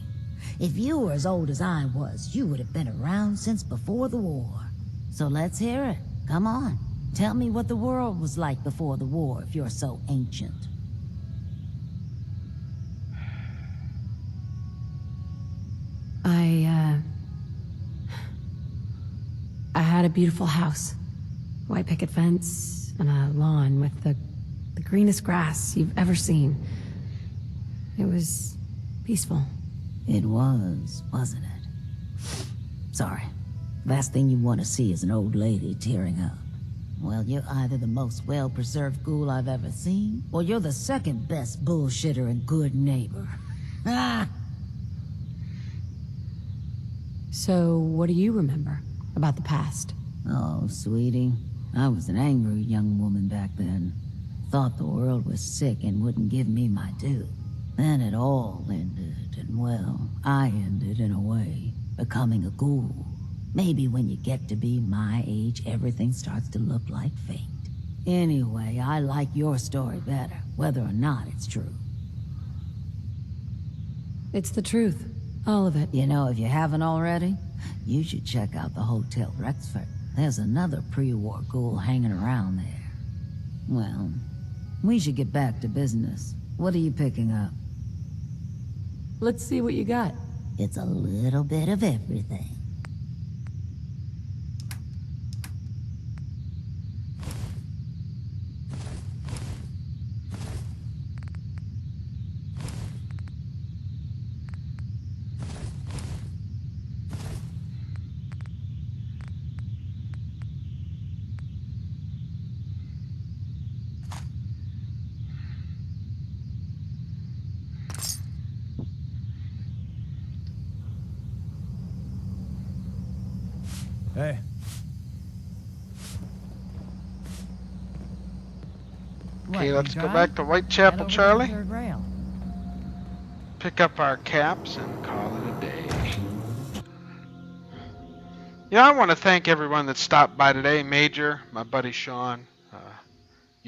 If you were as old as I was, you would have been around since before the war. So let's hear it. Come on. Tell me what the world was like before the war if you're so ancient. I had a beautiful house. White picket fence and a lawn with the greenest grass you've ever seen. It was peaceful. It was, wasn't it? Sorry. Last thing you want to see is an old lady tearing up. Well, you're either the most well-preserved ghoul I've ever seen, or you're the second best bullshitter and good neighbor. Ah! So, what do you remember about the past? Oh, sweetie, I was an angry young woman back then. Thought the world was sick and wouldn't give me my due. Then it all ended, and well, I ended in a way, becoming a ghoul. Maybe when you get to be my age, everything starts to look like fate. Anyway, I like your story better, whether or not it's true. It's the truth. All of it. You know, if you haven't already, you should check out the Hotel Rexford. There's another pre-war ghoul hanging around there. Well, we should get back to business. What are you picking up? Let's see what you got. It's a little bit of everything. Hey. Okay, let's go back to Whitechapel, Charlie. Pick up our caps and call it a day. Yeah, I want to thank everyone that stopped by today. Major, my buddy Sean,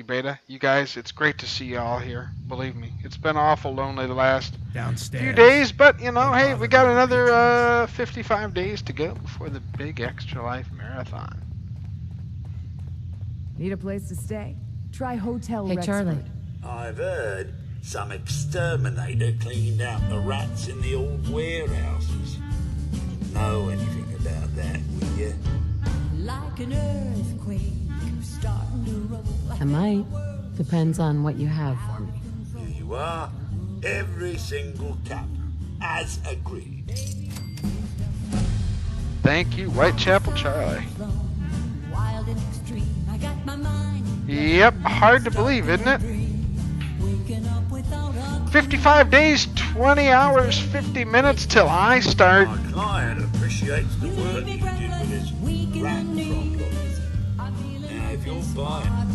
Beta, you guys, it's great to see you all here. Believe me, it's been awful lonely the last few days, but you know, hey, we got another 55 days to go before the big Extra Life marathon. Need a place to stay? Try Hotel Hey, Rexford. Charlie. I've heard some exterminator cleaned out the rats in the old warehouses. Know anything about that, will you? Like an earthquake starting to roll. I might. Depends on what you have for me. Here you are. Every single cup, as agreed. Thank you, Whitechapel Charlie. Wild and extreme. I got my mind. Yep, hard to believe, isn't it? 55 days, 20 hours, 50 minutes till I start. My client appreciates the work you did with his rat problem. Now, if you're buying,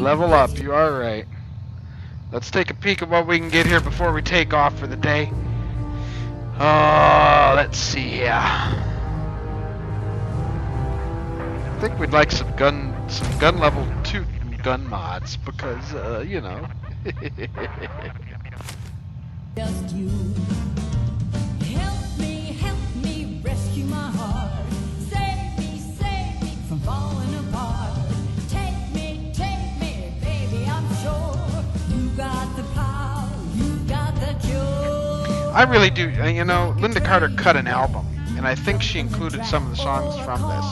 level up, you are right. Let's take a peek at what we can get here before we take off for the day. Oh, let's see here. I think we'd like some gun level 2 gun mods because, you know. Just you. Help me rescue my heart. Save me from falling apart. Take me, baby, I'm sure. You got the power, you got the cure. I really do, you know, Linda Carter cut an album, and I think she included some of the songs from this.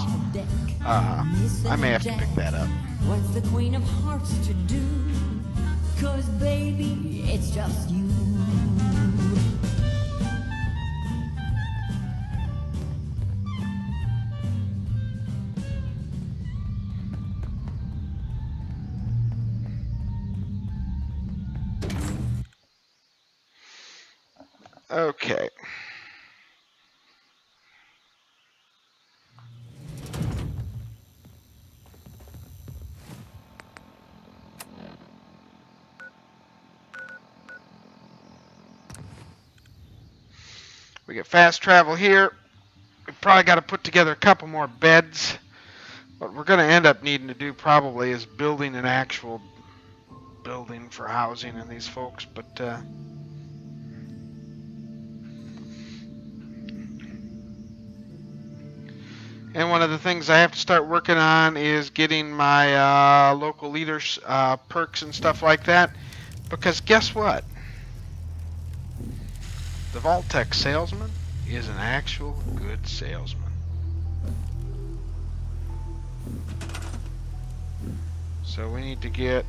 I may have to pick that up. What's the Queen of Hearts to do? 'Cause baby, it's just you. Okay. We get fast travel here. We probably got to put together a couple more beds. What we're going to end up needing to do probably is building an actual building for housing in these folks. But and one of the things I have to start working on is getting my local leaders perks and stuff like that. Because guess what? The Vault-Tec salesman is an actual good salesman. So we need to get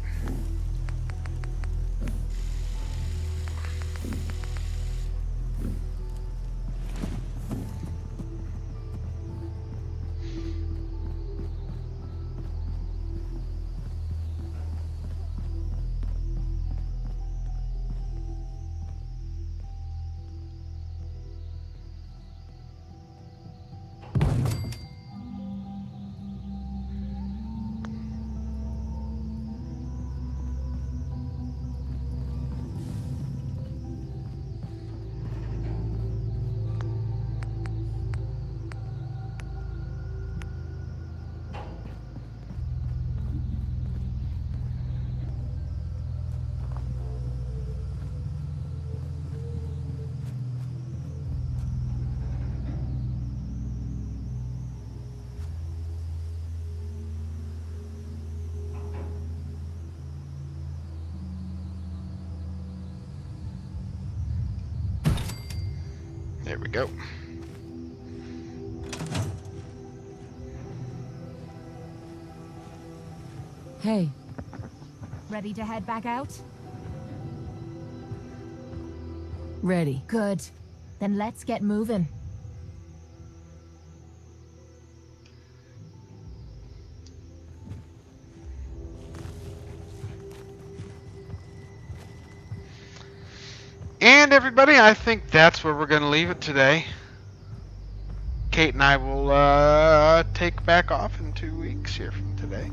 There we go. Hey. Ready to head back out? Ready. Good. Then let's get moving. And everybody, I think that's where we're going to leave it today. Kate and I will take back off in 2 weeks here from today.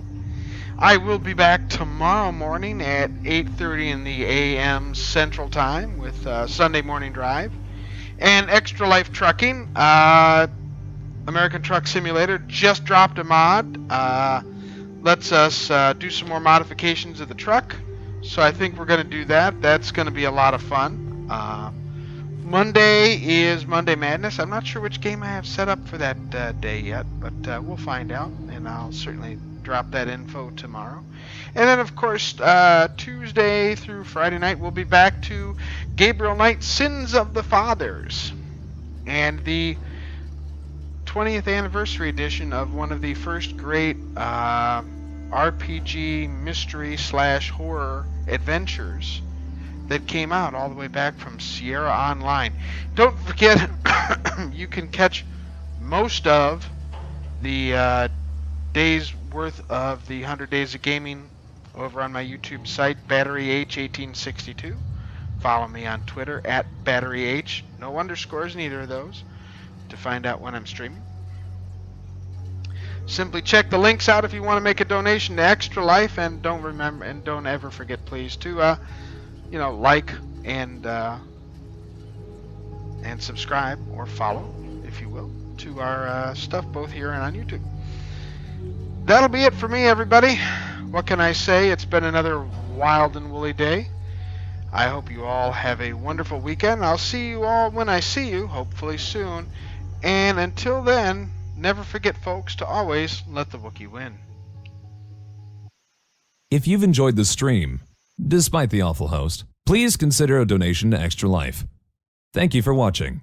I will be back tomorrow morning at 8:30 in the a.m. Central Time with Sunday Morning Drive. And Extra Life Trucking, American Truck Simulator, just dropped a mod. Lets us do some more modifications of the truck. So I think we're going to do that. That's going to be a lot of fun. Monday is Monday Madness. I'm not sure which game I have set up for that day yet, but we'll find out, and I'll certainly drop that info tomorrow. And then, of course, Tuesday through Friday night, we'll be back to Gabriel Knight's Sins of the Fathers, and the 20th anniversary edition of one of the first great RPG mystery / horror adventures that came out all the way back from Sierra Online. Don't forget, you can catch most of the days worth of the 100 Days of Gaming over on my YouTube site, BatteryH1862. Follow me on Twitter at BatteryH, no underscores in either of those, to find out when I'm streaming. Simply check the links out if you want to make a donation to Extra Life, and don't ever forget, please, to like and subscribe or follow, if you will, to our stuff both here and on YouTube. That'll be it for me, everybody. What can I say? It's been another wild and woolly day. I hope you all have a wonderful weekend. I'll see you all when I see you, hopefully soon. And until then, never forget, folks, to always let the Wookiee win. If you've enjoyed the stream, despite the awful host, please consider a donation to Extra Life. Thank you for watching.